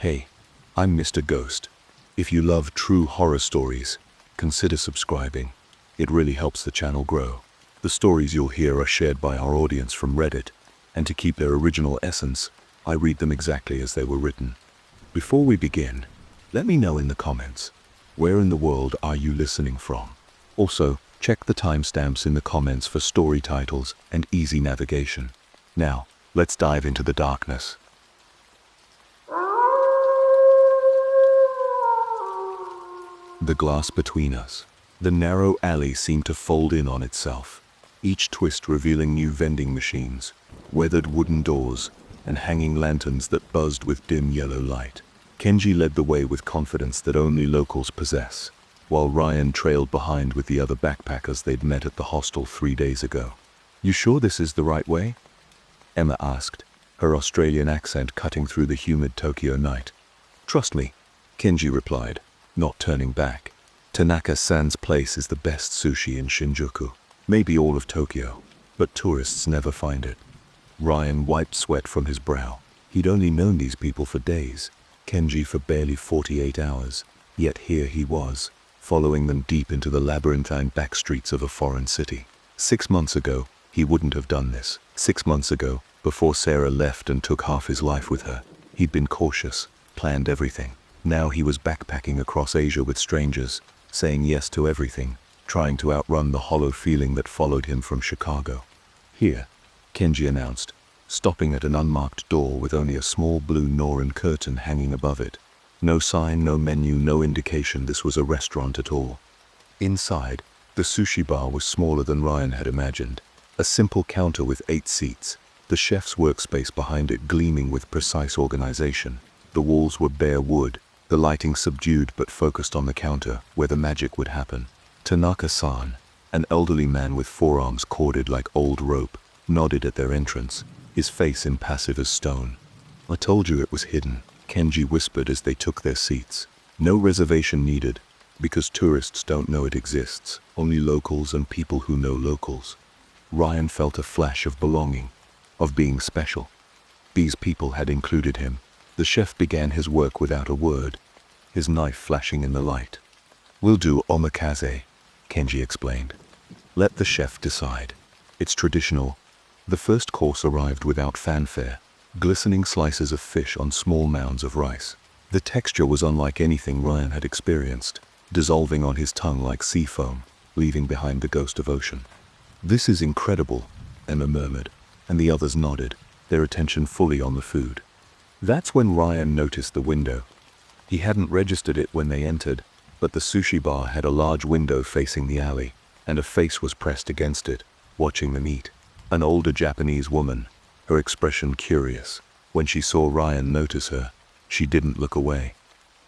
Hey, I'm Mr. Ghost. If you love true horror stories, consider subscribing. It really helps the channel grow. The stories you'll hear are shared by our audience from Reddit, and to keep their original essence, I read them exactly as they were written. Before we begin, let me know in the comments, where in the world are you listening from? Also, check the timestamps in the comments for story titles and easy navigation. Now, let's dive into the darkness. The glass between us. The narrow alley seemed to fold in on itself, each twist revealing new vending machines, weathered wooden doors, and hanging lanterns that buzzed with dim yellow light. Kenji led the way with confidence that only locals possess, while Ryan trailed behind with the other backpackers they'd met at the hostel 3 days ago. "You sure this is the right way?" Emma asked, her Australian accent cutting through the humid Tokyo night. "Trust me," Kenji replied, not turning back. "Tanaka-san's place is the best sushi in Shinjuku, maybe all of Tokyo, but tourists never find it." Ryan wiped sweat from his brow. He'd only known these people for days, Kenji for barely 48 hours, yet here he was, following them deep into the labyrinthine back streets of a foreign city. 6 months ago, he wouldn't have done this. 6 months ago, before Sarah left and took half his life with her, he'd been cautious, planned everything. Now he was backpacking across Asia with strangers, saying yes to everything, trying to outrun the hollow feeling that followed him from Chicago. "Here," Kenji announced, stopping at an unmarked door with only a small blue Norin curtain hanging above it. No sign, no menu, no indication this was a restaurant at all. Inside, the sushi bar was smaller than Ryan had imagined. A simple counter with 8 seats, the chef's workspace behind it gleaming with precise organization. The walls were bare wood, the lighting subdued but focused on the counter, where the magic would happen. Tanaka-san, an elderly man with forearms corded like old rope, nodded at their entrance, his face impassive as stone. "I told you it was hidden," Kenji whispered as they took their seats. "No reservation needed, because tourists don't know it exists, only locals and people who know locals." Ryan felt a flash of belonging, of being special. These people had included him. The chef began his work without a word, his knife flashing in the light. "We'll do omakase," Kenji explained. "Let the chef decide. It's traditional." The first course arrived without fanfare, glistening slices of fish on small mounds of rice. The texture was unlike anything Ryan had experienced, dissolving on his tongue like sea foam, leaving behind the ghost of ocean. "This is incredible," Emma murmured, and the others nodded, their attention fully on the food. That's when Ryan noticed the window. He hadn't registered it when they entered, but the sushi bar had a large window facing the alley, and a face was pressed against it, watching them eat. An older Japanese woman, her expression curious. When she saw Ryan notice her, she didn't look away.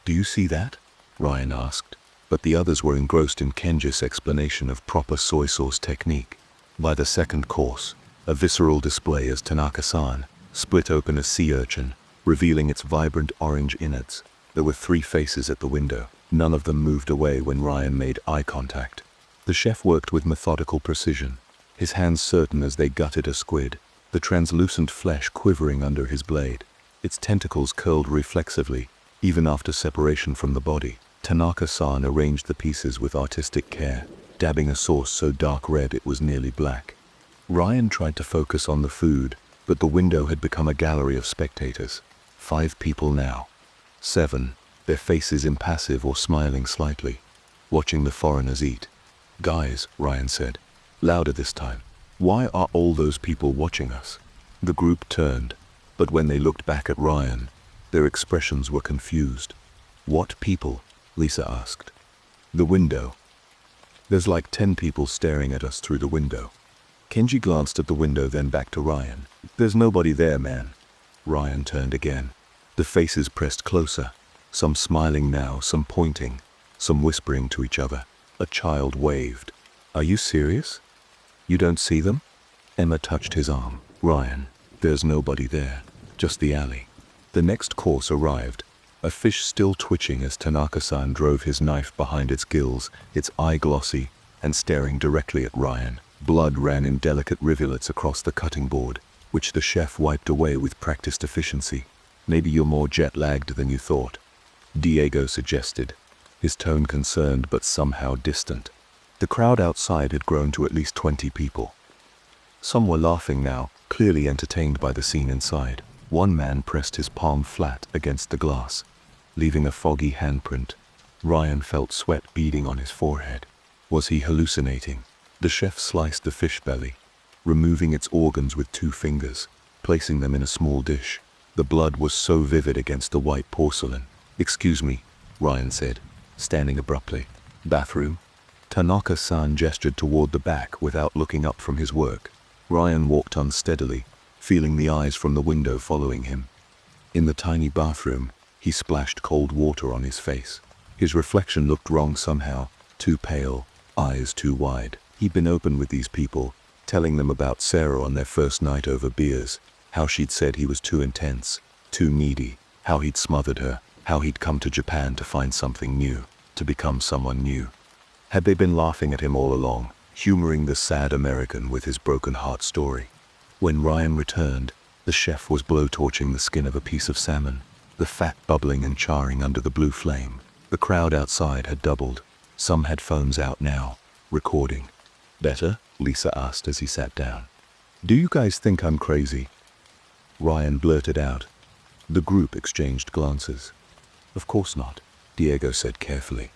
"Do you see that?" Ryan asked, but the others were engrossed in Kenji's explanation of proper soy sauce technique. By the second course, a visceral display as Tanaka-san split open a sea urchin, revealing its vibrant orange innards. There were 3 faces at the window. None of them moved away when Ryan made eye contact. The chef worked with methodical precision, his hands certain as they gutted a squid, the translucent flesh quivering under his blade. Its tentacles curled reflexively, even after separation from the body. Tanaka-san arranged the pieces with artistic care, dabbing a sauce so dark red it was nearly black. Ryan tried to focus on the food, but the window had become a gallery of spectators. 5 people now. 7, their faces impassive or smiling slightly, watching the foreigners eat. "Guys," Ryan said, louder this time, "why are all those people watching us?" The group turned, but when they looked back at Ryan, their expressions were confused. "What people?" Lisa asked. "The window. There's like 10 people staring at us through the window." Kenji glanced at the window, then back to Ryan. "There's nobody there, man." Ryan turned again. The faces pressed closer, some smiling now, some pointing, some whispering to each other. A child waved. "Are you serious? You don't see them?" Emma touched his arm. "Ryan, there's nobody there, just the alley." The next course arrived, a fish still twitching as Tanaka-san drove his knife behind its gills, its eye glossy and staring directly at Ryan. Blood ran in delicate rivulets across the cutting board, which the chef wiped away with practiced efficiency. Maybe you're more jet-lagged than you thought, Diego suggested, his tone concerned but somehow distant. The crowd outside had grown to at least 20 people. Some were laughing now, clearly entertained by the scene inside. One man pressed his palm flat against the glass, leaving a foggy handprint. Ryan felt sweat beading on his forehead. Was he hallucinating? The chef sliced the fish belly, removing its organs with 2 fingers, placing them in a small dish. The blood was so vivid against the white porcelain. "Excuse me," Ryan said, standing abruptly. "Bathroom?" Tanaka-san gestured toward the back without looking up from his work. Ryan walked unsteadily, feeling the eyes from the window following him. In the tiny bathroom, he splashed cold water on his face. His reflection looked wrong somehow, too pale, eyes too wide. He'd been open with these people, telling them about Sarah on their first night over beers, how she'd said he was too intense, too needy, how he'd smothered her, how he'd come to Japan to find something new, to become someone new. Had they been laughing at him all along, humoring the sad American with his broken heart story? When Ryan returned, the chef was blowtorching the skin of a piece of salmon, the fat bubbling and charring under the blue flame. The crowd outside had doubled. Some had phones out now, recording. "Better?" Lisa asked as he sat down. "Do you guys think I'm crazy?" Ryan blurted out. The group exchanged glances. "Of course not," Diego said carefully.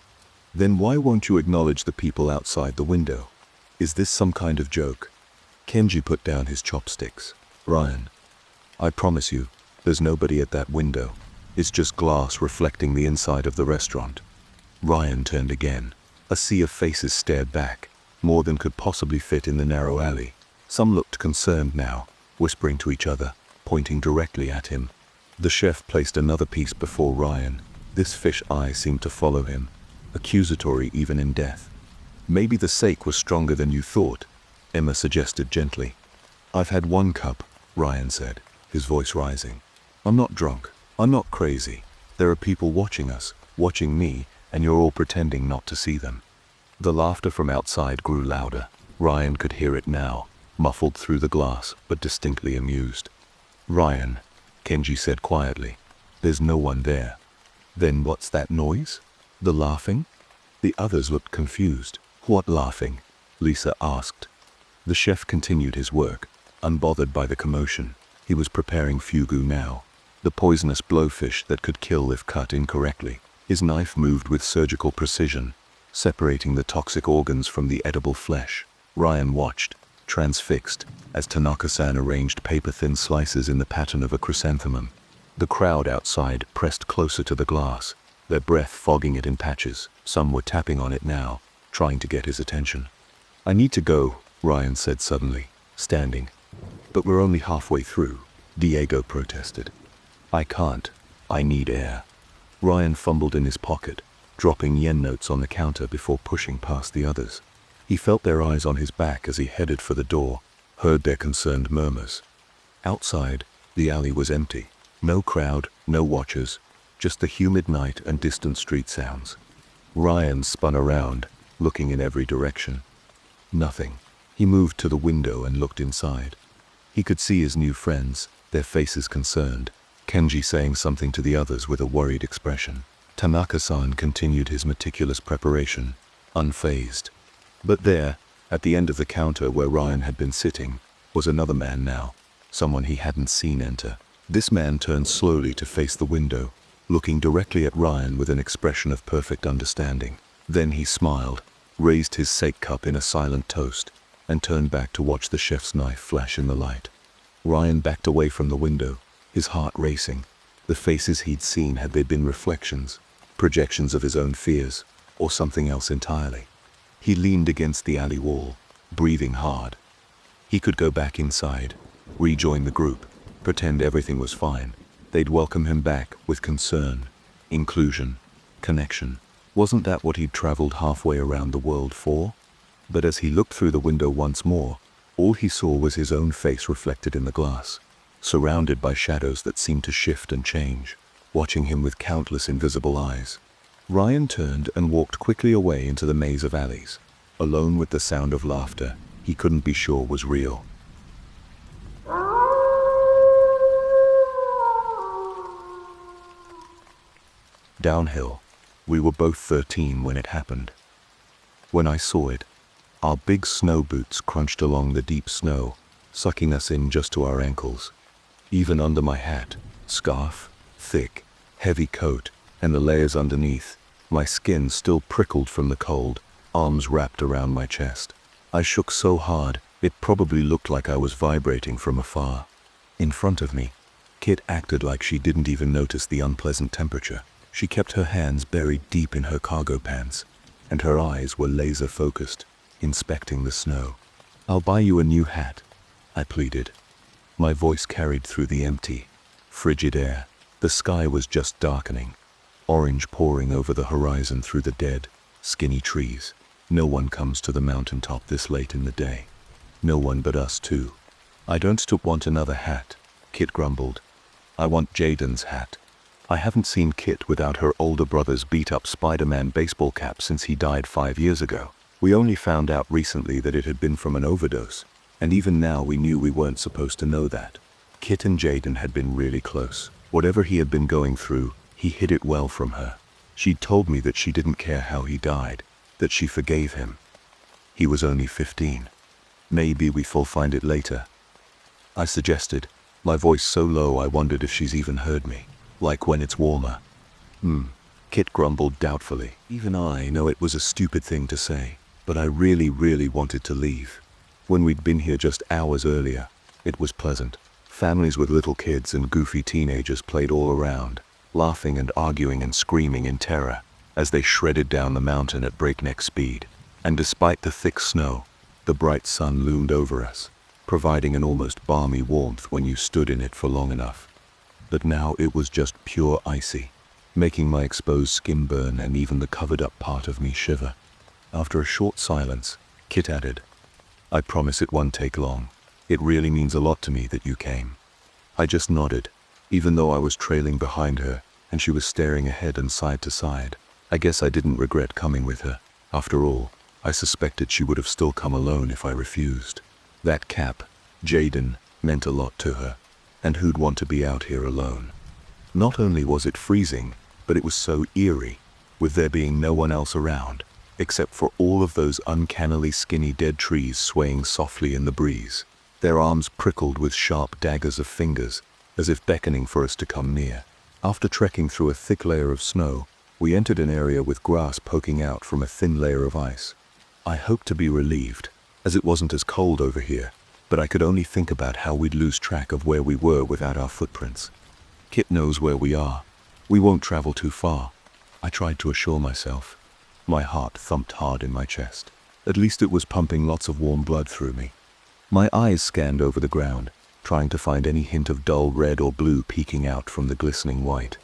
"Then why won't you acknowledge the people outside the window? Is this some kind of joke?" Kenji put down his chopsticks. "Ryan, I promise you, there's nobody at that window. It's just glass reflecting the inside of the restaurant." Ryan turned again. A sea of faces stared back, more than could possibly fit in the narrow alley. Some looked concerned now, whispering to each other, pointing directly at him. The chef placed another piece before Ryan. This fish eye seemed to follow him, accusatory even in death. "Maybe the sake was stronger than you thought," Emma suggested gently. "I've had 1 cup, Ryan said, his voice rising. "I'm not drunk. I'm not crazy. There are people watching us, watching me, and you're all pretending not to see them." The laughter from outside grew louder. Ryan could hear it now, muffled through the glass, but distinctly amused. "Ryan," Kenji said quietly, "there's no one there." "Then what's that noise? The laughing?" The others looked confused. "What laughing?" Lisa asked. The chef continued his work, unbothered by the commotion. He was preparing fugu now, the poisonous blowfish that could kill if cut incorrectly. His knife moved with surgical precision, separating the toxic organs from the edible flesh. Ryan watched, transfixed, as Tanaka-san arranged paper-thin slices in the pattern of a chrysanthemum. The crowd outside pressed closer to the glass, their breath fogging it in patches. Some were tapping on it now, trying to get his attention. "I need to go," Ryan said suddenly, standing. "But we're only halfway through," Diego protested. "I can't. I need air." Ryan fumbled in his pocket, dropping yen notes on the counter before pushing past the others. He felt their eyes on his back as he headed for the door, heard their concerned murmurs. Outside, the alley was empty. No crowd, no watchers, just the humid night and distant street sounds. Ryan spun around, looking in every direction. Nothing. He moved to the window and looked inside. He could see his new friends, their faces concerned, Kenji saying something to the others with a worried expression. Tanaka-san continued his meticulous preparation, unfazed. But there, at the end of the counter where Ryan had been sitting, was another man now, someone he hadn't seen enter. This man turned slowly to face the window, looking directly at Ryan with an expression of perfect understanding. Then he smiled, raised his sake cup in a silent toast, and turned back to watch the chef's knife flash in the light. Ryan backed away from the window, his heart racing. The faces he'd seen, had they been reflections, projections of his own fears, or something else entirely? He leaned against the alley wall, breathing hard. He could go back inside, rejoin the group, pretend everything was fine. They'd welcome him back with concern, inclusion, connection. Wasn't that what he'd traveled halfway around the world for? But as he looked through the window once more, all he saw was his own face reflected in the glass, surrounded by shadows that seemed to shift and change, watching him with countless invisible eyes. Ryan turned and walked quickly away into the maze of alleys, alone with the sound of laughter he couldn't be sure was real. downhill. We were both 13 when it happened. When I saw it, our big snow boots crunched along the deep snow, sucking us in just to our ankles. Even under my hat, scarf, thick, heavy coat, and the layers underneath, my skin still prickled from the cold, arms wrapped around my chest. I shook so hard, it probably looked like I was vibrating from afar. In front of me, Kit acted like she didn't even notice the unpleasant temperature. She kept her hands buried deep in her cargo pants, and her eyes were laser-focused, inspecting the snow. "I'll buy you a new hat," I pleaded. My voice carried through the empty, frigid air. The sky was just darkening, orange pouring over the horizon through the dead, skinny trees. No one comes to the mountaintop this late in the day. No one but us two. "I don't want another hat," Kit grumbled. "I want Jaden's hat." I haven't seen Kit without her older brother's beat-up Spider-Man baseball cap since he died 5 years ago. We only found out recently that it had been from an overdose, and even now we knew we weren't supposed to know that. Kit and Jaden had been really close. Whatever he had been going through, he hid it well from her. She'd told me that she didn't care how he died, that she forgave him. He was only 15. "Maybe we'll find it later," I suggested, my voice so low I wondered if she's even heard me. "Like when it's warmer." Kit grumbled doubtfully. Even I know it was a stupid thing to say, but I really wanted to leave. When we'd been here just hours earlier, it was pleasant. Families with little kids and goofy teenagers played all around, laughing and arguing and screaming in terror as they shredded down the mountain at breakneck speed. And despite the thick snow, the bright sun loomed over us, providing an almost balmy warmth when you stood in it for long enough. But now it was just pure icy, making my exposed skin burn and even the covered-up part of me shiver. After a short silence, Kit added, "I promise it won't take long. It really means a lot to me that you came." I just nodded, even though I was trailing behind her and she was staring ahead and side to side. I guess I didn't regret coming with her. After all, I suspected she would have still come alone if I refused. That cap, Jaden, meant a lot to her, and who'd want to be out here alone? Not only was it freezing, but it was so eerie, with there being no one else around, except for all of those uncannily skinny dead trees swaying softly in the breeze. Their arms prickled with sharp daggers of fingers, as if beckoning for us to come near. After trekking through a thick layer of snow, we entered an area with grass poking out from a thin layer of ice. I hoped to be relieved, as it wasn't as cold over here, but I could only think about how we'd lose track of where we were without our footprints. "Kit knows where we are. We won't travel too far," I tried to assure myself. My heart thumped hard in my chest. At least it was pumping lots of warm blood through me. My eyes scanned over the ground, trying to find any hint of dull red or blue peeking out from the glistening white.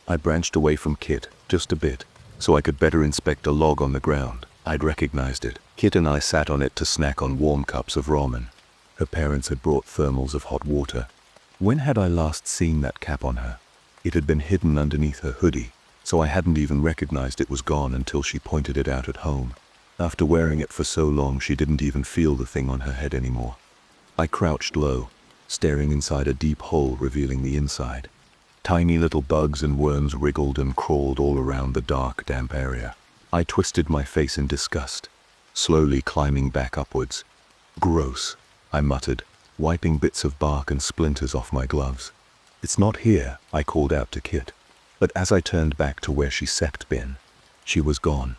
I branched away from Kit just a bit, so I could better inspect a log on the ground. I'd recognized it. Kit and I sat on it to snack on warm cups of ramen. Her parents had brought thermals of hot water. When had I last seen that cap on her? It had been hidden underneath her hoodie, so I hadn't even recognized it was gone until she pointed it out at home. After wearing it for so long, she didn't even feel the thing on her head anymore. I crouched low, staring inside a deep hole revealing the inside. Tiny little bugs and worms wriggled and crawled all around the dark, damp area. I twisted my face in disgust, slowly climbing back upwards. "Gross," I muttered, wiping bits of bark and splinters off my gloves. "It's not here," I called out to Kit. But as I turned back to where she sepped been, she was gone.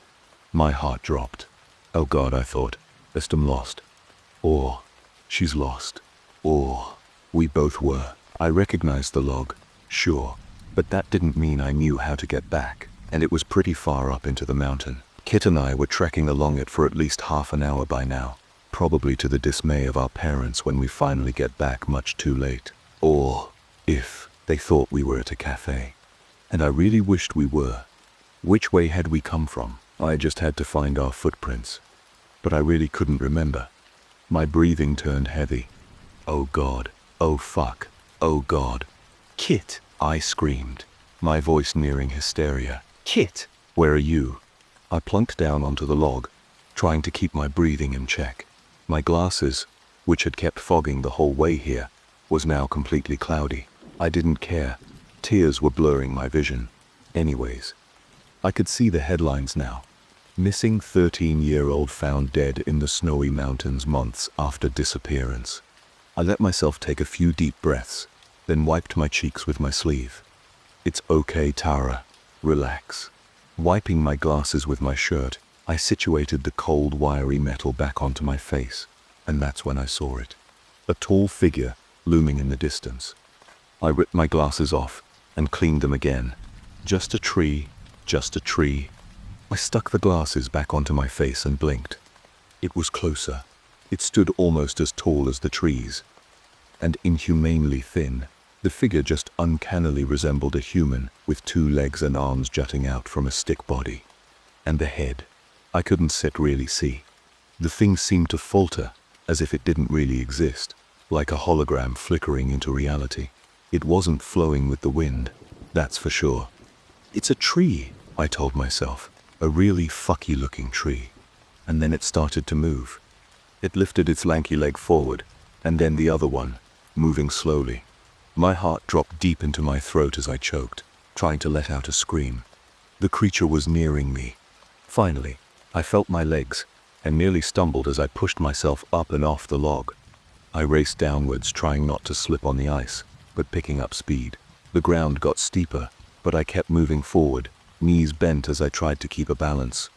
My heart dropped. Oh God, I thought, I'm lost. Or, she's lost. Or, we both were. I recognized the log, sure, but that didn't mean I knew how to get back, and it was pretty far up into the mountain. Kit and I were trekking along it for at least half an hour by now, probably to the dismay of our parents when we finally get back much too late. Or, if they thought we were at a cafe. And I really wished we were. Which way had we come from? I just had to find our footprints. But I really couldn't remember. My breathing turned heavy. Oh God. Oh fuck. Oh God. "Kit!" I screamed, my voice nearing hysteria. "Kit! Where are you?" I plunked down onto the log, trying to keep my breathing in check. My glasses, which had kept fogging the whole way here, was now completely cloudy. I didn't care. Tears were blurring my vision. Anyways, I could see the headlines now. Missing 13-year-old found dead in the snowy mountains months after disappearance. I let myself take a few deep breaths, then wiped my cheeks with my sleeve. It's okay, Tara. Relax. Wiping my glasses with my shirt, I situated the cold, wiry metal back onto my face, and that's when I saw it. A tall figure looming in the distance. I ripped my glasses off and cleaned them again. Just a tree, just a tree. I stuck the glasses back onto my face and blinked. It was closer. It stood almost as tall as the trees, and inhumanely thin. The figure just uncannily resembled a human with 2 legs and arms jutting out from a stick body. And the head. I couldn't really see. The thing seemed to falter, as if it didn't really exist, like a hologram flickering into reality. It wasn't flowing with the wind, that's for sure. It's a tree, I told myself. A really fucky looking tree. And then it started to move. It lifted its lanky leg forward, and then the other one, moving slowly. My heart dropped deep into my throat as I choked, trying to let out a scream. The creature was nearing me. Finally, I felt my legs, and nearly stumbled as I pushed myself up and off the log. I raced downwards, trying not to slip on the ice, but picking up speed. The ground got steeper, but I kept moving forward, knees bent as I tried to keep a balance.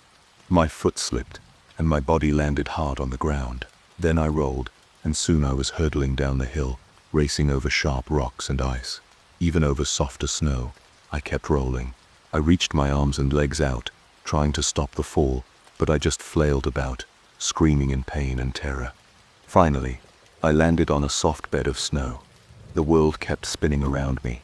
My foot slipped, and my body landed hard on the ground. Then I rolled, and soon I was hurtling down the hill, racing over sharp rocks and ice. Even over softer snow, I kept rolling. I reached my arms and legs out, trying to stop the fall, but I just flailed about, screaming in pain and terror. Finally, I landed on a soft bed of snow. The world kept spinning around me.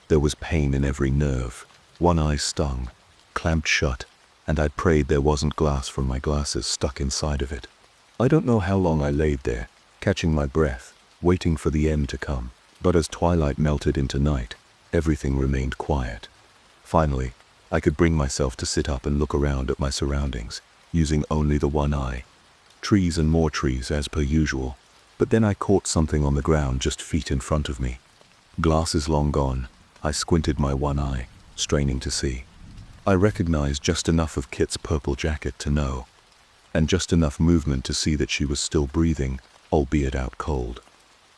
There was pain in every nerve. One eye stung, clamped shut, and I prayed there wasn't glass from my glasses stuck inside of it. I don't know how long I laid there, catching my breath, waiting for the end to come. But as twilight melted into night, everything remained quiet. Finally, I could bring myself to sit up and look around at my surroundings, using only the one eye. Trees and more trees as per usual, but then I caught something on the ground just feet in front of me. Glasses long gone, I squinted my one eye, straining to see. I recognized just enough of Kit's purple jacket to know, and just enough movement to see that she was still breathing, albeit out cold.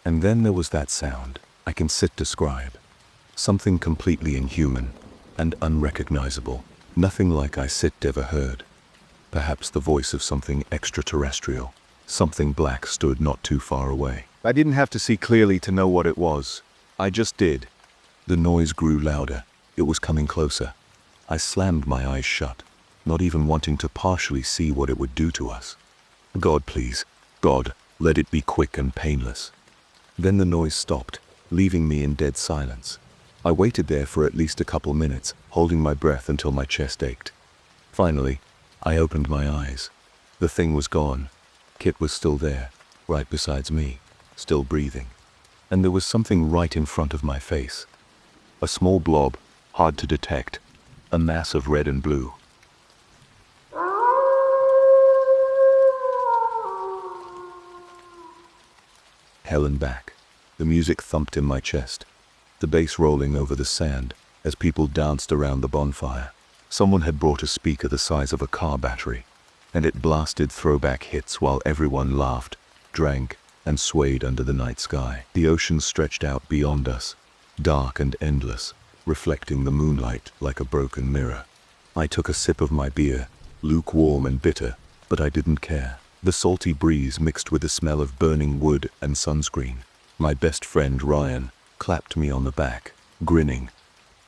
And then there was that sound I can describe. Something completely inhuman and unrecognizable. Nothing like I ever heard. Perhaps the voice of something extraterrestrial. Something black stood not too far away. I didn't have to see clearly to know what it was. I just did. The noise grew louder. It was coming closer. I slammed my eyes shut, not even wanting to partially see what it would do to us. God, please. God, let it be quick and painless. Then the noise stopped, leaving me in dead silence. I waited there for at least a couple minutes, holding my breath until my chest ached. Finally, I opened my eyes. The thing was gone. Kit was still there, right beside me, still breathing. And there was something right in front of my face. A small blob, hard to detect, a mass of red and blue. Hell and back. The music thumped in my chest, the bass rolling over the sand as people danced around the bonfire. Someone had brought a speaker the size of a car battery, and it blasted throwback hits while everyone laughed, drank, and swayed under the night sky. The ocean stretched out beyond us, dark and endless, reflecting the moonlight like a broken mirror. I took a sip of my beer, lukewarm and bitter, but I didn't care. The salty breeze mixed with the smell of burning wood and sunscreen. My best friend Ryan clapped me on the back, grinning.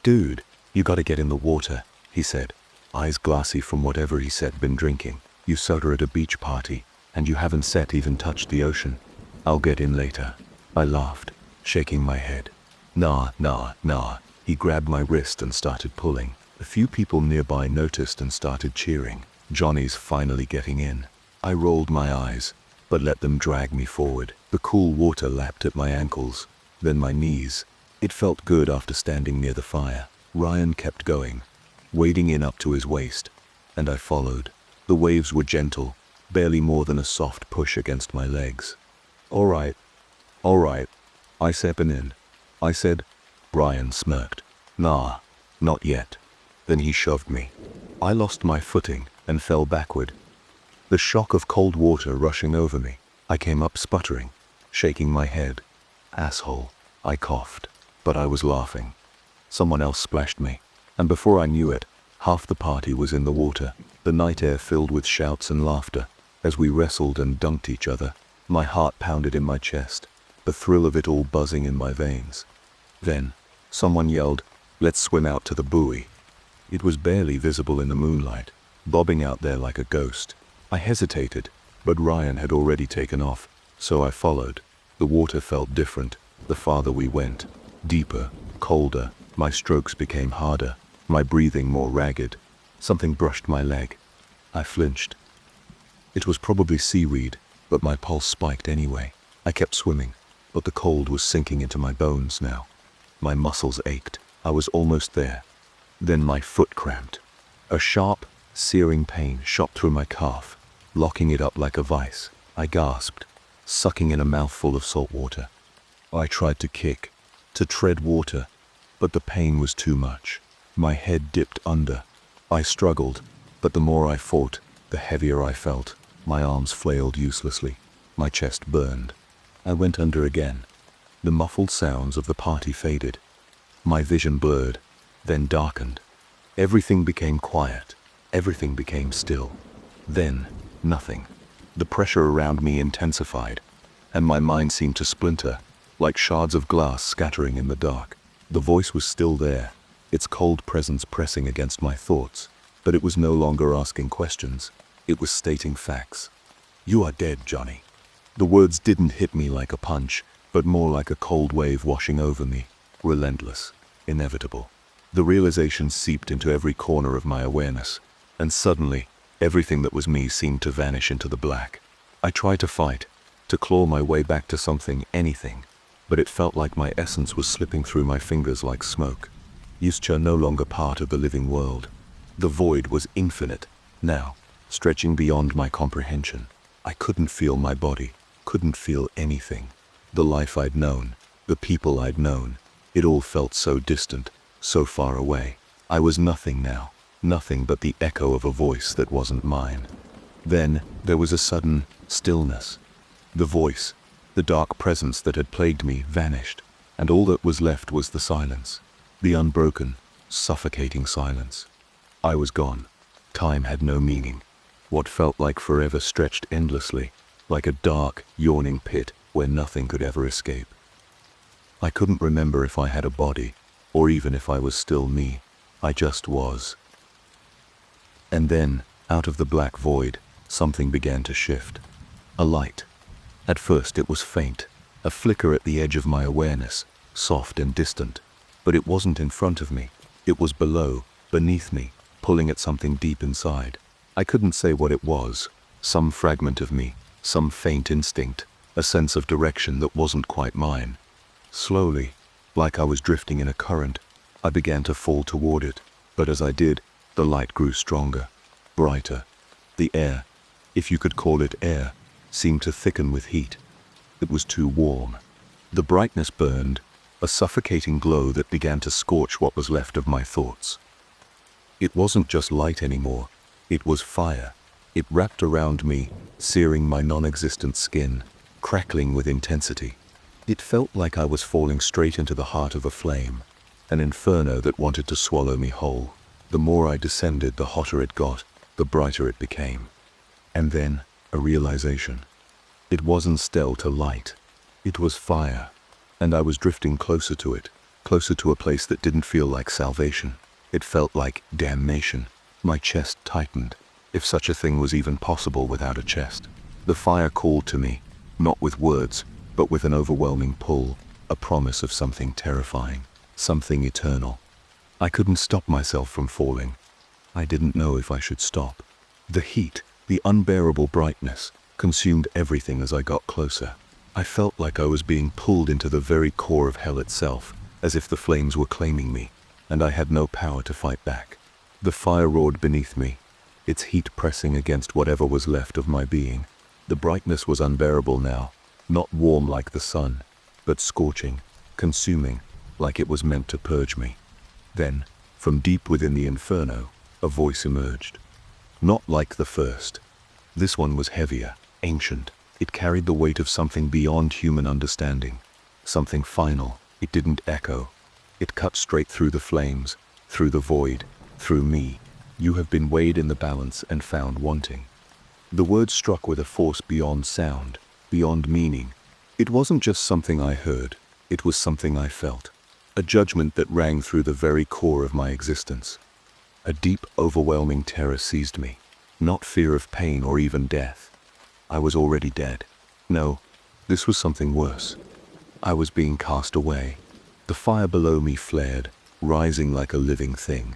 "Dude, you gotta get in the water," he said, eyes glassy from whatever he said been drinking. "You soda at a beach party, and you haven't even touched the ocean." "I'll get in later." I laughed, shaking my head. Nah. He grabbed my wrist and started pulling. A few people nearby noticed and started cheering. Johnny's finally getting in. I rolled my eyes, but let them drag me forward. The cool water lapped at my ankles, then my knees. It felt good after standing near the fire. Ryan kept going, wading in up to his waist, and I followed. The waves were gentle, barely more than a soft push against my legs. All right, I said. Ryan smirked. "Nah, not yet." Then he shoved me. I lost my footing and fell backward. The shock of cold water rushing over me. I came up sputtering, shaking my head. Asshole, I coughed, but I was laughing. Someone else splashed me, and before I knew it, half the party was in the water, the night air filled with shouts and laughter. As we wrestled and dunked each other, my heart pounded in my chest, the thrill of it all buzzing in my veins. Then, someone yelled, "Let's swim out to the buoy." It was barely visible in the moonlight, bobbing out there like a ghost. I hesitated, but Ryan had already taken off, so I followed. The water felt different, the farther we went. Deeper, colder, my strokes became harder, my breathing more ragged. Something brushed my leg. I flinched. It was probably seaweed, but my pulse spiked anyway. I kept swimming, but the cold was sinking into my bones now. My muscles ached. I was almost there. Then my foot cramped. A sharp, searing pain shot through my calf, locking it up like a vice. I gasped, sucking in a mouthful of salt water. I tried to kick, to tread water, but the pain was too much. My head dipped under. I struggled, but the more I fought, the heavier I felt. My arms flailed uselessly. My chest burned. I went under again. The muffled sounds of the party faded. My vision blurred, then darkened. Everything became quiet. Everything became still. Then, nothing. The pressure around me intensified, and my mind seemed to splinter, like shards of glass scattering in the dark. The voice was still there, its cold presence pressing against my thoughts, but it was no longer asking questions. It was stating facts. "You are dead, Johnny." The words didn't hit me like a punch, but more like a cold wave washing over me, relentless, inevitable. The realization seeped into every corner of my awareness, and suddenly, everything that was me seemed to vanish into the black. I tried to fight, to claw my way back to something, anything, but it felt like my essence was slipping through my fingers like smoke. Yuscha no longer part of the living world. The void was infinite, now, stretching beyond my comprehension. I couldn't feel my body, couldn't feel anything. The life I'd known, the people I'd known, it all felt so distant, so far away. I was nothing now, nothing but the echo of a voice that wasn't mine. Then, there was a sudden stillness. The voice, the dark presence that had plagued me, vanished, and all that was left was the silence. The unbroken, suffocating silence. I was gone. Time had no meaning. What felt like forever stretched endlessly, like a dark, yawning pit where nothing could ever escape. I couldn't remember if I had a body, or even if I was still me. I just was. And then, out of the black void, something began to shift. A light. At first it was faint, a flicker at the edge of my awareness, soft and distant. But it wasn't in front of me. It was below, beneath me, pulling at something deep inside. I couldn't say what it was. Some fragment of me, some faint instinct, a sense of direction that wasn't quite mine. Slowly, like I was drifting in a current, I began to fall toward it. But as I did, the light grew stronger, brighter. The air, if you could call it air, seemed to thicken with heat. It was too warm. The brightness burned, a suffocating glow that began to scorch what was left of my thoughts. It wasn't just light anymore. It was fire. It wrapped around me, searing my non-existent skin, crackling with intensity. It felt like I was falling straight into the heart of a flame, an inferno that wanted to swallow me whole. The more I descended, the hotter it got, the brighter it became. And then, a realization. It wasn't still to light. It was fire. And I was drifting closer to it, closer to a place that didn't feel like salvation. It felt like damnation. My chest tightened, if such a thing was even possible without a chest. The fire called to me, not with words, but with an overwhelming pull, a promise of something terrifying, something eternal. I couldn't stop myself from falling. I didn't know if I should stop. The heat, the unbearable brightness, consumed everything as I got closer. I felt like I was being pulled into the very core of hell itself, as if the flames were claiming me, and I had no power to fight back. The fire roared beneath me, its heat pressing against whatever was left of my being. The brightness was unbearable now, not warm like the sun, but scorching, consuming, like it was meant to purge me. Then, From deep within the inferno, a voice emerged. Not like the first. This one was heavier, ancient. It carried the weight of something beyond human understanding. Something final. It didn't echo. It cut straight through the flames, through the void, through me. You have been weighed in the balance and found wanting. The words struck with a force beyond sound, beyond meaning. It wasn't just something I heard. It was something I felt. A judgment that rang through the very core of my existence. A deep, overwhelming terror seized me. Not fear of pain or even death. I was already dead. No, this was something worse. I was being cast away. The fire below me flared, rising like a living thing.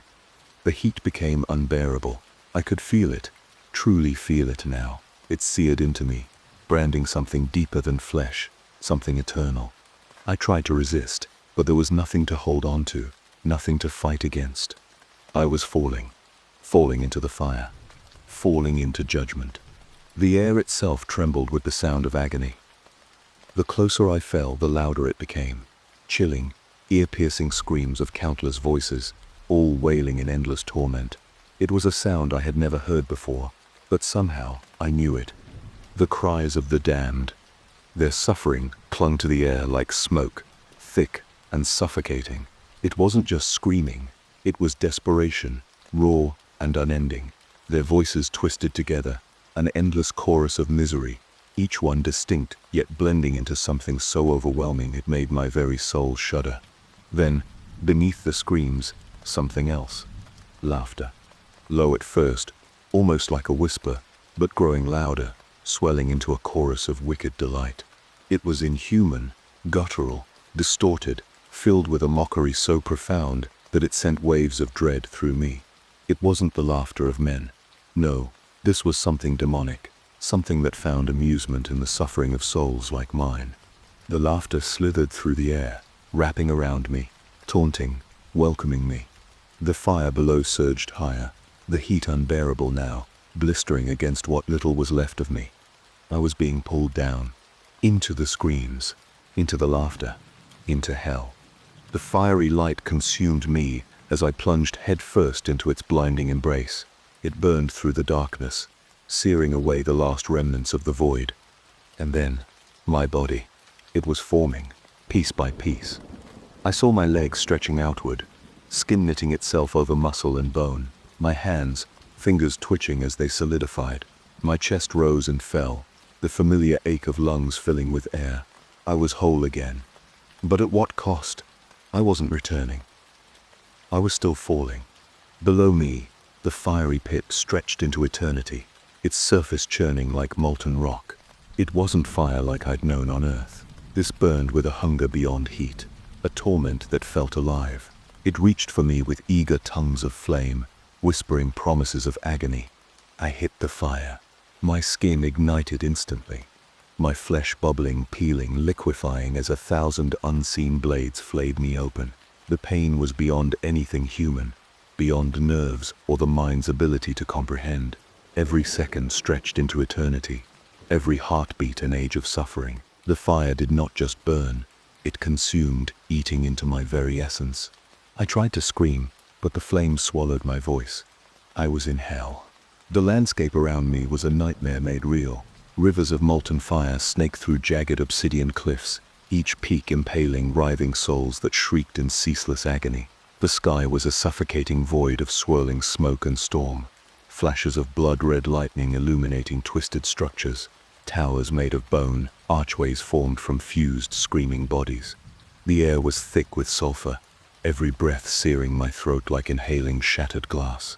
The heat became unbearable. I could feel it, truly feel it now. It seared into me, branding something deeper than flesh, something eternal. I tried to resist, but there was nothing to hold on to, nothing to fight against. I was falling into the fire, falling into judgment. The air itself trembled with the sound of agony. The closer I fell, the louder it became. Chilling, ear-piercing screams of countless voices, all wailing in endless torment. It was a sound I had never heard before, but somehow I knew it. The cries of the damned. Their suffering clung to the air like smoke, thick and suffocating. It wasn't just screaming, it was desperation, raw and unending. Their voices twisted together, an endless chorus of misery, each one distinct yet blending into something so overwhelming it made my very soul shudder. Then, beneath the screams, something else. Laughter. Low at first, almost like a whisper, but growing louder, swelling into a chorus of wicked delight. It was inhuman, guttural, distorted, filled with a mockery so profound that it sent waves of dread through me. It wasn't the laughter of men. No, this was something demonic, something that found amusement in the suffering of souls like mine. The laughter slithered through the air, wrapping around me, taunting, welcoming me. The fire below surged higher, the heat unbearable now, blistering against what little was left of me. I was being pulled down, into the screams, into the laughter, into hell. The fiery light consumed me as I plunged headfirst into its blinding embrace. It burned through the darkness, searing away the last remnants of the void. And then, my body. It was forming, piece by piece. I saw my legs stretching outward, skin knitting itself over muscle and bone, my hands, fingers twitching as they solidified. My chest rose and fell, the familiar ache of lungs filling with air. I was whole again. But at what cost? I wasn't returning. I was still falling. Below me, the fiery pit stretched into eternity, its surface churning like molten rock. It wasn't fire like I'd known on Earth. This burned with a hunger beyond heat, a torment that felt alive. It reached for me with eager tongues of flame, whispering promises of agony. I hit the fire. My skin ignited instantly. My flesh bubbling, peeling, liquefying as 1,000 unseen blades flayed me open. The pain was beyond anything human, beyond nerves or the mind's ability to comprehend. Every second stretched into eternity, every heartbeat an age of suffering. The fire did not just burn, it consumed, eating into my very essence. I tried to scream, but the flames swallowed my voice. I was in hell. The landscape around me was a nightmare made real. Rivers of molten fire snaked through jagged obsidian cliffs, each peak impaling writhing souls that shrieked in ceaseless agony. The sky was a suffocating void of swirling smoke and storm, flashes of blood-red lightning illuminating twisted structures, towers made of bone, archways formed from fused, screaming bodies. The air was thick with sulfur, every breath searing my throat like inhaling shattered glass.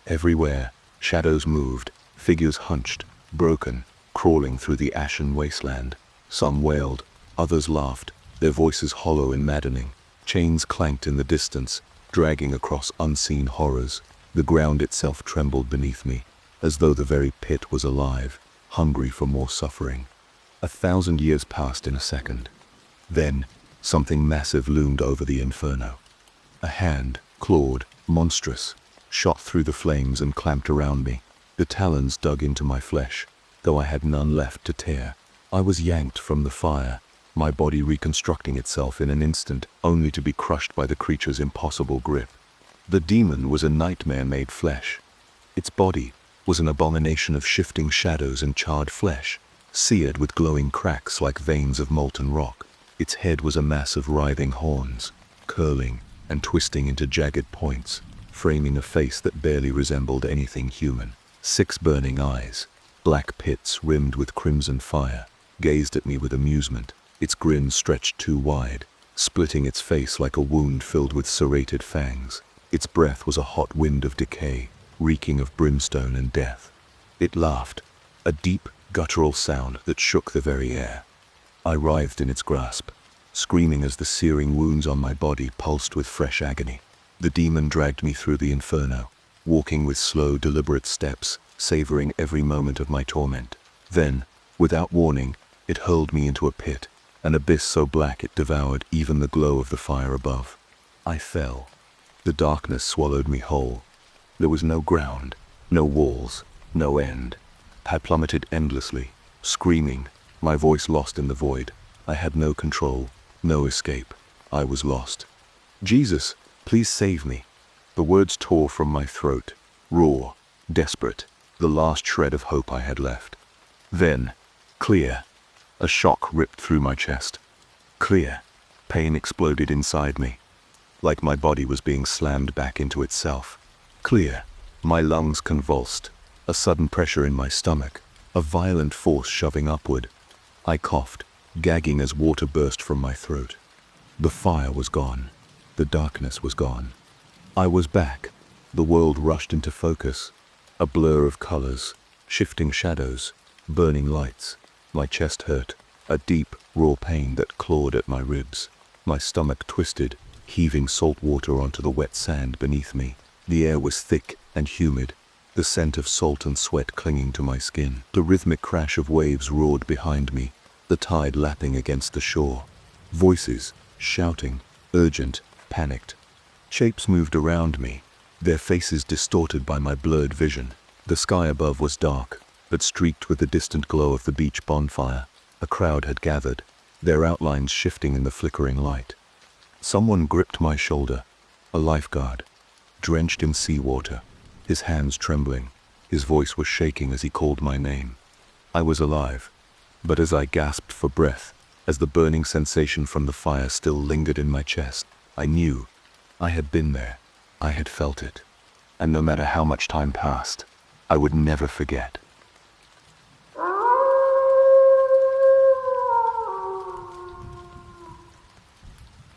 Everywhere, shadows moved, figures hunched, broken, crawling through the ashen wasteland. Some wailed, others laughed, their voices hollow and maddening. Chains clanked in the distance, dragging across unseen horrors. The ground itself trembled beneath me, as though the very pit was alive, hungry for more suffering. 1,000 years passed in a second. Then, something massive loomed over the inferno. A hand, clawed, monstrous, shot through the flames and clamped around me. The talons dug into my flesh, though I had none left to tear. I was yanked from the fire, my body reconstructing itself in an instant, only to be crushed by the creature's impossible grip. The demon was a nightmare made flesh. Its body was an abomination of shifting shadows and charred flesh, seared with glowing cracks like veins of molten rock. Its head was a mass of writhing horns, curling and twisting into jagged points, framing a face that barely resembled anything human. 6 burning eyes, black pits rimmed with crimson fire, gazed at me with amusement. Its grin stretched too wide, splitting its face like a wound filled with serrated fangs. Its breath was a hot wind of decay, reeking of brimstone and death. It laughed, a deep, guttural sound that shook the very air. I writhed in its grasp, screaming as the searing wounds on my body pulsed with fresh agony. The demon dragged me through the inferno, walking with slow, deliberate steps, savoring every moment of my torment. Then, without warning, it hurled me into a pit, an abyss so black it devoured even the glow of the fire above. I fell. The darkness swallowed me whole. There was no ground, no walls, no end. I plummeted endlessly, screaming, my voice lost in the void. I had no control, no escape. I was lost. Jesus, please save me. The words tore from my throat, raw, desperate, the last shred of hope I had left. Then, clear. A shock ripped through my chest. Clear. Pain exploded inside me, like my body was being slammed back into itself. Clear. My lungs convulsed, a sudden pressure in my stomach, a violent force shoving upward. I coughed, gagging as water burst from my throat. The fire was gone. The darkness was gone. I was back. The world rushed into focus, a blur of colors, shifting shadows, burning lights. My chest hurt, a deep, raw pain that clawed at my ribs. My stomach twisted, heaving salt water onto the wet sand beneath me. The air was thick and humid, the scent of salt and sweat clinging to my skin. The rhythmic crash of waves roared behind me, the tide lapping against the shore. Voices, shouting, urgent, panicked. Shapes moved around me, their faces distorted by my blurred vision. The sky above was dark, but streaked with the distant glow of the beach bonfire. A crowd had gathered, their outlines shifting in the flickering light. Someone gripped my shoulder, a lifeguard, drenched in seawater, his hands trembling. His voice was shaking as he called my name. I was alive, but as I gasped for breath, as the burning sensation from the fire still lingered in my chest, I knew I had been there. I had felt it. And no matter how much time passed, I would never forget.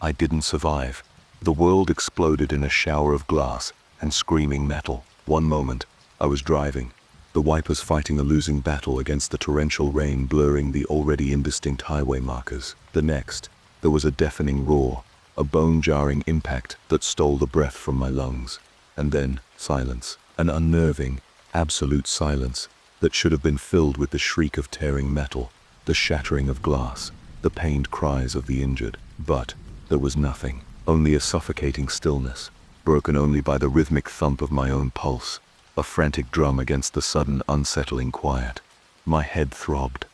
I didn't survive. The world exploded in a shower of glass and screaming metal. One moment, I was driving, the wipers fighting a losing battle against the torrential rain blurring the already indistinct highway markers. The next, there was a deafening roar, a bone-jarring impact that stole the breath from my lungs. And then, silence. An unnerving, absolute silence that should have been filled with the shriek of tearing metal, the shattering of glass, the pained cries of the injured. But there was nothing, only a suffocating stillness, broken only by the rhythmic thump of my own pulse, a frantic drum against the sudden unsettling quiet. My head throbbed,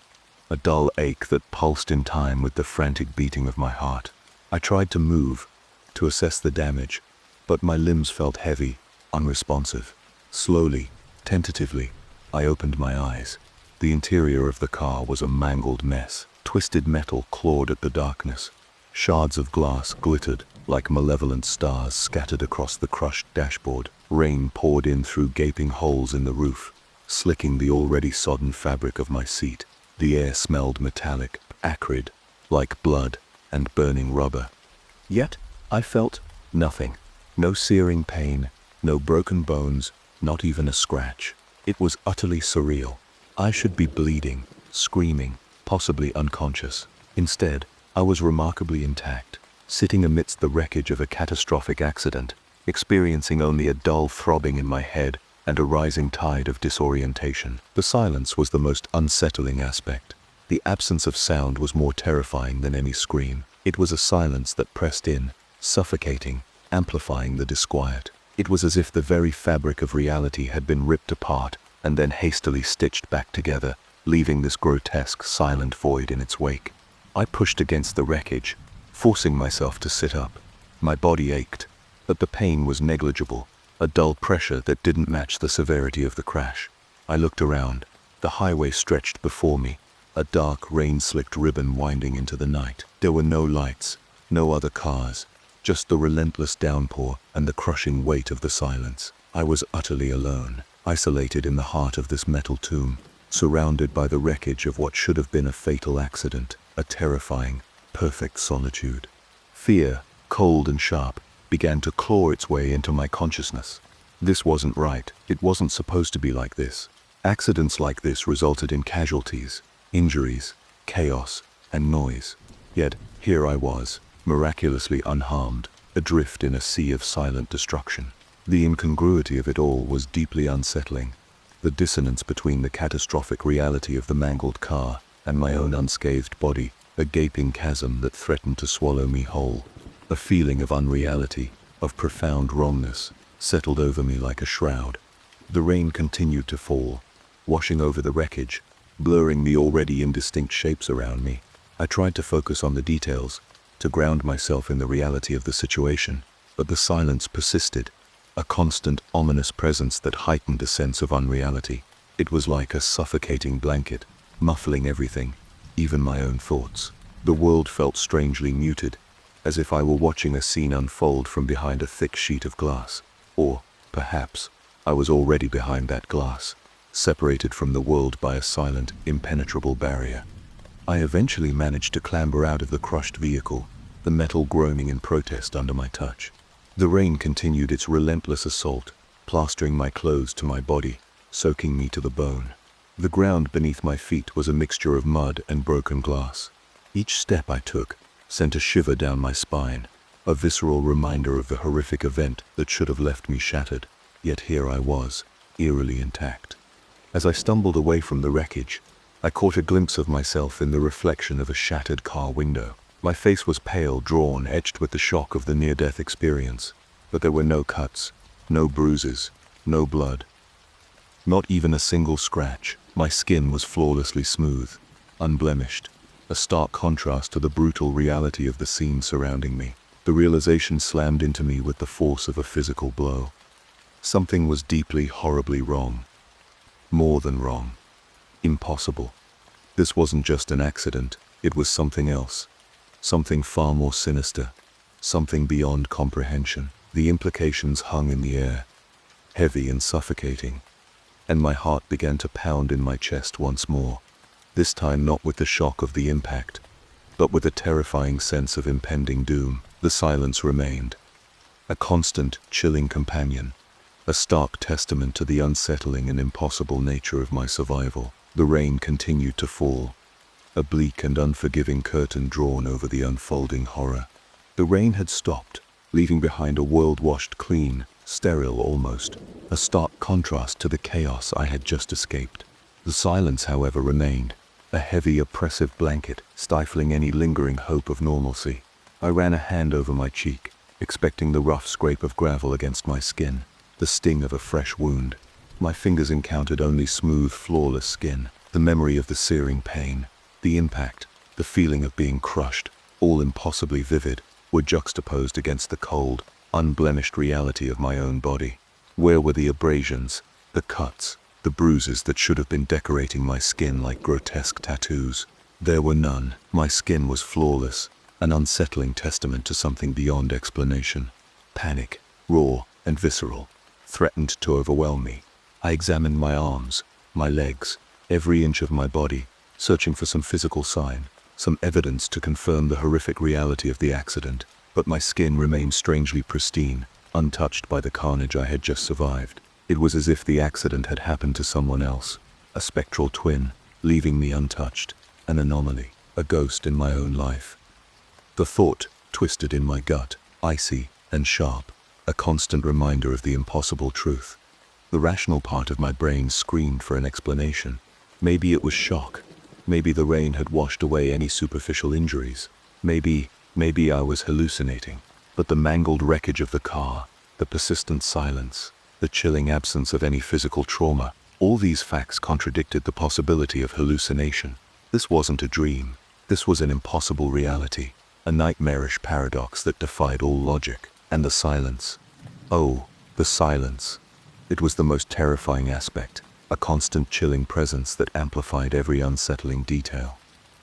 a dull ache that pulsed in time with the frantic beating of my heart. I tried to move, to assess the damage, but my limbs felt heavy, unresponsive. Slowly, tentatively, I opened my eyes. The interior of the car was a mangled mess. Twisted metal clawed at the darkness. Shards of glass glittered like malevolent stars scattered across the crushed dashboard. Rain poured in through gaping holes in the roof, slicking the already sodden fabric of my seat. The air smelled metallic, acrid, like blood and burning rubber. Yet, I felt nothing. No searing pain, no broken bones, not even a scratch. It was utterly surreal. I should be bleeding, screaming, possibly unconscious. Instead, I was remarkably intact, sitting amidst the wreckage of a catastrophic accident, experiencing only a dull throbbing in my head and a rising tide of disorientation. The silence was the most unsettling aspect. The absence of sound was more terrifying than any scream. It was a silence that pressed in, suffocating, amplifying the disquiet. It was as if the very fabric of reality had been ripped apart and then hastily stitched back together, leaving this grotesque, silent void in its wake. I pushed against the wreckage, forcing myself to sit up. My body ached, but the pain was negligible, a dull pressure that didn't match the severity of the crash. I looked around. The highway stretched before me, a dark, rain-slicked ribbon winding into the night. There were no lights, no other cars, just the relentless downpour and the crushing weight of the silence. I was utterly alone, isolated in the heart of this metal tomb, surrounded by the wreckage of what should have been a fatal accident, a terrifying, perfect solitude. Fear, cold and sharp, began to claw its way into my consciousness. This wasn't right. It wasn't supposed to be like this. Accidents like this resulted in casualties, injuries, chaos, and noise. Yet, here I was, miraculously unharmed, adrift in a sea of silent destruction. The incongruity of it all was deeply unsettling. The dissonance between the catastrophic reality of the mangled car and my own unscathed body, a gaping chasm that threatened to swallow me whole. A feeling of unreality, of profound wrongness, settled over me like a shroud. The rain continued to fall, washing over the wreckage, blurring the already indistinct shapes around me. I tried to focus on the details, to ground myself in the reality of the situation, but the silence persisted, a constant, ominous presence that heightened a sense of unreality. It was like a suffocating blanket, muffling everything, even my own thoughts. The world felt strangely muted, as if I were watching a scene unfold from behind a thick sheet of glass. Or, perhaps, I was already behind that glass, separated from the world by a silent, impenetrable barrier. I eventually managed to clamber out of the crushed vehicle, the metal groaning in protest under my touch. The rain continued its relentless assault, plastering my clothes to my body, soaking me to the bone. The ground beneath my feet was a mixture of mud and broken glass. Each step I took sent a shiver down my spine, a visceral reminder of the horrific event that should have left me shattered. Yet here I was, eerily intact. As I stumbled away from the wreckage, I caught a glimpse of myself in the reflection of a shattered car window. My face was pale, drawn, etched with the shock of the near-death experience, but there were no cuts, no bruises, no blood. Not even a single scratch. My skin was flawlessly smooth, unblemished, a stark contrast to the brutal reality of the scene surrounding me. The realization slammed into me with the force of a physical blow. Something was deeply, horribly wrong. More than wrong. Impossible. This wasn't just an accident, it was something else. Something far more sinister. Something beyond comprehension. The implications hung in the air, heavy and suffocating, and my heart began to pound in my chest once more. This time not with the shock of the impact, but with a terrifying sense of impending doom. The silence remained, a constant, chilling companion, a stark testament to the unsettling and impossible nature of my survival. The rain continued to fall, a bleak and unforgiving curtain drawn over the unfolding horror. The rain had stopped, leaving behind a world washed clean, sterile almost, a stark contrast to the chaos I had just escaped. The silence, however, remained, a heavy, oppressive blanket, stifling any lingering hope of normalcy. I ran a hand over my cheek, expecting the rough scrape of gravel against my skin, the sting of a fresh wound. My fingers encountered only smooth, flawless skin. The memory of the searing pain, the impact, the feeling of being crushed, all impossibly vivid, were juxtaposed against the cold, unblemished reality of my own body. Where were the abrasions, the cuts, the bruises that should have been decorating my skin like grotesque tattoos? There were none. My skin was flawless, an unsettling testament to something beyond explanation. Panic, raw and visceral, threatened to overwhelm me. I examined my arms, my legs, every inch of my body, searching for some physical sign, some evidence to confirm the horrific reality of the accident. But my skin remained strangely pristine, untouched by the carnage I had just survived. It was as if the accident had happened to someone else, a spectral twin, leaving me untouched, an anomaly, a ghost in my own life. The thought twisted in my gut, icy and sharp, a constant reminder of the impossible truth. The rational part of my brain screamed for an explanation. Maybe it was shock. Maybe the rain had washed away any superficial injuries. Maybe I was hallucinating. But the mangled wreckage of the car, the persistent silence, the chilling absence of any physical trauma, all these facts contradicted the possibility of hallucination. This wasn't a dream. This was an impossible reality, a nightmarish paradox that defied all logic. And the silence. Oh, the silence. It was the most terrifying aspect, a constant chilling presence that amplified every unsettling detail.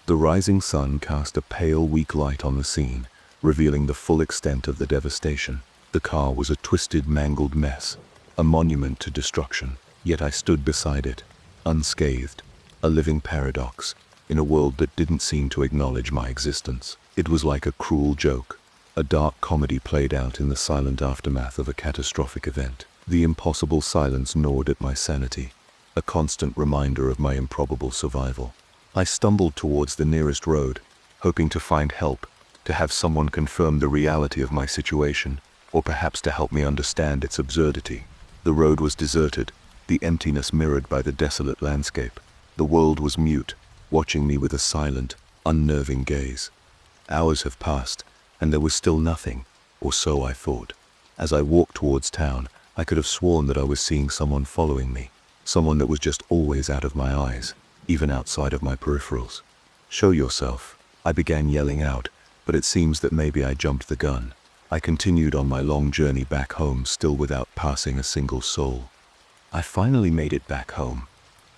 The rising sun cast a pale, weak light on the scene, revealing the full extent of the devastation. The car was a twisted, mangled mess, a monument to destruction, yet I stood beside it, unscathed, a living paradox, in a world that didn't seem to acknowledge my existence. It was like a cruel joke, a dark comedy played out in the silent aftermath of a catastrophic event. The impossible silence gnawed at my sanity, a constant reminder of my improbable survival. I stumbled towards the nearest road, hoping to find help, to have someone confirm the reality of my situation, or perhaps to help me understand its absurdity. The road was deserted, the emptiness mirrored by the desolate landscape. The world was mute, watching me with a silent, unnerving gaze. Hours have passed, and there was still nothing, or so I thought. As I walked towards town, I could have sworn that I was seeing someone following me, someone that was just always out of my eyes, even outside of my peripherals. "Show yourself," I began yelling out, but it seems that maybe I jumped the gun. I continued on my long journey back home, still without passing a single soul. I finally made it back home,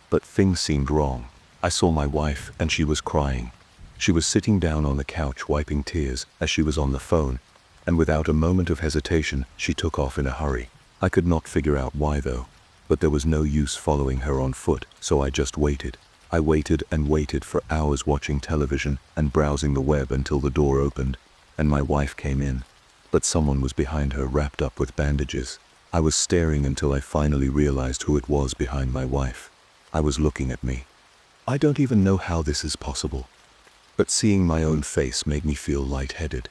but things seemed wrong. I saw my wife, and she was crying. She was sitting down on the couch wiping tears as she was on the phone, and without a moment of hesitation, she took off in a hurry. I could not figure out why though, but there was no use following her on foot, so I just waited. I waited and waited for hours, watching television and browsing the web until the door opened, and my wife came in. But someone was behind her, wrapped up with bandages. I was staring until I finally realized who it was behind my wife. I was looking at me. I don't even know how this is possible, but seeing my own face made me feel lightheaded.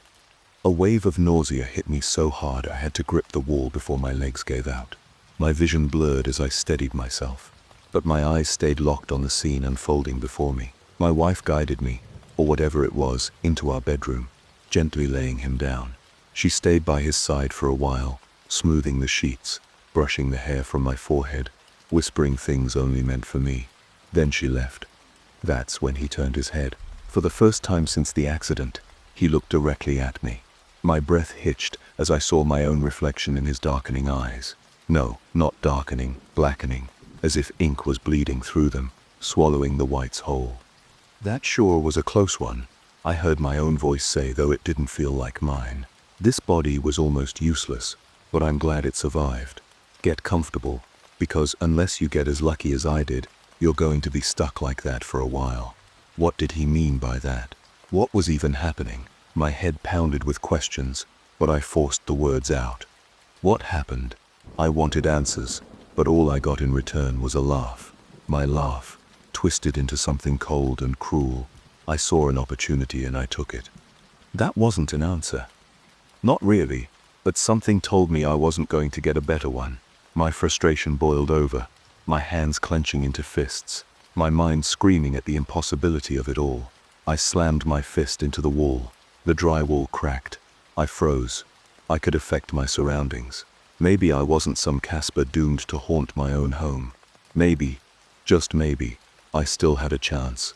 A wave of nausea hit me so hard I had to grip the wall before my legs gave out. My vision blurred as I steadied myself, but my eyes stayed locked on the scene unfolding before me. My wife guided me, or whatever it was, into our bedroom, gently laying him down. She stayed by his side for a while, smoothing the sheets, brushing the hair from my forehead, whispering things only meant for me. Then she left. That's when he turned his head. For the first time since the accident, he looked directly at me. My breath hitched as I saw my own reflection in his darkening eyes. No, not darkening, blackening, as if ink was bleeding through them, swallowing the whites whole. That sure was a close one, I heard my own voice say, though it didn't feel like mine. This body was almost useless, but I'm glad it survived. Get comfortable, because unless you get as lucky as I did, you're going to be stuck like that for a while. What did he mean by that? What was even happening? My head pounded with questions, but I forced the words out. What happened? I wanted answers, but all I got in return was a laugh. My laugh, twisted into something cold and cruel. I saw an opportunity and I took it. That wasn't an answer. Not really, but something told me I wasn't going to get a better one. My frustration boiled over, my hands clenching into fists, my mind screaming at the impossibility of it all. I slammed my fist into the wall. The drywall cracked. I froze. I could affect my surroundings. Maybe I wasn't some Casper doomed to haunt my own home. Maybe, just maybe, I still had a chance.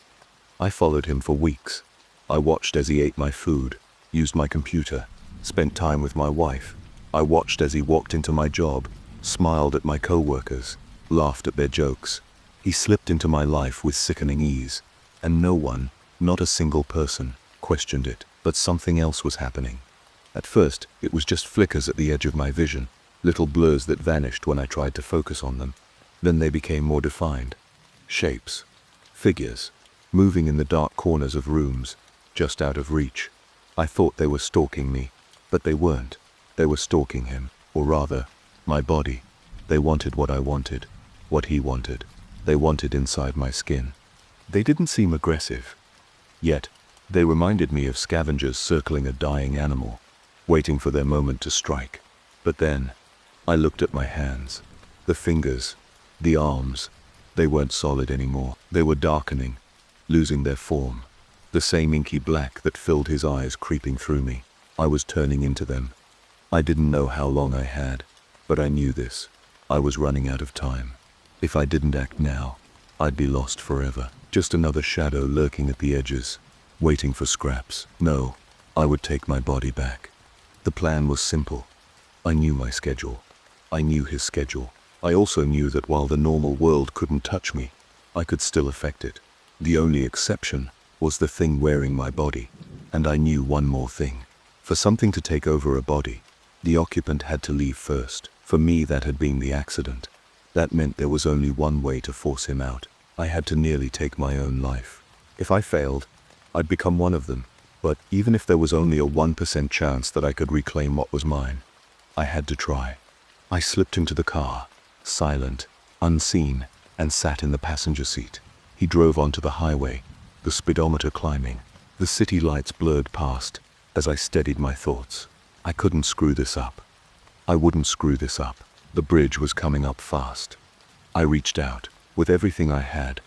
I followed him for weeks. I watched as he ate my food, used my computer, spent time with my wife. I watched as he walked into my job, smiled at my co-workers, laughed at their jokes. He slipped into my life with sickening ease, and no one, not a single person, questioned it. But something else was happening. At first, it was just flickers at the edge of my vision, little blurs that vanished when I tried to focus on them. Then they became more defined. Shapes, figures, moving in the dark corners of rooms, just out of reach. I thought they were stalking me, but they weren't. They were stalking him, or rather, my body. They wanted what I wanted, what he wanted. They wanted inside my skin. They didn't seem aggressive. Yet, they reminded me of scavengers circling a dying animal, waiting for their moment to strike. But then, I looked at my hands. The fingers, the arms, they weren't solid anymore. They were darkening, losing their form. The same inky black that filled his eyes creeping through me. I was turning into them. I didn't know how long I had, but I knew this. I was running out of time. If I didn't act now, I'd be lost forever. Just another shadow lurking at the edges, waiting for scraps. No, I would take my body back. The plan was simple. I knew my schedule. I knew his schedule. I also knew that while the normal world couldn't touch me, I could still affect it. The only exception was the thing wearing my body. And I knew one more thing. For something to take over a body, the occupant had to leave first. For me, that had been the accident. That meant there was only one way to force him out. I had to nearly take my own life. If I failed, I'd become one of them. But even if there was only a 1% chance that I could reclaim what was mine, I had to try. I slipped into the car, silent, unseen, and sat in the passenger seat. He drove onto the highway, the speedometer climbing. The city lights blurred past as I steadied my thoughts. I couldn't screw this up. I wouldn't screw this up. The bridge was coming up fast. I reached out. With everything I had,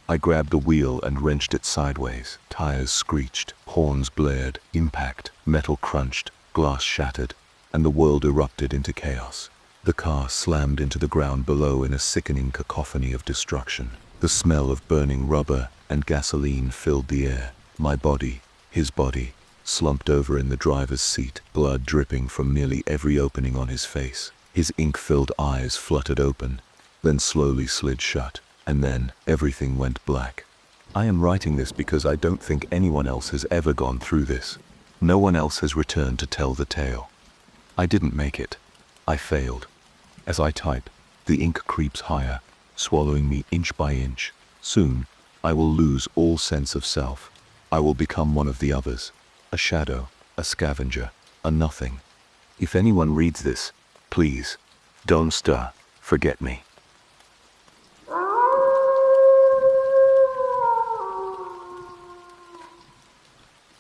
I grabbed the wheel and wrenched it sideways. Tires screeched, horns blared, impact, metal crunched, glass shattered, and the world erupted into chaos. The car slammed into the ground below in a sickening cacophony of destruction. The smell of burning rubber and gasoline filled the air. My body, his body, slumped over in the driver's seat, blood dripping from nearly every opening on his face. His ink-filled eyes fluttered open, then slowly slid shut, and then everything went black. I am writing this because I don't think anyone else has ever gone through this. No one else has returned to tell the tale. I didn't make it. I failed. As I type, the ink creeps higher, swallowing me inch by inch. Soon, I will lose all sense of self. I will become one of the others. A shadow, a scavenger, a nothing. If anyone reads this, please, don't stir, forget me.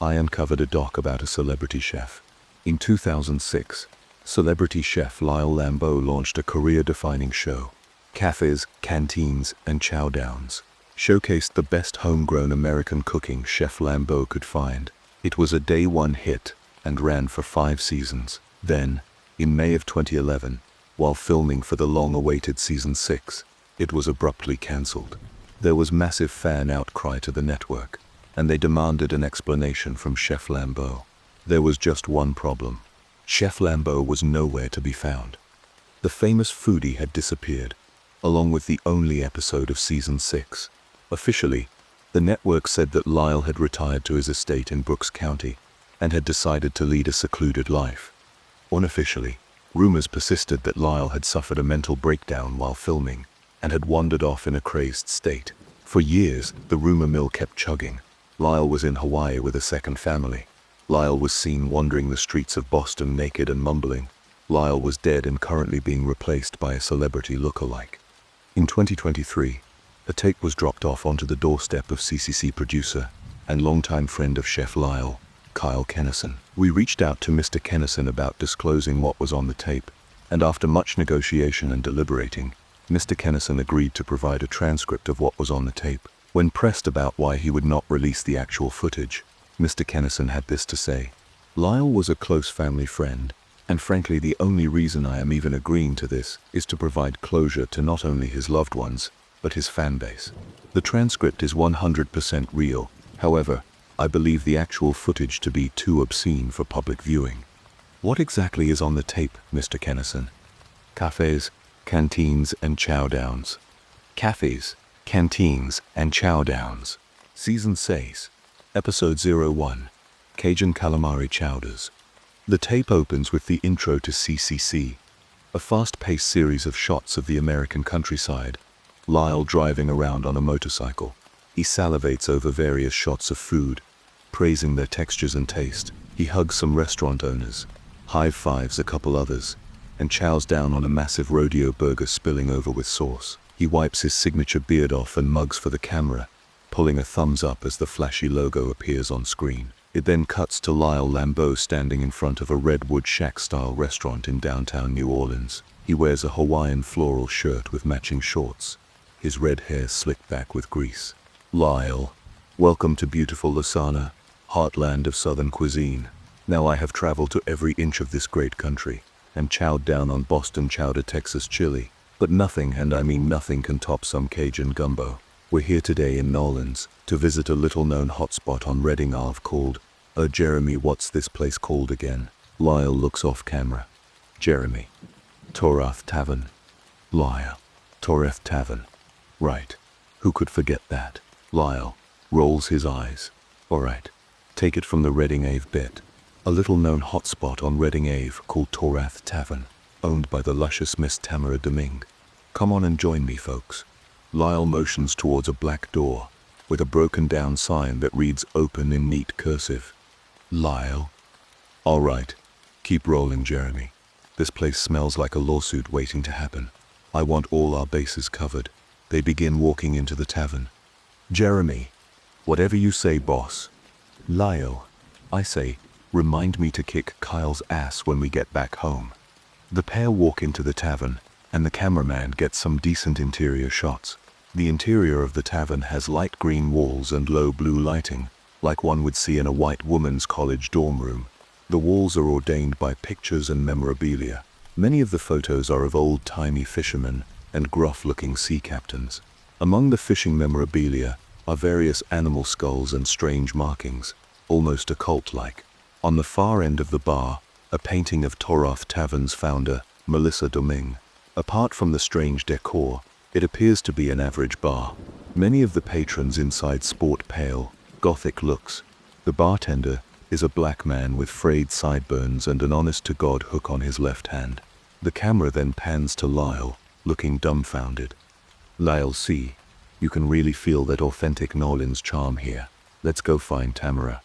I uncovered a doc about a celebrity chef. In 2006, celebrity chef Lyle Lambeau launched a career-defining show. Cafes, canteens, and chow downs showcased the best homegrown American cooking Chef Lambeau could find. It was a day one hit and ran for 5 seasons. Then, in May of 2011, while filming for the long-awaited season 6, it was abruptly cancelled. There was massive fan outcry to the network, and they demanded an explanation from Chef Lambeau. There was just one problem. Chef Lambeau was nowhere to be found. The famous foodie had disappeared, along with the only episode of season 6. Officially, the network said that Lyle had retired to his estate in Brooks County and had decided to lead a secluded life. Unofficially, rumors persisted that Lyle had suffered a mental breakdown while filming and had wandered off in a crazed state. For years, the rumor mill kept chugging. Lyle was in Hawaii with a second family. Lyle was seen wandering the streets of Boston naked and mumbling. Lyle was dead and currently being replaced by a celebrity look-alike. In 2023, a tape was dropped off onto the doorstep of CCC producer and longtime friend of Chef Lyle, Kyle Kennison. We reached out to Mr. Kennison about disclosing what was on the tape, and after much negotiation and deliberating, Mr. Kennison agreed to provide a transcript of what was on the tape. When pressed about why he would not release the actual footage, Mr. Kennison had this to say: "Lyle was a close family friend, and frankly the only reason I am even agreeing to this is to provide closure to not only his loved ones, but his fan base. The transcript is 100% real, however, I believe the actual footage to be too obscene for public viewing." What exactly is on the tape, Mr. Kennison? Cafes, canteens, and chow downs. Cafes, canteens, and chow downs. Season 6, Episode 01, Cajun Calamari Chowders. The tape opens with the intro to CCC, a fast-paced series of shots of the American countryside. Lyle driving around on a motorcycle. He salivates over various shots of food, praising their textures and taste. He hugs some restaurant owners, high-fives a couple others, and chows down on a massive rodeo burger spilling over with sauce. He wipes his signature beard off and mugs for the camera, pulling a thumbs up as the flashy logo appears on screen. It then cuts to Lyle Lambeau standing in front of a Redwood Shack-style restaurant in downtown New Orleans. He wears a Hawaiian floral shirt with matching shorts, his red hair slicked back with grease. "Lyle, welcome to beautiful Lasana, heartland of Southern cuisine. Now I have traveled to every inch of this great country, and chowed down on Boston chowder Texas chili, but nothing, and I mean nothing, can top some Cajun gumbo. We're here today in Nolans to visit a little-known hotspot on Reading Ave called, Jeremy, what's this place called again?" Lyle looks off camera. Jeremy. Torath Tavern. Lyle. Toreth Tavern. Right. Who could forget that? Lyle rolls his eyes. Alright. Take it from the Reading Ave bit. A little-known hotspot on Reading Ave called Torath Tavern, owned by the luscious Miss Tamara Domingue. Come on and join me, folks. Lyle motions towards a black door, with a broken-down sign that reads open in neat cursive. Lyle. Alright. Keep rolling, Jeremy. This place smells like a lawsuit waiting to happen. I want all our bases covered. They begin walking into the tavern. Jeremy. Whatever you say, boss. Lyle. I say, remind me to kick Kyle's ass when we get back home. The pair walk into the tavern, and the cameraman gets some decent interior shots. The interior of the tavern has light green walls and low blue lighting, like one would see in a white woman's college dorm room. The walls are ordained by pictures and memorabilia. Many of the photos are of old-timey fishermen and gruff-looking sea captains. Among the fishing memorabilia are various animal skulls and strange markings, almost occult-like. On the far end of the bar, a painting of Torath Tavern's founder, Melissa Domingue. Apart from the strange decor, it appears to be an average bar. Many of the patrons inside sport pale, gothic looks. The bartender is a black man with frayed sideburns and an honest-to-God hook on his left hand. The camera then pans to Lyle, looking dumbfounded. Lyle, see, you can really feel that authentic New Orleans charm here. Let's go find Tamara.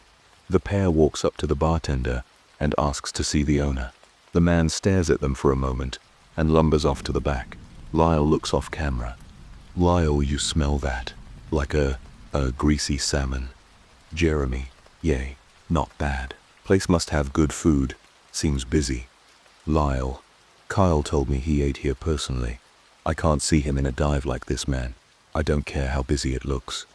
The pair walks up to the bartender and asks to see the owner. The man stares at them for a moment and lumbers off to the back. Lyle looks off camera. Lyle, you smell that? Like a greasy salmon. Jeremy, yay, not bad. Place must have good food. Seems busy. Lyle, Kyle told me he ate here personally. I can't see him in a dive like this, man. I don't care how busy it looks.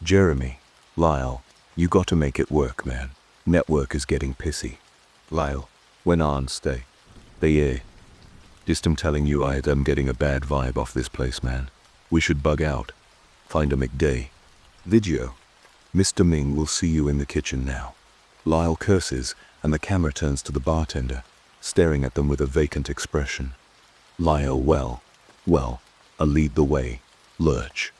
Jeremy, Lyle, you got to make it work, man. Network is getting pissy. Lyle, when on stay. Just I'm telling you I am getting a bad vibe off this place, man. We should bug out. Find a McDay. Video. Miss Domingue will see you in the kitchen now. Lyle curses, and the camera turns to the bartender, staring at them with a vacant expression. Lyle, well, I'll lead the way. Lurch.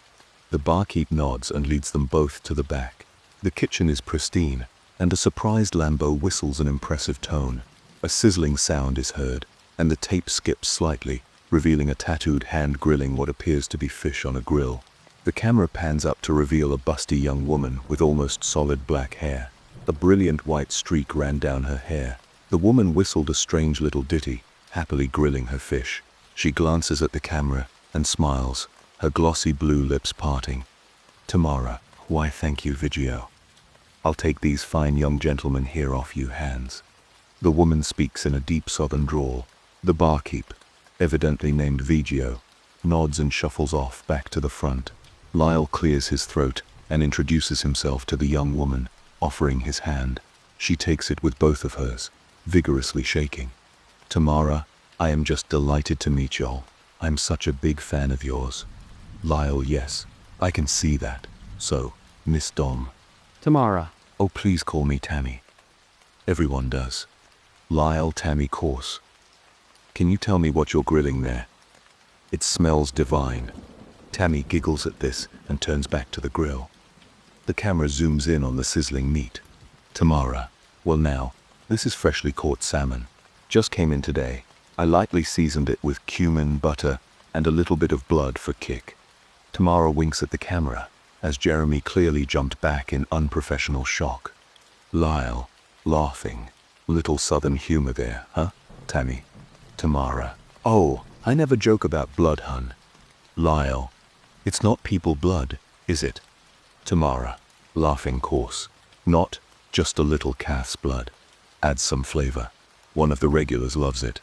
The barkeep nods and leads them both to the back. The kitchen is pristine, and a surprised Lambeau whistles an impressive tone. A sizzling sound is heard, and the tape skips slightly, revealing a tattooed hand grilling what appears to be fish on a grill. The camera pans up to reveal a busty young woman with almost solid black hair. A brilliant white streak ran down her hair. The woman whistled a strange little ditty, happily grilling her fish. She glances at the camera and smiles, her glossy blue lips parting. Tamara, why thank you, Vigio. I'll take these fine young gentlemen here off you hands. The woman speaks in a deep southern drawl. The barkeep, evidently named Vigio, nods and shuffles off back to the front. Lyle clears his throat and introduces himself to the young woman, offering his hand. She takes it with both of hers, vigorously shaking. Tamara, I am just delighted to meet y'all. I'm such a big fan of yours. Lyle, yes, I can see that. So, Miss Dom. Tamara. Oh, please call me Tammy. Everyone does. Lyle, Tammy, course. Can you tell me what you're grilling there? It smells divine. Tammy giggles at this and turns back to the grill. The camera zooms in on the sizzling meat. Tamara, well now, this is freshly caught salmon. Just came in today. I lightly seasoned it with cumin, butter, and a little bit of blood for kick. Tamara winks at the camera, as Jeremy clearly jumped back in unprofessional shock. Lyle, laughing. Little southern humor there, huh, Tammy? Tamara, oh, I never joke about blood, hun. Lyle, it's not people blood, is it? Tamara, laughing coarse. Not just a little calf's blood. Adds some flavor. One of the regulars loves it.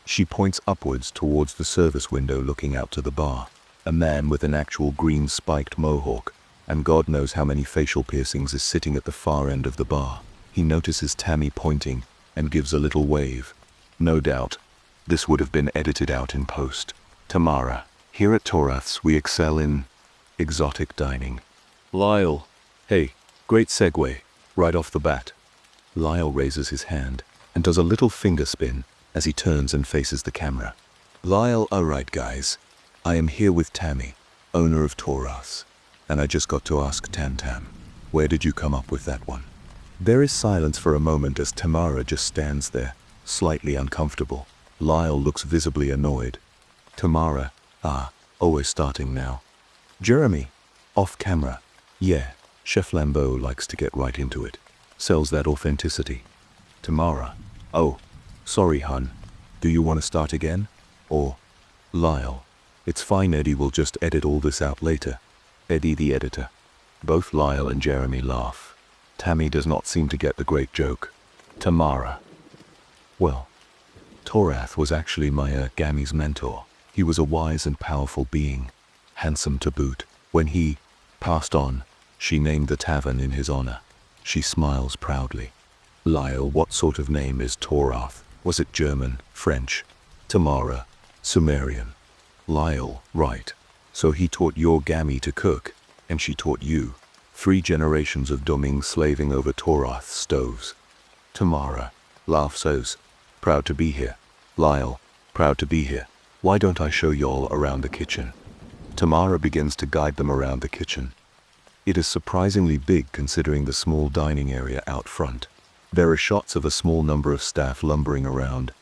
She points upwards towards the service window looking out to the bar. A man with an actual green spiked mohawk, and God knows how many facial piercings, is sitting at the far end of the bar. He notices Tammy pointing and gives a little wave. No doubt, this would have been edited out in post. Tamara, here at Torath's we excel in exotic dining. Lyle, hey, great segue, right off the bat. Lyle raises his hand and does a little finger spin as he turns and faces the camera. Lyle, alright guys, I am here with Tammy, owner of Taurus, and I just got to ask Tam, where did you come up with that one? There is silence for a moment as Tamara just stands there, slightly uncomfortable. Lyle looks visibly annoyed. Tamara, always starting now. Jeremy, off camera. Yeah, Chef Lambeau likes to get right into it. Sells that authenticity. Tamara, oh, sorry hun, do you want to start again? Or, Lyle, it's fine, Eddie will just edit all this out later. Eddie the editor. Both Lyle and Jeremy laugh. Tammy does not seem to get the great joke. Tamara. Well, Torath was actually my Gammy's mentor. He was a wise and powerful being, handsome to boot. When he passed on, she named the tavern in his honor. She smiles proudly. Lyle, what sort of name is Torath? Was it German, French? Tamara, Sumerian. Lyle, right. So he taught your Gammy to cook, and she taught you. 3 generations of Doming slaving over Torath's stoves. Tamara, laughs. Proud to be here. Lyle, proud to be here. Why don't I show y'all around the kitchen? Tamara begins to guide them around the kitchen. It is surprisingly big considering the small dining area out front. There are shots of a small number of staff lumbering around.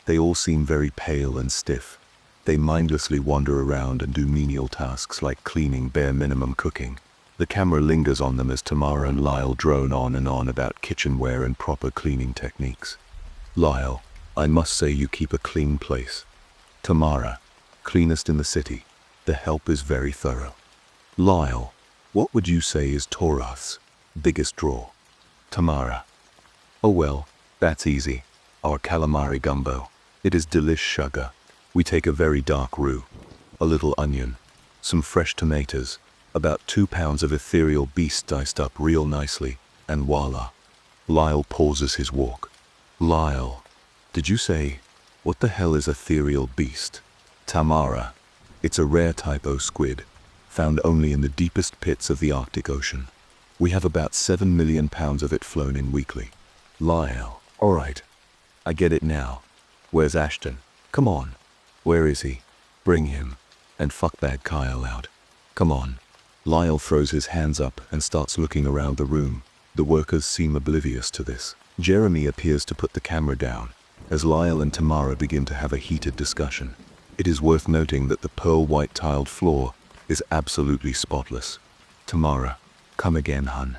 They all seem very pale and stiff. They mindlessly wander around and do menial tasks like cleaning, bare minimum cooking. The camera lingers on them as Tamara and Lyle drone on and on about kitchenware and proper cleaning techniques. Lyle, I must say you keep a clean place. Tamara, cleanest in the city. The help is very thorough. Lyle, what would you say is Taurus' biggest draw? Tamara, oh well, that's easy. Our calamari gumbo. It is delish sugar. We take a very dark roux, a little onion, some fresh tomatoes, about 2 pounds of ethereal beast diced up real nicely, and voila. Lyle pauses his walk. Lyle, did you say, what the hell is ethereal beast? Tamara, it's a rare type of squid, found only in the deepest pits of the Arctic Ocean. We have about 7 million pounds of it flown in weekly. Lyle, alright, I get it now. Where's Ashton? Come on. Where is he? Bring him. And fuckbag Kyle out. Come on. Lyle throws his hands up and starts looking around the room. The workers seem oblivious to this. Jeremy appears to put the camera down, as Lyle and Tamara begin to have a heated discussion. It is worth noting that the pearl-white tiled floor is absolutely spotless. Tamara, come again, hun.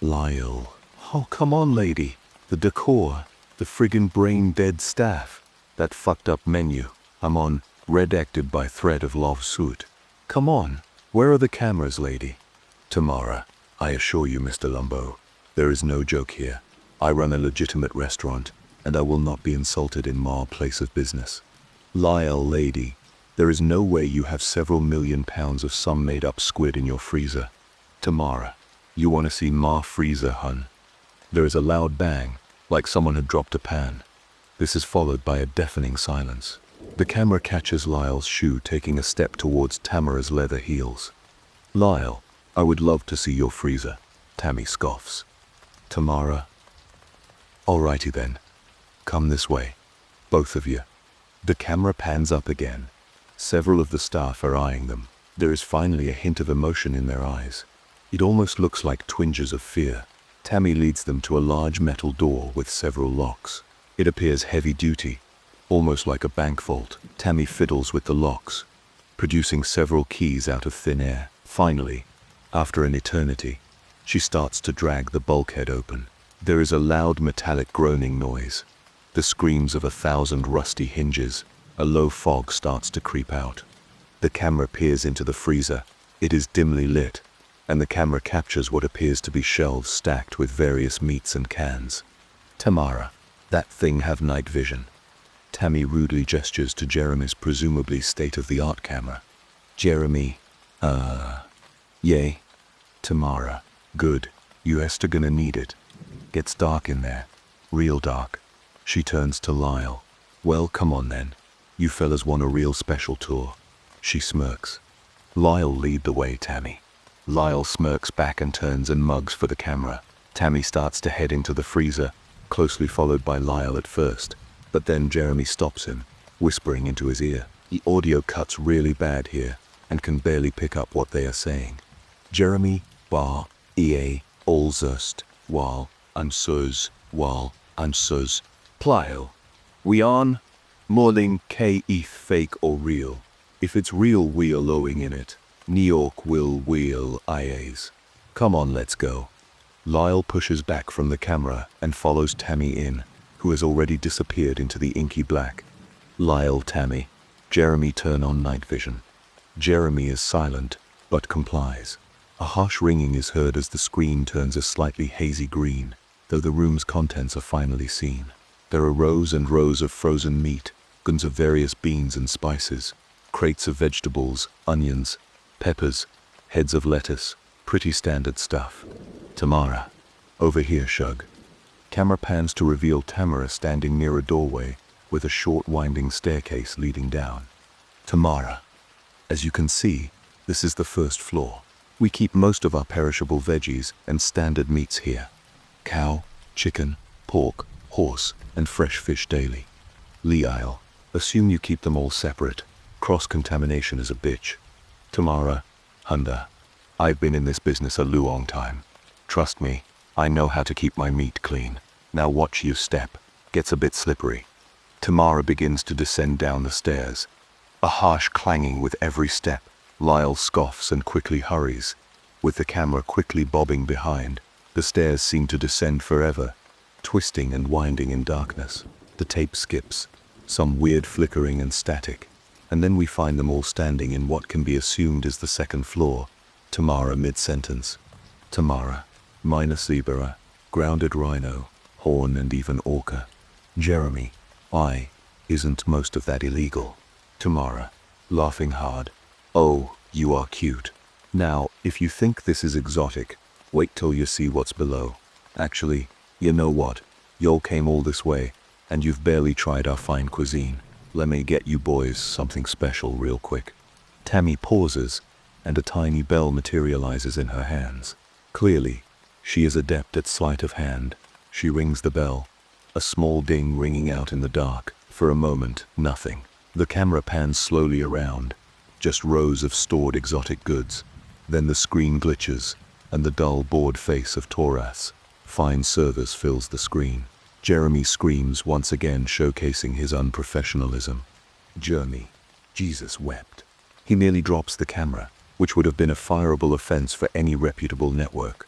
Lyle, oh come on lady. The decor, the friggin' brain-dead staff, that fucked up menu. I'm on, redacted by threat of lawsuit. Come on. Where are the cameras, lady? Tamara, I assure you, Mr. Lumbo, there is no joke here. I run a legitimate restaurant, and I will not be insulted in my place of business. Lyle, lady, there is no way you have several million pounds of some made-up squid in your freezer. Tamara, you want to see my freezer, hun? There is a loud bang, like someone had dropped a pan. This is followed by a deafening silence. The camera catches Lyle's shoe taking a step towards Tamara's leather heels. Lyle, I would love to see your freezer. Tammy scoffs. Tamara. Alrighty then. Come this way. Both of you. The camera pans up again. Several of the staff are eyeing them. There is finally a hint of emotion in their eyes. It almost looks like twinges of fear. Tammy leads them to a large metal door with several locks. It appears heavy-duty, almost like a bank vault. Tammy fiddles with the locks, producing several keys out of thin air. Finally, after an eternity, she starts to drag the bulkhead open. There is a loud metallic groaning noise. The screams of 1,000 rusty hinges. A low fog starts to creep out. The camera peers into the freezer. It is dimly lit, and the camera captures what appears to be shelves stacked with various meats and cans. Tamara, that thing have night vision. Tammy rudely gestures to Jeremy's presumably state-of-the-art camera. Jeremy, yay. Tamara, good. You Esther gonna need it. Gets dark in there. Real dark. She turns to Lyle. Well, come on then. You fellas want a real special tour. She smirks. Lyle, lead the way, Tammy. Lyle smirks back and turns and mugs for the camera. Tammy starts to head into the freezer, closely followed by Lyle at first. But then Jeremy stops him, whispering into his ear. The audio cuts really bad here, and can barely pick up what they are saying. Jeremy, bar, all zust, wal, ansuz, plio. We on? Morning eth fake or real. If it's real we are lowing in it. New York will wheel IAs. Come on, let's go. Lyle pushes back from the camera and follows Tammy in, who has already disappeared into the inky black. Lyle, Tammy. Jeremy turn on night vision. Jeremy is silent, but complies. A harsh ringing is heard as the screen turns a slightly hazy green, though the room's contents are finally seen. There are rows and rows of frozen meat, guns of various beans and spices, crates of vegetables, onions, peppers, heads of lettuce, pretty standard stuff. Tamara. Over here, Shug. Camera pans to reveal Tamara standing near a doorway with a short winding staircase leading down. Tamara. As you can see, this is the first floor. We keep most of our perishable veggies and standard meats here. Cow, chicken, pork, horse, and fresh fish daily. Lyle. Assume you keep them all separate. Cross-contamination is a bitch. Tamara. Hunda. I've been in this business a long time. Trust me, I know how to keep my meat clean. Now watch you step. Gets a bit slippery. Tamara begins to descend down the stairs. A harsh clanging with every step. Lyle scoffs and quickly hurries, with the camera quickly bobbing behind. The stairs seem to descend forever, twisting and winding in darkness. The tape skips, some weird flickering and static, and then we find them all standing in what can be assumed is the second floor. Tamara mid-sentence. Tamara, minus zebra, grounded rhino, horn and even orca. Jeremy, why isn't most of that illegal? Tamara, laughing hard. Oh, you are cute. Now, if you think this is exotic, wait till you see what's below. Actually, you know what? Y'all came all this way, and you've barely tried our fine cuisine. Let me get you boys something special real quick. Tammy pauses, and a tiny bell materializes in her hands. Clearly, she is adept at sleight of hand. She rings the bell, a small ding ringing out in the dark. For a moment, nothing. The camera pans slowly around, just rows of stored exotic goods. Then the screen glitches, and the dull, bored face of Taurus, fine service, fills the screen. Jeremy screams once again, showcasing his unprofessionalism. Jeremy. Jesus wept. He nearly drops the camera, which would have been a fireable offense for any reputable network.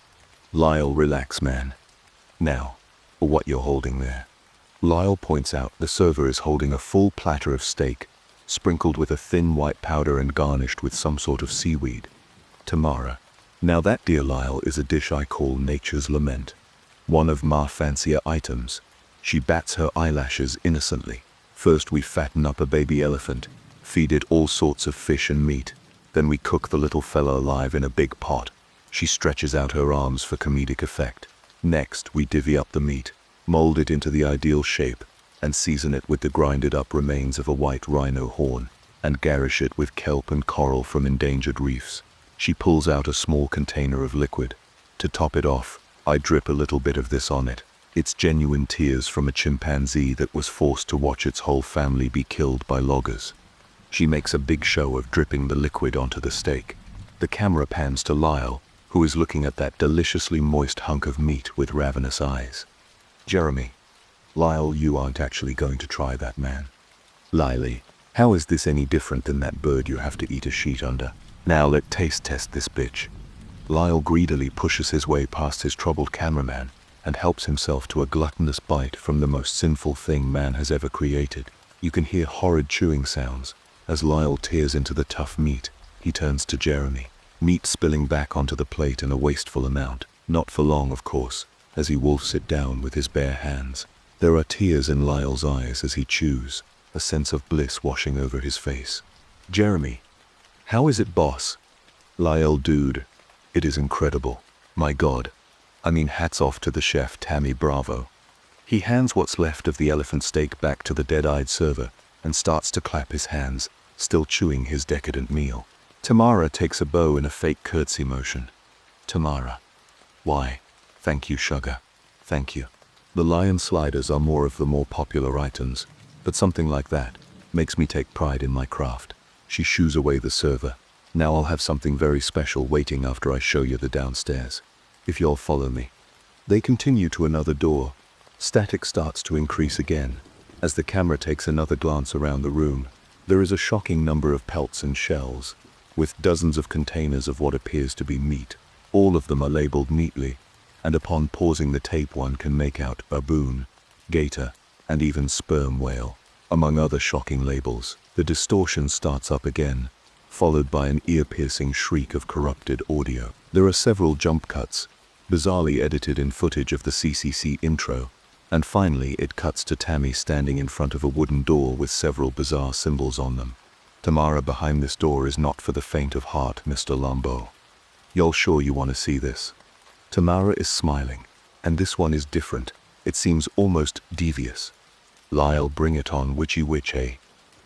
Lyle, relax, man. Now, what you're holding there. Lyle points out the server is holding a full platter of steak, sprinkled with a thin white powder and garnished with some sort of seaweed. Tamara. Now that, dear Lyle, is a dish I call Nature's Lament. One of my fancier items. She bats her eyelashes innocently. First we fatten up a baby elephant, feed it all sorts of fish and meat. Then we cook the little fella alive in a big pot. She stretches out her arms for comedic effect. Next we divvy up the meat, mold it into the ideal shape, and season it with the grinded up remains of a white rhino horn, and garish it with kelp and coral from endangered reefs. She pulls out a small container of liquid. To top it off, I drip a little bit of this on it. It's genuine tears from a chimpanzee that was forced to watch its whole family be killed by loggers. She makes a big show of dripping the liquid onto the steak. The camera pans to Lyle, who is looking at that deliciously moist hunk of meat with ravenous eyes. Jeremy. Lyle, you aren't actually going to try that, man. Lily, how is this any different than that bird you have to eat a sheet under? Now let taste test this bitch. Lyle greedily pushes his way past his troubled cameraman and helps himself to a gluttonous bite from the most sinful thing man has ever created. You can hear horrid chewing sounds. As Lyle tears into the tough meat, he turns to Jeremy, meat spilling back onto the plate in a wasteful amount. Not for long, of course, as he wolfs it down with his bare hands. There are tears in Lyle's eyes as he chews, a sense of bliss washing over his face. Jeremy. How is it, boss? Lyle, dude. It is incredible. My God. I mean, hats off to the chef, Tammy, bravo. He hands what's left of the elephant steak back to the dead-eyed server and starts to clap his hands, still chewing his decadent meal. Tamara takes a bow in a fake curtsy motion. Tamara. Why, thank you, sugar. Thank you. The lion sliders are more of the more popular items, but something like that makes me take pride in my craft. She shoos away the server. Now I'll have something very special waiting after I show you the downstairs. If you'll follow me. They continue to another door. Static starts to increase again. As the camera takes another glance around the room, there is a shocking number of pelts and shells, with dozens of containers of what appears to be meat. All of them are labeled neatly, and upon pausing the tape one can make out baboon, gator, and even sperm whale, among other shocking labels. The distortion starts up again, followed by an ear-piercing shriek of corrupted audio. There are several jump cuts, bizarrely edited in footage of the CCC intro, and finally it cuts to Tammy standing in front of a wooden door with several bizarre symbols on them. Tamara, behind this door is not for the faint of heart, Mr. Lambeau. You're sure you want to see this? Tamara is smiling, and this one is different. It seems almost devious. Lyle, bring it on, witchy witch, eh?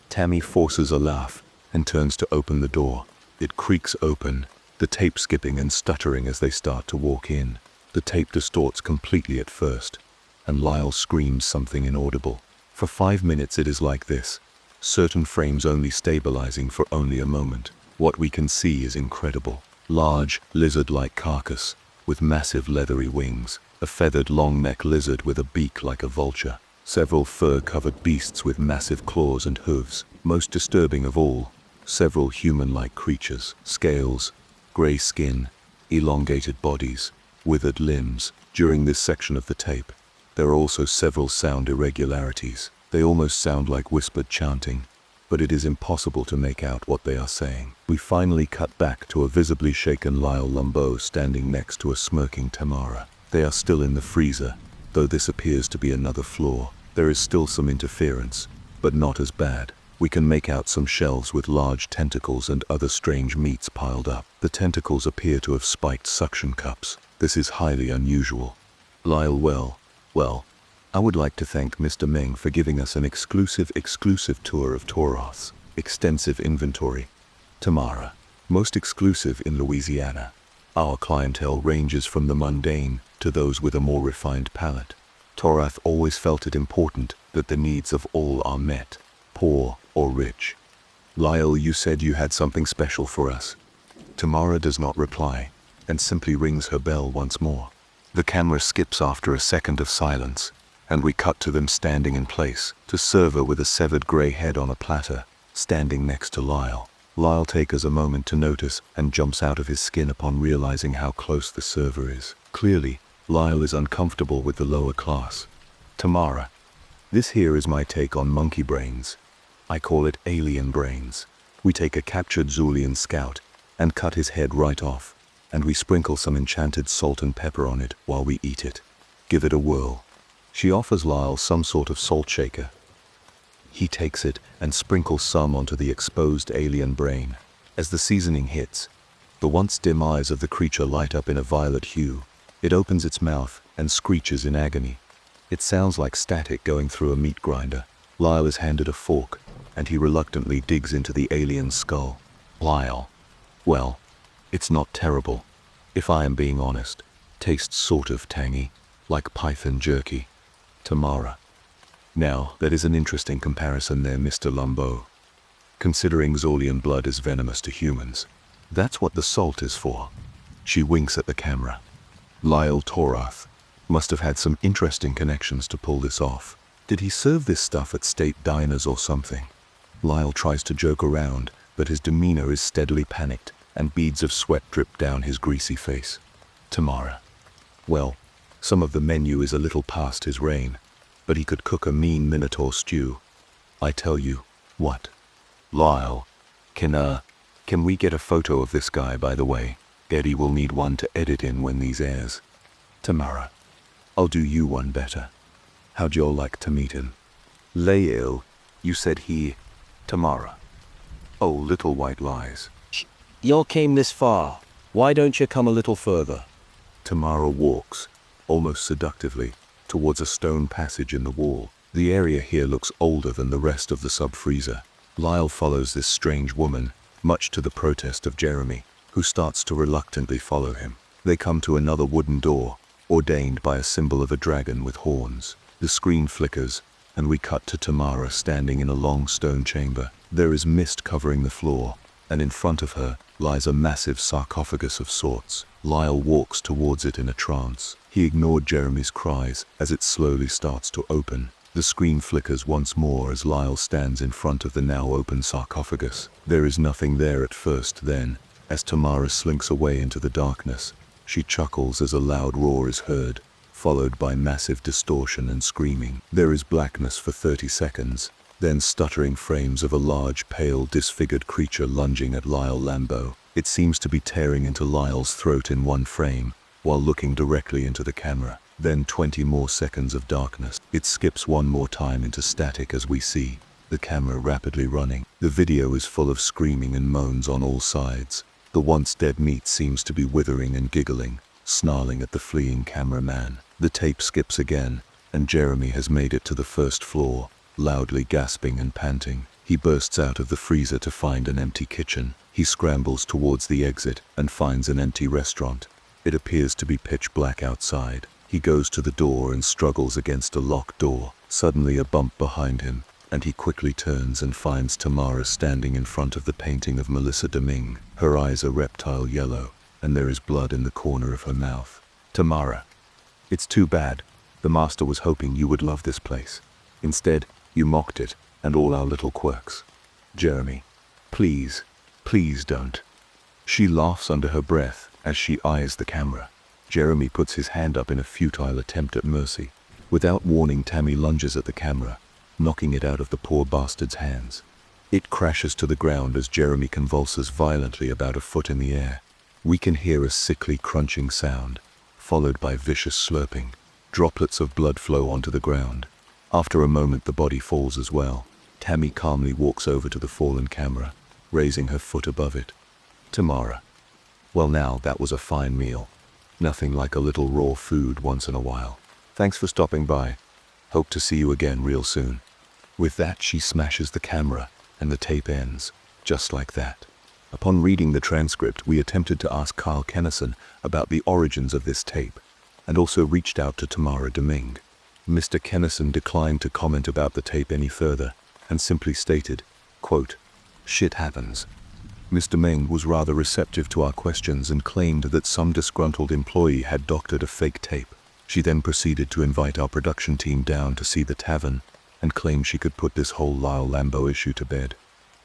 Tammy forces a laugh and turns to open the door. It creaks open, the tape skipping and stuttering as they start to walk in. The tape distorts completely at first, and Lyle screams something inaudible. For 5 minutes it is like this, certain frames only stabilizing for only a moment. What we can see is incredible. Large, lizard-like carcass, with massive leathery wings, a feathered long-neck lizard with a beak like a vulture, several fur-covered beasts with massive claws and hooves, most disturbing of all, several human-like creatures, scales, gray skin, elongated bodies, withered limbs. During this section of the tape, there are also several sound irregularities. They almost sound like whispered chanting, but it is impossible to make out what they are saying. We finally cut back to a visibly shaken Lyle Lambeau standing next to a smirking Tamara. They are still in the freezer, though this appears to be another floor. There is still some interference, but not as bad. We can make out some shelves with large tentacles and other strange meats piled up. The tentacles appear to have spiked suction cups. This is highly unusual. Lyle, well, I would like to thank Mr. Meng for giving us an exclusive tour of Toroth's extensive inventory. Tamara, most exclusive in Louisiana. Our clientele ranges from the mundane to those with a more refined palate. Toroth always felt it important that the needs of all are met, poor or rich. Lyle, you said you had something special for us. Tamara does not reply, and simply rings her bell once more. The camera skips after a second of silence, and we cut to them standing in place, to server with a severed gray head on a platter, standing next to Lyle. Lyle takes a moment to notice and jumps out of his skin upon realizing how close the server is. Clearly, Lyle is uncomfortable with the lower class. Tamara, this here is my take on monkey brains. I call it alien brains. We take a captured Zulian scout and cut his head right off, and we sprinkle some enchanted salt and pepper on it while we eat it. Give it a whirl. She offers Lyle some sort of salt shaker. He takes it and sprinkles some onto the exposed alien brain. As the seasoning hits, the once dim eyes of the creature light up in a violet hue. It opens its mouth and screeches in agony. It sounds like static going through a meat grinder. Lyle is handed a fork, and he reluctantly digs into the alien's skull. Lyle, well, it's not terrible. If I am being honest, tastes sort of tangy, like python jerky. Tamara. Now, that is an interesting comparison there, Mr. Lambeau. Considering Zolian blood is venomous to humans, that's what the salt is for. She winks at the camera. Lyle Toroth must have had some interesting connections to pull this off. Did he serve this stuff at state diners or something? Lyle tries to joke around, but his demeanor is steadily panicked, and beads of sweat drip down his greasy face. Tamara. Well, some of the menu is a little past his reign, but he could cook a mean minotaur stew. I tell you, what? Lyle, can we get a photo of this guy, by the way? Eddie will need one to edit in when these airs. Tamara, I'll do you one better. How'd y'all like to meet him? Lael, you said he... Tamara. Oh, little white lies. Y'all came this far. Why don't you come a little further? Tamara walks, almost seductively, towards a stone passage in the wall. The area here looks older than the rest of the sub-freezer. Lyle follows this strange woman, much to the protest of Jeremy, who starts to reluctantly follow him. They come to another wooden door, ordained by a symbol of a dragon with horns. The screen flickers, and we cut to Tamara standing in a long stone chamber. There is mist covering the floor, and in front of her lies a massive sarcophagus of sorts. Lyle walks towards it in a trance. He ignored Jeremy's cries as it slowly starts to open. The screen flickers once more as Lyle stands in front of the now open sarcophagus. There is nothing there at first. Then, as Tamara slinks away into the darkness, she chuckles as a loud roar is heard, followed by massive distortion and screaming. There is blackness for 30 seconds, then stuttering frames of a large, pale, disfigured creature lunging at Lyle Lambeau. It seems to be tearing into Lyle's throat in one frame, while looking directly into the camera. Then 20 more seconds of darkness. It skips one more time into static as we see the camera rapidly running. The video is full of screaming and moans on all sides. The once dead meat seems to be withering and giggling, snarling at the fleeing cameraman. The tape skips again, and Jeremy has made it to the first floor, loudly gasping and panting. He bursts out of the freezer to find an empty kitchen. He scrambles towards the exit and finds an empty restaurant. It appears to be pitch black outside. He goes to the door and struggles against a locked door. Suddenly a bump behind him, and he quickly turns and finds Tamara standing in front of the painting of Melissa Domingue. Her eyes are reptile yellow, and there is blood in the corner of her mouth. Tamara, it's too bad. The master was hoping you would love this place. Instead, you mocked it and all our little quirks. Jeremy, please, please don't. She laughs under her breath as she eyes the camera. Jeremy puts his hand up in a futile attempt at mercy. Without warning, Tammy lunges at the camera, knocking it out of the poor bastard's hands. It crashes to the ground as Jeremy convulses violently about a foot in the air. We can hear a sickly crunching sound, followed by vicious slurping. Droplets of blood flow onto the ground. After a moment, the body falls as well. Tammy calmly walks over to the fallen camera, raising her foot above it. Tamara, well, now that was a fine meal. Nothing like a little raw food once in a while. Thanks for stopping by. Hope to see you again real soon. With that, she smashes the camera, and the tape ends, just like that. Upon reading the transcript, we attempted to ask Carl Kennison about the origins of this tape, and also reached out to Tamara Domingue. Mr. Kennison declined to comment about the tape any further, and simply stated, quote, "Shit happens." Ms. Domingue was rather receptive to our questions and claimed that some disgruntled employee had doctored a fake tape. She then proceeded to invite our production team down to see the tavern and claimed she could put this whole Lyle Lambeau issue to bed.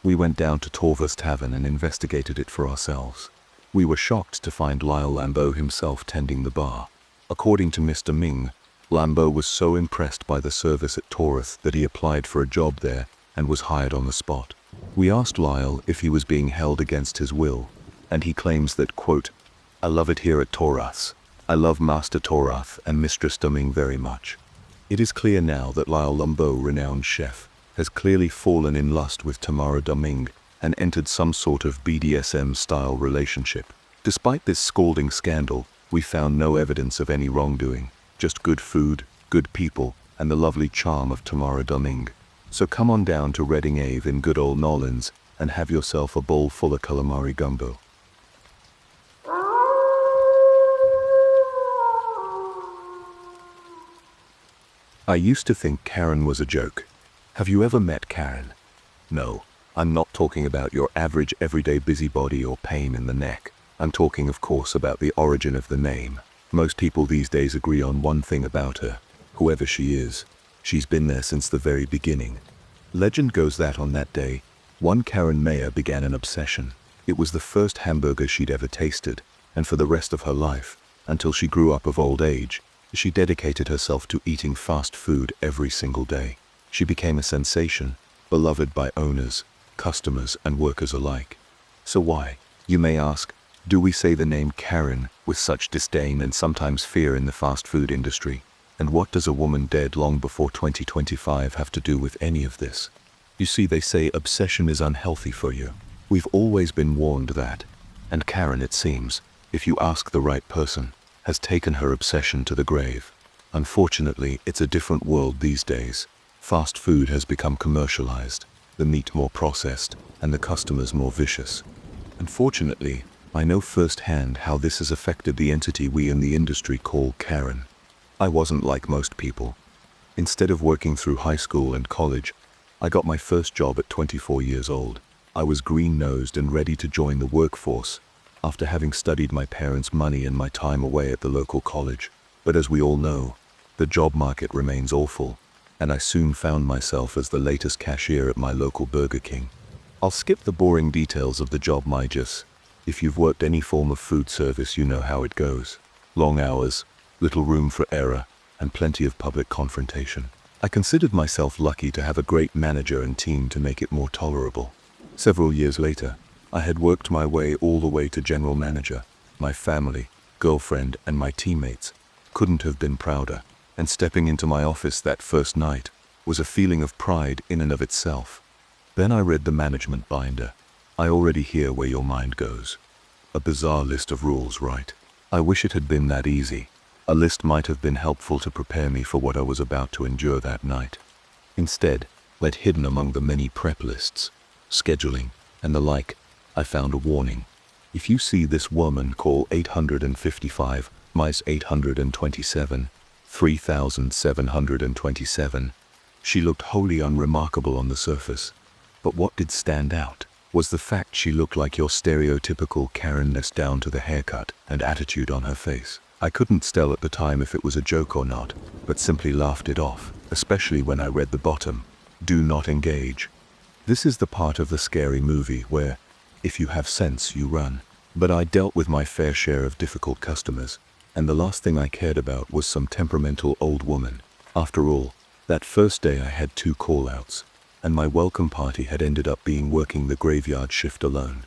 We went down to Torva's tavern and investigated it for ourselves. We were shocked to find Lyle Lambeau himself tending the bar. According to Ms. Domingue, Lambeau was so impressed by the service at Taurus that he applied for a job there and was hired on the spot. We asked Lyle if he was being held against his will, and he claims that, quote, "I love it here at Taurus. I love Master Taurath and Mistress Domingue very much." It is clear now that Lyle Lambeau, renowned chef, has clearly fallen in lust with Tamara Domingue and entered some sort of BDSM-style relationship. Despite this scalding scandal, we found no evidence of any wrongdoing, just good food, good people, and the lovely charm of Tamara Domingue. So come on down to Reading Ave in good old Nolans and have yourself a bowl full of calamari gumbo. I used to think Karen was a joke. Have you ever met Karen? No, I'm not talking about your average everyday busybody or pain in the neck. I'm talking, of course, about the origin of the name. Most people these days agree on one thing about her. Whoever she is, she's been there since the very beginning. Legend goes that on that day, one Karen Mayer began an obsession. It was the first hamburger she'd ever tasted, and for the rest of her life, until she grew up of old age, she dedicated herself to eating fast food every single day. She became a sensation, beloved by owners, customers, and workers alike. So why, you may ask, do we say the name Karen with such disdain and sometimes fear in the fast food industry? And what does a woman dead long before 2025 have to do with any of this? You see, they say obsession is unhealthy for you. We've always been warned that. And Karen, it seems, if you ask the right person, has taken her obsession to the grave. Unfortunately, it's a different world these days. Fast food has become commercialized, the meat more processed, and the customers more vicious. Unfortunately, I know firsthand how this has affected the entity we in the industry call Karen. I wasn't like most people. Instead of working through high school and college, I got my first job at 24 years old. I was green-nosed and ready to join the workforce after having studied my parents' money and my time away at the local college. But as we all know, the job market remains awful, and I soon found myself as the latest cashier at my local Burger King. I'll skip the boring details of the job, if you've worked any form of food service, you know how it goes. Long hours, little room for error, and plenty of public confrontation. I considered myself lucky to have a great manager and team to make it more tolerable. Several years later, I had worked my way all the way to general manager. My family, girlfriend, and my teammates couldn't have been prouder, and stepping into my office that first night was a feeling of pride in and of itself. Then I read the management binder. I already hear where your mind goes. A bizarre list of rules, right? I wish it had been that easy. A list might have been helpful to prepare me for what I was about to endure that night. Instead, hidden among the many prep lists, scheduling, and the like, I found a warning. If you see this woman, call 855 minus 827 3727. She looked wholly unremarkable on the surface, but what did stand out was the fact she looked like your stereotypical Karen-ness down to the haircut and attitude on her face. I couldn't tell at the time if it was a joke or not, but simply laughed it off, especially when I read the bottom. Do not engage. This is the part of the scary movie where, if you have sense, you run. But I dealt with my fair share of difficult customers, and the last thing I cared about was some temperamental old woman. After all, that first day I had 2 call-outs, and my welcome party had ended up being working the graveyard shift alone.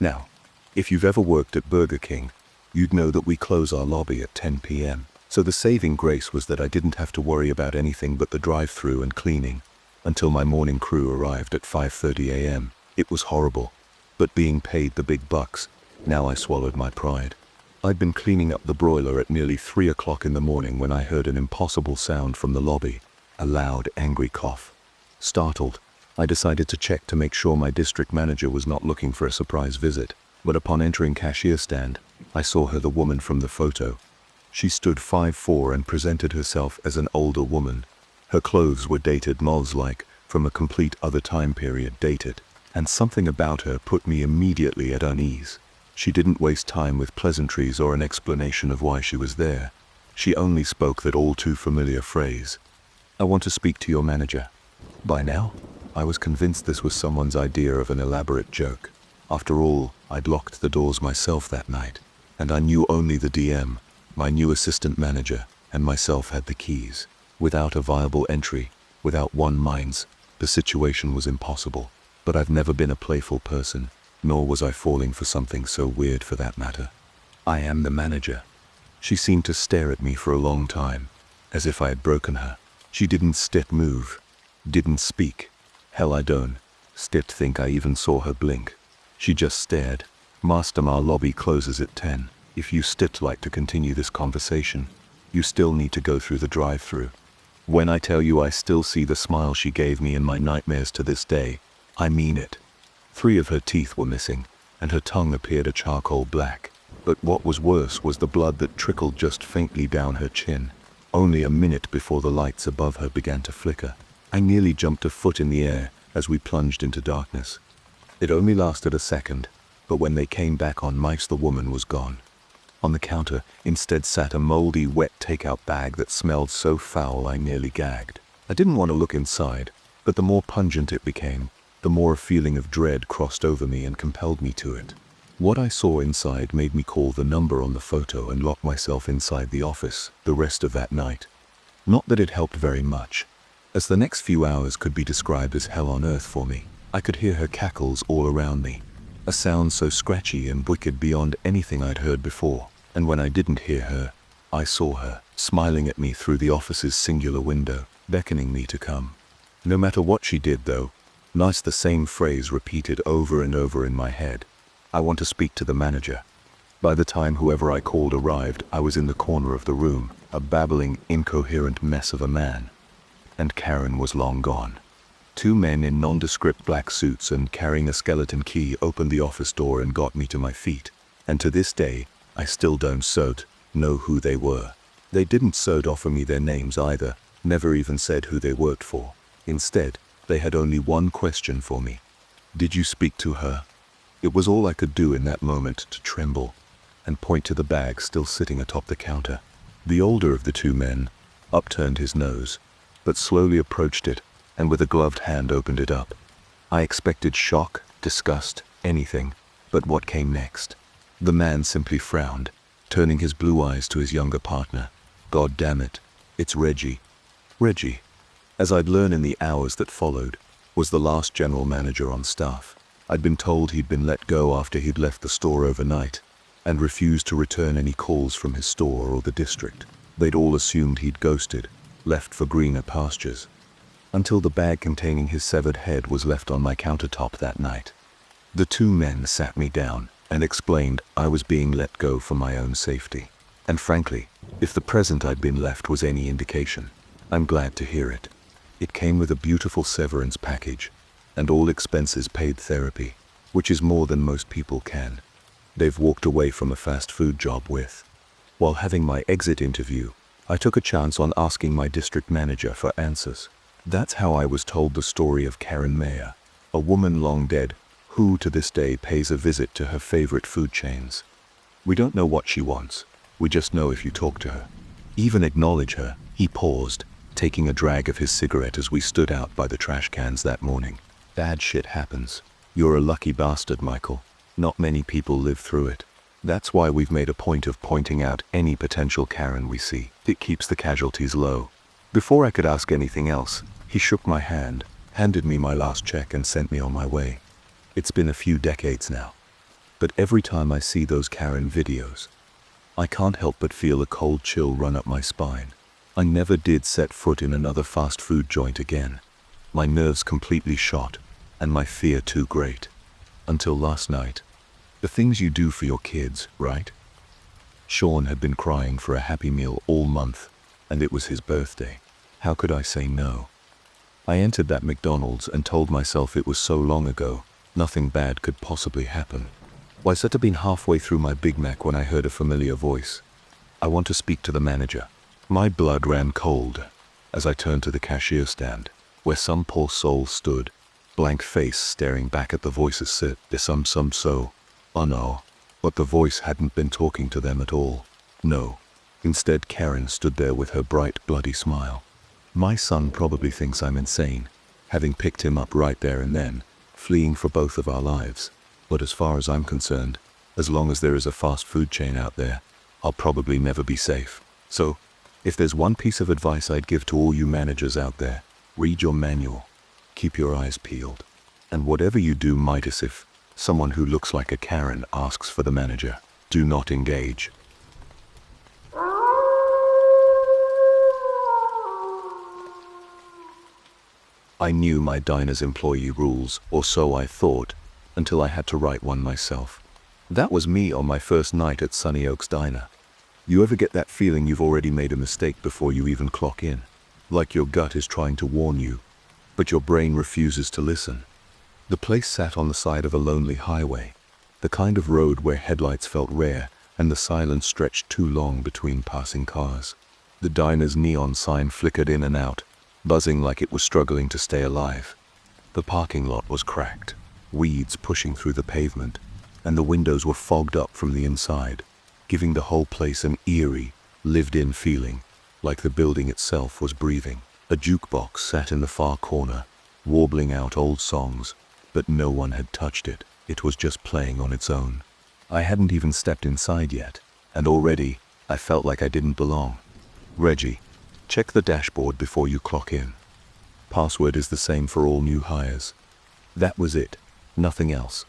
Now, if you've ever worked at Burger King, you'd know that we close our lobby at 10 p.m. So the saving grace was that I didn't have to worry about anything but the drive-through and cleaning until my morning crew arrived at 5:30 a.m. It was horrible, but being paid the big bucks, now I swallowed my pride. I'd been cleaning up the broiler at nearly 3 o'clock in the morning when I heard an impossible sound from the lobby, a loud, angry cough. Startled, I decided to check to make sure my district manager was not looking for a surprise visit, but upon entering cashier stand, I saw her, the woman from the photo. She stood 5'4" and presented herself as an older woman. Her clothes were dated moths-like, from a complete other time period, dated, and something about her put me immediately at unease. She didn't waste time with pleasantries or an explanation of why she was there. She only spoke that all too familiar phrase, "I want to speak to your manager." By now, I was convinced this was someone's idea of an elaborate joke. After all, I'd locked the doors myself that night, and I knew only the DM, my new assistant manager, and myself had the keys. Without a viable entry, without one mines, the situation was impossible. But I've never been a playful person, nor was I falling for something so weird for that matter. "I am the manager." She seemed to stare at me for a long time, as if I had broken her. She didn't move, didn't speak. Hell, I don't think I even saw her blink. She just stared. "Master, our lobby closes at 10. If you like to continue this conversation, you still need to go through the drive-through." When I tell you I still see the smile she gave me in my nightmares to this day, I mean it. 3 of her teeth were missing, and her tongue appeared a charcoal black. But what was worse was the blood that trickled just faintly down her chin. Only a minute before the lights above her began to flicker, I nearly jumped a foot in the air as we plunged into darkness. It only lasted a second, but when they came back on mics, the woman was gone. On the counter, instead sat a moldy, wet takeout bag that smelled so foul I nearly gagged. I didn't want to look inside, but the more pungent it became, the more a feeling of dread crossed over me and compelled me to it. What I saw inside made me call the number on the photo and lock myself inside the office the rest of that night. Not that it helped very much, as the next few hours could be described as hell on earth for me. I could hear her cackles all around me, a sound so scratchy and wicked beyond anything I'd heard before. And when I didn't hear her, I saw her, smiling at me through the office's singular window, beckoning me to come. No matter what she did, though, nice, the same phrase repeated over and over in my head. "I want to speak to the manager." By the time whoever I called arrived, I was in the corner of the room, a babbling, incoherent mess of a man. And Karen was long gone. 2 men in nondescript black suits and carrying a skeleton key opened the office door and got me to my feet. And to this day, I still don't know who they were. They didn't offer me their names either, never even said who they worked for. Instead, they had only one question for me. Did you speak to her? It was all I could do in that moment to tremble and point to the bag still sitting atop the counter. The older of the two men upturned his nose, but slowly approached it and with a gloved hand opened it up. I expected shock, disgust, anything, but what came next? The man simply frowned, turning his blue eyes to his younger partner. God damn it, it's Reggie. Reggie, as I'd learned in the hours that followed, was the last general manager on staff. I'd been told he'd been let go after he'd left the store overnight and refused to return any calls from his store or the district. They'd all assumed he'd ghosted, left for greener pastures, until the bag containing his severed head was left on my countertop that night. The two men sat me down and explained I was being let go for my own safety. And frankly, if the present I'd been left was any indication, I'm glad to hear it. It came with a beautiful severance package and all expenses paid therapy, which is more than most people can. They've walked away from a fast food job with. While having my exit interview, I took a chance on asking my district manager for answers. That's how I was told the story of Karen Mayer, a woman long dead, who to this day pays a visit to her favorite food chains. We don't know what she wants, we just know if you talk to her. Even acknowledge her. He paused, taking a drag of his cigarette as we stood out by the trash cans that morning. Bad shit happens. You're a lucky bastard, Michael. Not many people live through it. That's why we've made a point of pointing out any potential Karen we see. It keeps the casualties low. Before I could ask anything else, he shook my hand, handed me my last check and sent me on my way. It's been a few decades now, but every time I see those Karen videos, I can't help but feel a cold chill run up my spine. I never did set foot in another fast food joint again. My nerves completely shot, and my fear too great. Until last night. The things you do for your kids, right? Sean had been crying for a Happy Meal all month, and it was his birthday. How could I say no? I entered that McDonald's and told myself it was so long ago, nothing bad could possibly happen. I sat have been halfway through my Big Mac when I heard a familiar voice. I want to speak to the manager. My blood ran cold as I turned to the cashier stand, where some poor soul stood, blank face staring back at the voices said, so. Oh no, but the voice hadn't been talking to them at all. No. Instead, Karen stood there with her bright, bloody smile. My son probably thinks I'm insane, having picked him up right there and then, fleeing for both of our lives. But as far as I'm concerned, as long as there is a fast food chain out there, I'll probably never be safe. So, if there's one piece of advice I'd give to all you managers out there, read your manual. Keep your eyes peeled. And whatever you do, Midas, if someone who looks like a Karen asks for the manager, do not engage. I knew my diner's employee rules, or so I thought, until I had to write one myself. That was me on my first night at Sunny Oaks Diner. You ever get that feeling you've already made a mistake before you even clock in? Like your gut is trying to warn you, but your brain refuses to listen. The place sat on the side of a lonely highway, the kind of road where headlights felt rare and the silence stretched too long between passing cars. The diner's neon sign flickered in and out, buzzing like it was struggling to stay alive. The parking lot was cracked, weeds pushing through the pavement, and the windows were fogged up from the inside, giving the whole place an eerie, lived-in feeling, like the building itself was breathing. A jukebox sat in the far corner, warbling out old songs, but no one had touched it. It was just playing on its own. I hadn't even stepped inside yet, and already I felt like I didn't belong. Reggie, check the dashboard before you clock in. Password is the same for all new hires. That was it, nothing else.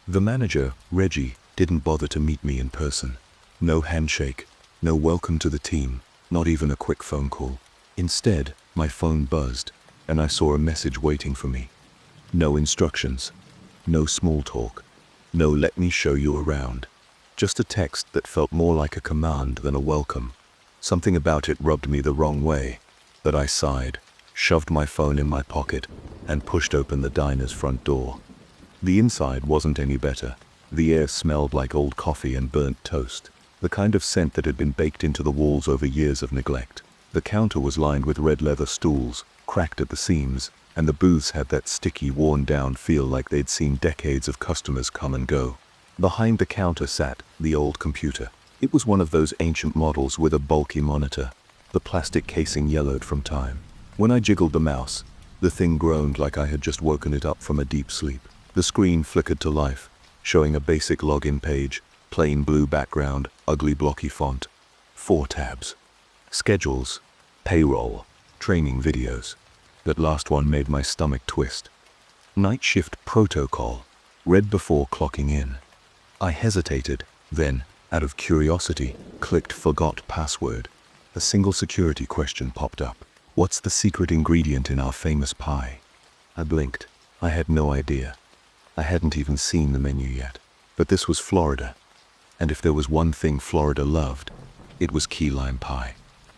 The manager, Reggie, didn't bother to meet me in person. No handshake, no welcome to the team, not even a quick phone call. Instead, my phone buzzed, and I saw a message waiting for me. No instructions, no small talk, no let me show you around. Just a text that felt more like a command than a welcome. Something about it rubbed me the wrong way, but I sighed, shoved my phone in my pocket, and pushed open the diner's front door. The inside wasn't any better. The air smelled like old coffee and burnt toast, the kind of scent that had been baked into the walls over years of neglect. The counter was lined with red leather stools, cracked at the seams, and the booths had that sticky, worn-down feel like they'd seen decades of customers come and go. Behind the counter sat the old computer. It was one of those ancient models with a bulky monitor, the plastic casing yellowed from time. When I jiggled the mouse, the thing groaned like I had just woken it up from a deep sleep. The screen flickered to life, showing a basic login page, plain blue background, ugly blocky font. 4 tabs. Schedules, payroll, training videos. That last one made my stomach twist. Night shift protocol, read before clocking in. I hesitated, then, out of curiosity, clicked forgot password. A single security question popped up. What's the secret ingredient in our famous pie? I blinked. I had no idea. I hadn't even seen the menu yet. But this was Florida. And if there was one thing Florida loved, it was key lime pie.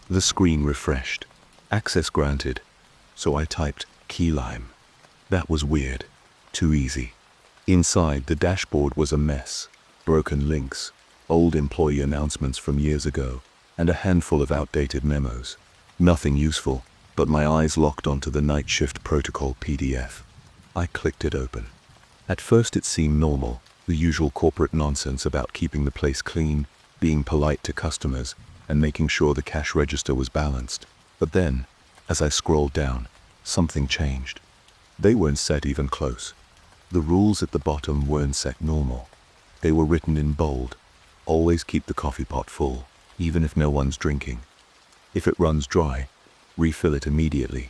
The screen refreshed. Access granted. So I typed key lime. That was weird. Too easy. Inside, the dashboard was a mess. Broken links, old employee announcements from years ago, and a handful of outdated memos. Nothing useful, but my eyes locked onto the Night Shift Protocol PDF. I clicked it open. At first it seemed normal, the usual corporate nonsense about keeping the place clean, being polite to customers, and making sure the cash register was balanced. But then, as I scrolled down, something changed. They weren't set even close. The rules at the bottom weren't set normal. They were written in bold. Always keep the coffee pot full, even if no one's drinking. If it runs dry, refill it immediately.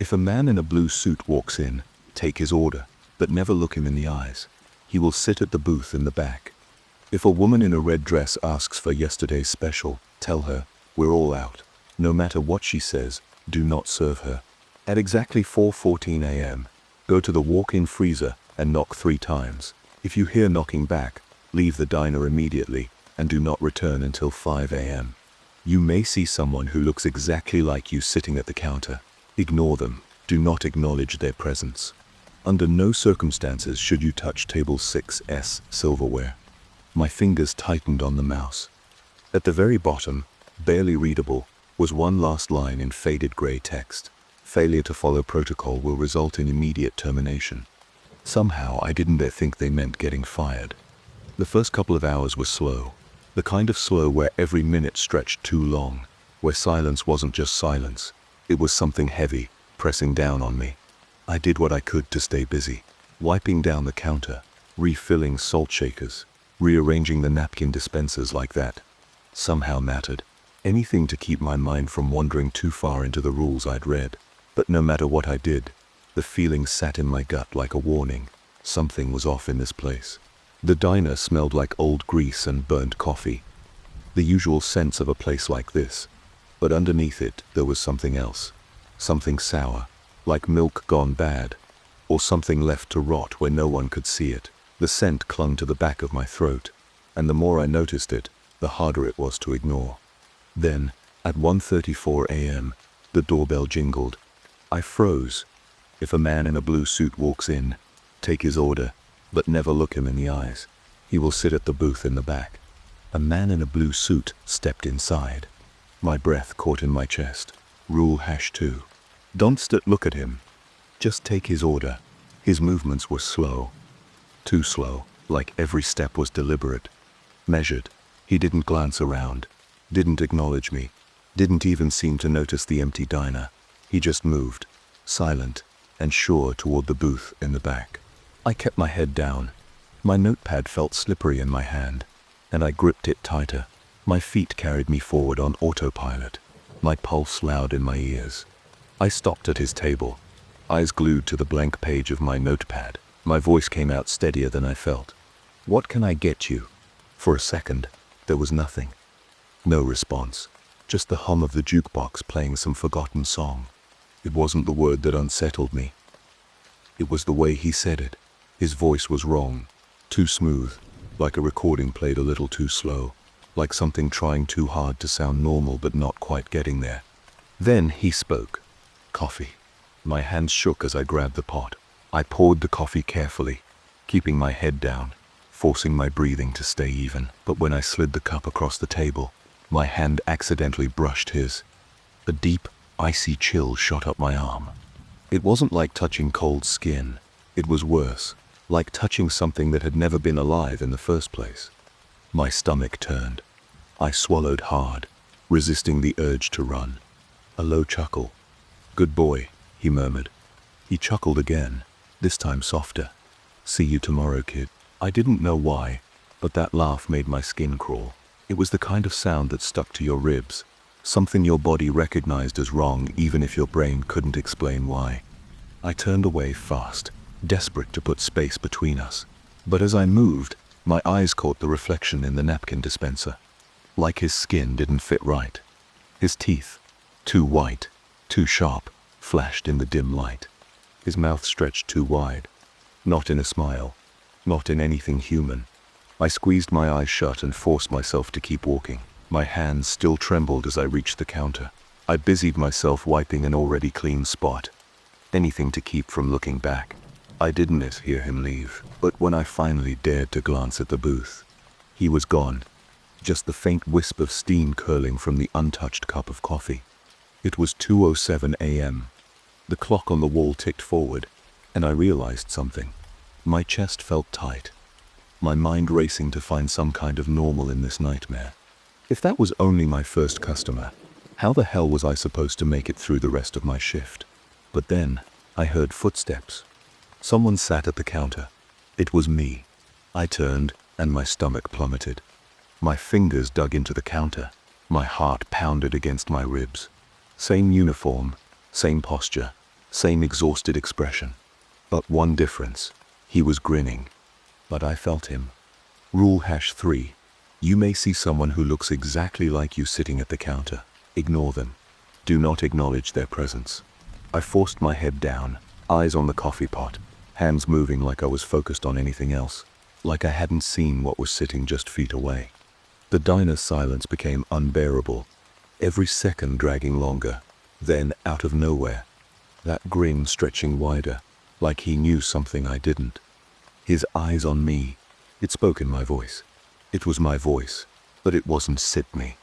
If a man in a blue suit walks in, take his order, but never look him in the eyes. He will sit at the booth in the back. If a woman in a red dress asks for yesterday's special, tell her, we're all out. No matter what she says, do not serve her. At exactly 4:14 a.m., go to the walk-in freezer and knock 3 times. If you hear knocking back, leave the diner immediately and do not return until 5 a.m. You may see someone who looks exactly like you sitting at the counter. Ignore them. Do not acknowledge their presence. Under no circumstances should you touch table 6's silverware. My fingers tightened on the mouse. At the very bottom, barely readable, was one last line in faded gray text. Failure to follow protocol will result in immediate termination. Somehow I didn't think they meant getting fired. The first couple of hours were slow. The kind of slow where every minute stretched too long, where silence wasn't just silence. It was something heavy, pressing down on me. I did what I could to stay busy, wiping down the counter, refilling salt shakers, rearranging the napkin dispensers like that. Somehow mattered. Anything to keep my mind from wandering too far into the rules I'd read. But no matter what I did, the feeling sat in my gut like a warning. Something was off in this place. The diner smelled like old grease and burnt coffee. The usual sense of a place like this. But underneath it, there was something else. Something sour, like milk gone bad, or something left to rot where no one could see it. The scent clung to the back of my throat, and the more I noticed it, the harder it was to ignore. Then, at 1:34 a.m., the doorbell jingled. I froze. If a man in a blue suit walks in, take his order, but never look him in the eyes. He will sit at the booth in the back. A man in a blue suit stepped inside. My breath caught in my chest. Rule #2. Don't look at him. Just take his order. His movements were slow. Too slow, like every step was deliberate. Measured. He didn't glance around. Didn't acknowledge me. Didn't even seem to notice the empty diner. He just moved, silent and sure, toward the booth in the back. I kept my head down. My notepad felt slippery in my hand, and I gripped it tighter. My feet carried me forward on autopilot, my pulse loud in my ears. I stopped at his table, eyes glued to the blank page of my notepad. My voice came out steadier than I felt. What can I get you? For a second, there was nothing. No response, just the hum of the jukebox playing some forgotten song. It wasn't the word that unsettled me. It was the way he said it. His voice was wrong, too smooth, like a recording played a little too slow, like something trying too hard to sound normal but not quite getting there. Then he spoke. Coffee. My hands shook as I grabbed the pot. I poured the coffee carefully, keeping my head down, forcing my breathing to stay even. But when I slid the cup across the table, my hand accidentally brushed his. A deep, icy chill shot up my arm. It wasn't like touching cold skin. It was worse, like touching something that had never been alive in the first place. My stomach turned. I swallowed hard, resisting the urge to run. A low chuckle. "Good boy," he murmured. He chuckled again, this time softer. "See you tomorrow, kid." I didn't know why, but that laugh made my skin crawl. It was the kind of sound that stuck to your ribs, something your body recognized as wrong even if your brain couldn't explain why. I turned away fast, desperate to put space between us. But as I moved, my eyes caught the reflection in the napkin dispenser. Like his skin didn't fit right. His teeth, too white, too sharp, flashed in the dim light. His mouth stretched too wide. Not in a smile, not in anything human. I squeezed my eyes shut and forced myself to keep walking. My hands still trembled as I reached the counter. I busied myself wiping an already clean spot. Anything to keep from looking back. I didn't hear him leave, but when I finally dared to glance at the booth, he was gone. Just the faint wisp of steam curling from the untouched cup of coffee. It was 2:07 a.m. The clock on the wall ticked forward, and I realized something. My chest felt tight, my mind racing to find some kind of normal in this nightmare. If that was only my first customer, how the hell was I supposed to make it through the rest of my shift? But then, I heard footsteps. Someone sat at the counter. It was me. I turned, and my stomach plummeted. My fingers dug into the counter. My heart pounded against my ribs. Same uniform, same posture, same exhausted expression. But one difference. He was grinning. But I felt him. Rule #3. You may see someone who looks exactly like you sitting at the counter. Ignore them. Do not acknowledge their presence. I forced my head down, eyes on the coffee pot, hands moving like I was focused on anything else, like I hadn't seen what was sitting just feet away. The diner's silence became unbearable, every second dragging longer. Then, out of nowhere, that grin stretching wider, like he knew something I didn't. His eyes on me. It spoke in my voice. It was my voice, but it wasn't "sit me."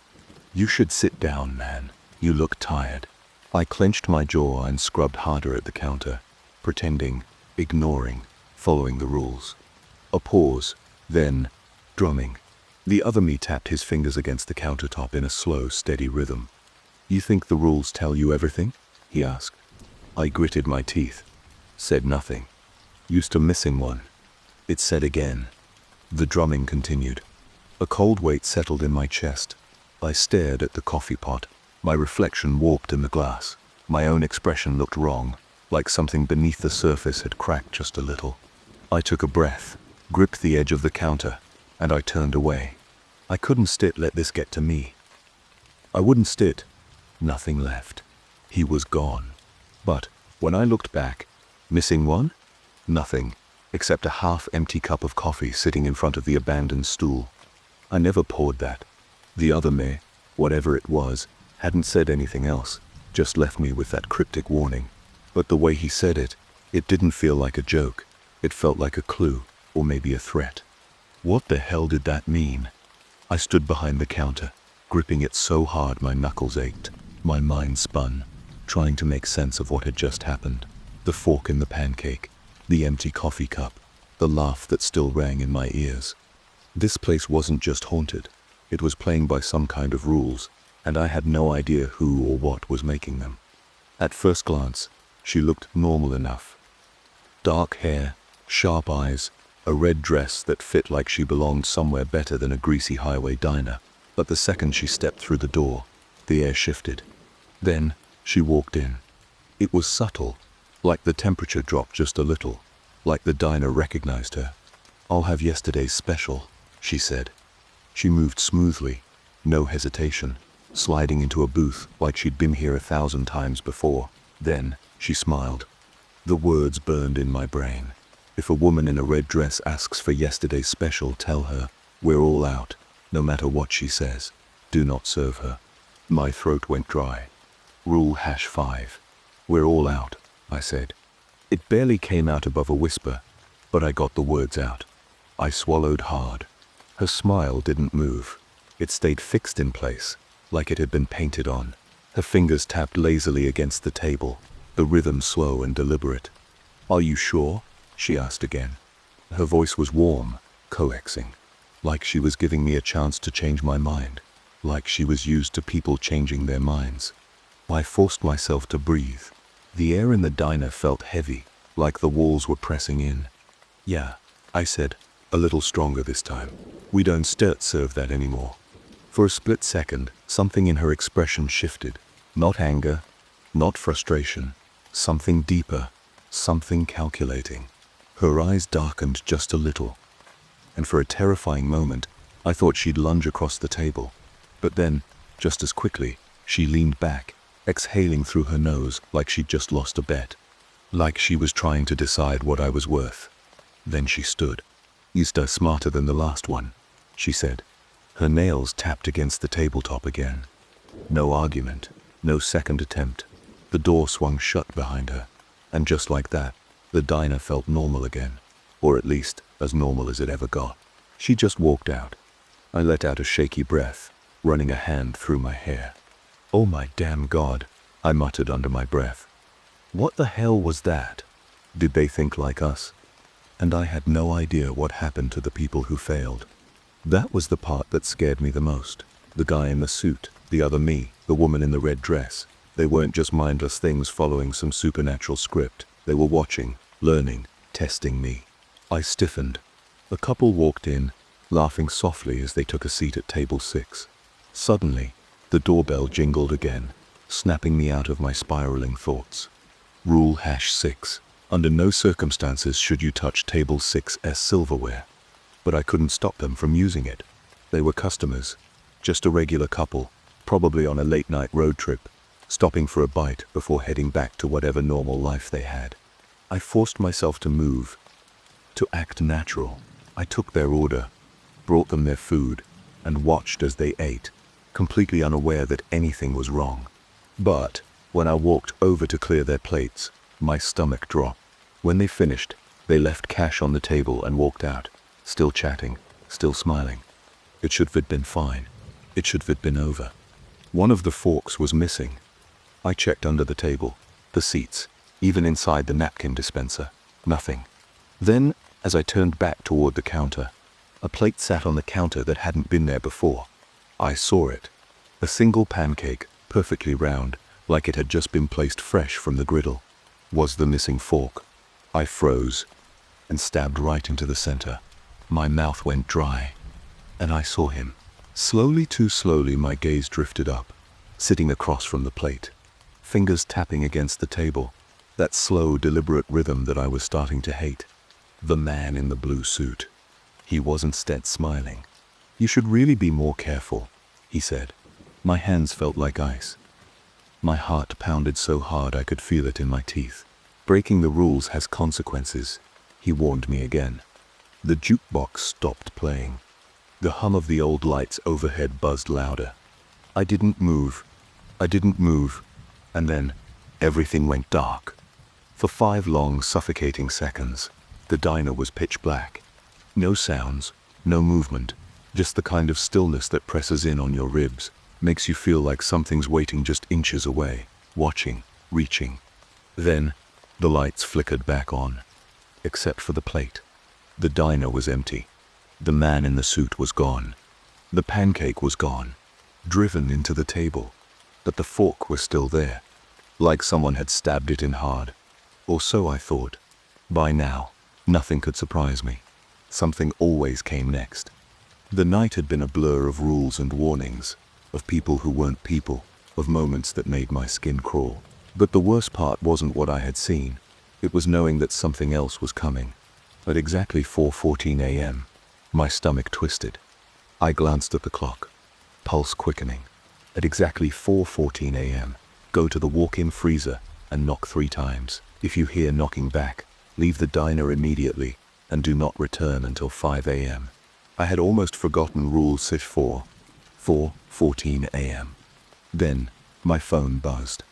"You should sit down, man. You look tired." I clenched my jaw and scrubbed harder at the counter, pretending, ignoring, following the rules. A pause, then, drumming. The other me tapped his fingers against the countertop in a slow, steady rhythm. "You think the rules tell you everything?" he asked. I gritted my teeth, said nothing. "Used to missing one." It said again. The drumming continued. A cold weight settled in my chest. I stared at the coffee pot. My reflection warped in the glass. My own expression looked wrong, like something beneath the surface had cracked just a little. I took a breath, gripped the edge of the counter, and I turned away. I couldn't let this get to me. I wouldn't. Nothing left. He was gone. But when I looked back, missing one? Nothing, except a half-empty cup of coffee sitting in front of the abandoned stool. I never poured that. The other me, whatever it was, hadn't said anything else, just left me with that cryptic warning. But the way he said it, it didn't feel like a joke. It felt like a clue, or maybe a threat. What the hell did that mean? I stood behind the counter, gripping it so hard my knuckles ached. My mind spun, trying to make sense of what had just happened. The fork in the pancake, the empty coffee cup, the laugh that still rang in my ears. This place wasn't just haunted. It was playing by some kind of rules, and I had no idea who or what was making them. At first glance, she looked normal enough. Dark hair, sharp eyes, a red dress that fit like she belonged somewhere better than a greasy highway diner. But the second she stepped through the door, the air shifted. Then, she walked in. It was subtle, like the temperature dropped just a little, like the diner recognized her. "I'll have yesterday's special," she said. She moved smoothly, no hesitation, sliding into a booth like she'd been here 1,000 times before. Then, she smiled. The words burned in my brain. If a woman in a red dress asks for yesterday's special, tell her, "We're all out," no matter what she says. Do not serve her. My throat went dry. Rule #5. "We're all out," I said. It barely came out above a whisper, but I got the words out. I swallowed hard. Her smile didn't move. It stayed fixed in place, like it had been painted on. Her fingers tapped lazily against the table, the rhythm slow and deliberate. "Are you sure?" she asked again. Her voice was warm, coaxing, like she was giving me a chance to change my mind, like she was used to people changing their minds. I forced myself to breathe. The air in the diner felt heavy, like the walls were pressing in. "Yeah," I said, a little stronger this time. "We don't serve that anymore." For a split second, something in her expression shifted. Not anger, not frustration, something deeper, something calculating. Her eyes darkened just a little, and for a terrifying moment, I thought she'd lunge across the table. But then, just as quickly, she leaned back, exhaling through her nose like she'd just lost a bet, like she was trying to decide what I was worth. Then she stood. "You're smarter than the last one," she said. Her nails tapped against the tabletop again. No argument, no second attempt. The door swung shut behind her, and just like that, the diner felt normal again, or at least as normal as it ever got. She just walked out. I let out a shaky breath, running a hand through my hair. "Oh my damn God," I muttered under my breath. What the hell was that? Did they think like us? And I had no idea what happened to the people who failed. That was the part that scared me the most. The guy in the suit, the other me, the woman in the red dress. They weren't just mindless things following some supernatural script. They were watching, learning, testing me. I stiffened. A couple walked in, laughing softly as they took a seat at table 6. Suddenly, the doorbell jingled again, snapping me out of my spiraling thoughts. Rule #6. Under no circumstances should you touch table 6's silverware. But I couldn't stop them from using it. They were customers, just a regular couple, probably on a late-night road trip, stopping for a bite before heading back to whatever normal life they had. I forced myself to move, to act natural. I took their order, brought them their food, and watched as they ate, completely unaware that anything was wrong. But when I walked over to clear their plates, my stomach dropped. When they finished, they left cash on the table and walked out, still chatting, still smiling. It should have been fine. It should have been over. One of the forks was missing. I checked under the table, the seats, even inside the napkin dispenser. Nothing. Then, as I turned back toward the counter, a plate sat on the counter that hadn't been there before. I saw it. A single pancake, perfectly round, like it had just been placed fresh from the griddle, was the missing fork. I froze and stabbed right into the center. My mouth went dry, and I saw him. Slowly, too slowly, my gaze drifted up, sitting across from the plate, fingers tapping against the table, that slow, deliberate rhythm that I was starting to hate. The man in the blue suit. He was instead smiling. "You should really be more careful," he said. My hands felt like ice. My heart pounded so hard I could feel it in my teeth. "Breaking the rules has consequences," he warned me again. The jukebox stopped playing. The hum of the old lights overhead buzzed louder. I didn't move. And then everything went dark. For 5 long, suffocating seconds, the diner was pitch black. No sounds, no movement, just the kind of stillness that presses in on your ribs, makes you feel like something's waiting just inches away, watching, reaching. Then, the lights flickered back on, except for the plate. The diner was empty. The man in the suit was gone. The pancake was gone, driven into the table. But the fork was still there, like someone had stabbed it in hard. Or so I thought. By now, nothing could surprise me. Something always came next. The night had been a blur of rules and warnings, of people who weren't people, of moments that made my skin crawl. But the worst part wasn't what I had seen. It was knowing that something else was coming. At exactly 4:14 a.m., my stomach twisted. I glanced at the clock, pulse quickening. At exactly 4:14 a.m., go to the walk-in freezer and knock 3 times. If you hear knocking back, leave the diner immediately and do not return until 5 a.m. I had almost forgotten Rule 4, 4:14 a.m. Then, my phone buzzed.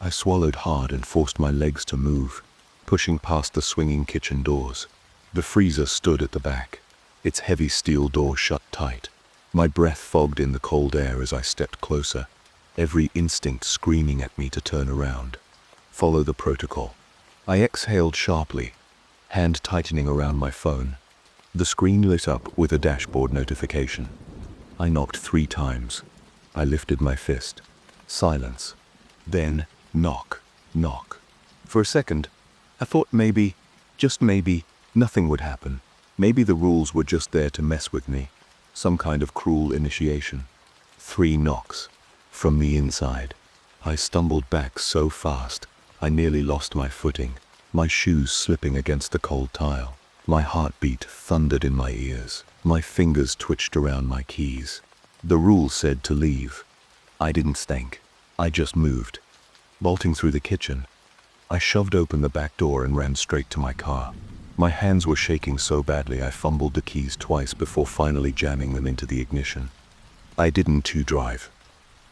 I swallowed hard and forced my legs to move, pushing past the swinging kitchen doors. The freezer stood at the back, its heavy steel door shut tight. My breath fogged in the cold air as I stepped closer. every instinct screaming at me to turn around. Follow the protocol. I exhaled sharply, hand tightening around my phone. The screen lit up with a dashboard notification. I knocked 3 times. I lifted my fist. Silence. Then, knock, knock. For a second, I thought maybe, just maybe, nothing would happen. Maybe the rules were just there to mess with me. Some kind of cruel initiation. 3 knocks. From the inside. I stumbled back so fast, I nearly lost my footing, my shoes slipping against the cold tile. My heartbeat thundered in my ears. My fingers twitched around my keys. The rule said to leave. I didn't stink. I just moved. Bolting through the kitchen, I shoved open the back door and ran straight to my car. My hands were shaking so badly I fumbled the keys twice before finally jamming them into the ignition. I didn't drive.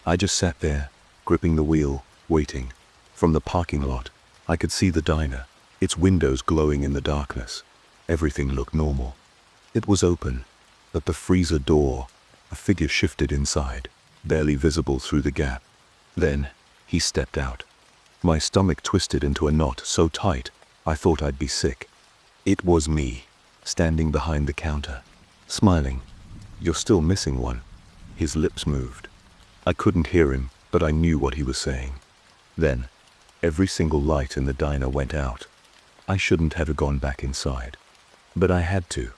I just sat there, gripping the wheel, waiting. From the parking lot, I could see the diner, its windows glowing in the darkness. Everything looked normal. It was open. At the freezer door, a figure shifted inside, barely visible through the gap. Then, he stepped out. My stomach twisted into a knot so tight, I thought I'd be sick. It was me, standing behind the counter, smiling. "You're still missing one." His lips moved. I couldn't hear him, but I knew what he was saying. Then, every single light in the diner went out. I shouldn't have gone back inside. But I had to.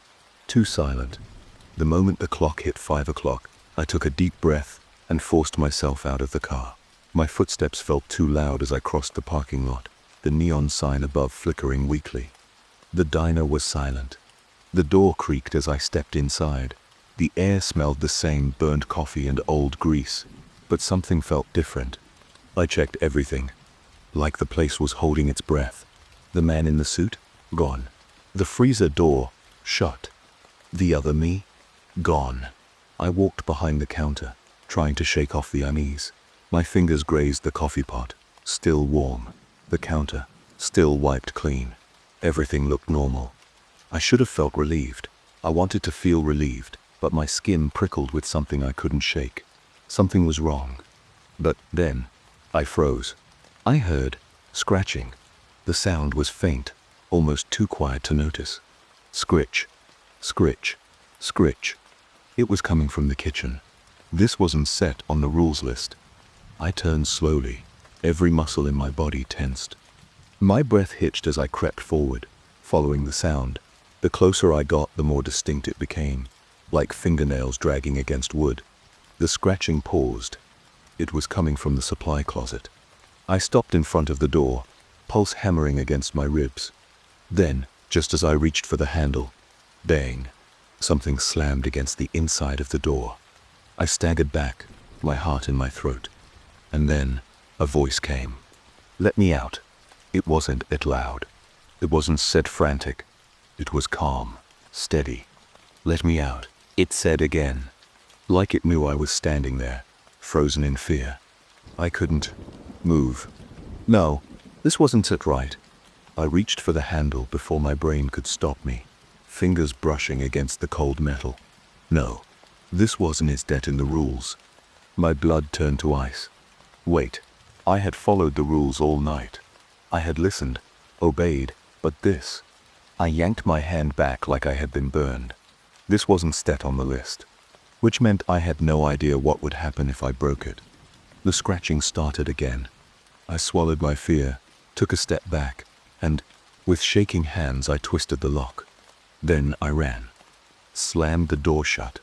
Too silent. The moment the clock hit 5 o'clock, I took a deep breath and forced myself out of the car. My footsteps felt too loud as I crossed the parking lot, the neon sign above flickering weakly. The diner was silent. The door creaked as I stepped inside. The air smelled the same, burnt coffee and old grease, but something felt different. I checked everything, like the place was holding its breath. The man in the suit? Gone. The freezer door? Shut. The other me? Gone. I walked behind the counter, trying to shake off the unease. My fingers grazed the coffee pot, still warm. The counter, still wiped clean. Everything looked normal. I should have felt relieved. I wanted to feel relieved, but my skin prickled with something I couldn't shake. Something was wrong. But then, I froze. I heard scratching. The sound was faint, almost too quiet to notice. Scritch, scritch, scritch. It was coming from the kitchen. This wasn't set on the rules list. I turned slowly, every muscle in my body tensed. My breath hitched as I crept forward, following the sound. The closer I got, the more distinct it became, like fingernails dragging against wood. The scratching paused. It was coming from the supply closet. I stopped in front of the door, pulse hammering against my ribs. Then, just as I reached for the handle, bang, something slammed against the inside of the door. I staggered back, my heart in my throat. And then, a voice came. "Let me out." It wasn't loud. It wasn't said frantic. It was calm, steady. "Let me out," it said again. Like it knew I was standing there, frozen in fear. I couldn't move. No, this wasn't it right. I reached for the handle before my brain could stop me, fingers brushing against the cold metal. No, this wasn't it in the rules. My blood turned to ice. Wait, I had followed the rules all night. I had listened, obeyed, but this. I yanked my hand back like I had been burned. This wasn't set on the list, which meant I had no idea what would happen if I broke it. The scratching started again. I swallowed my fear, took a step back, and, with shaking hands, I twisted the lock. Then I ran. Slammed the door shut.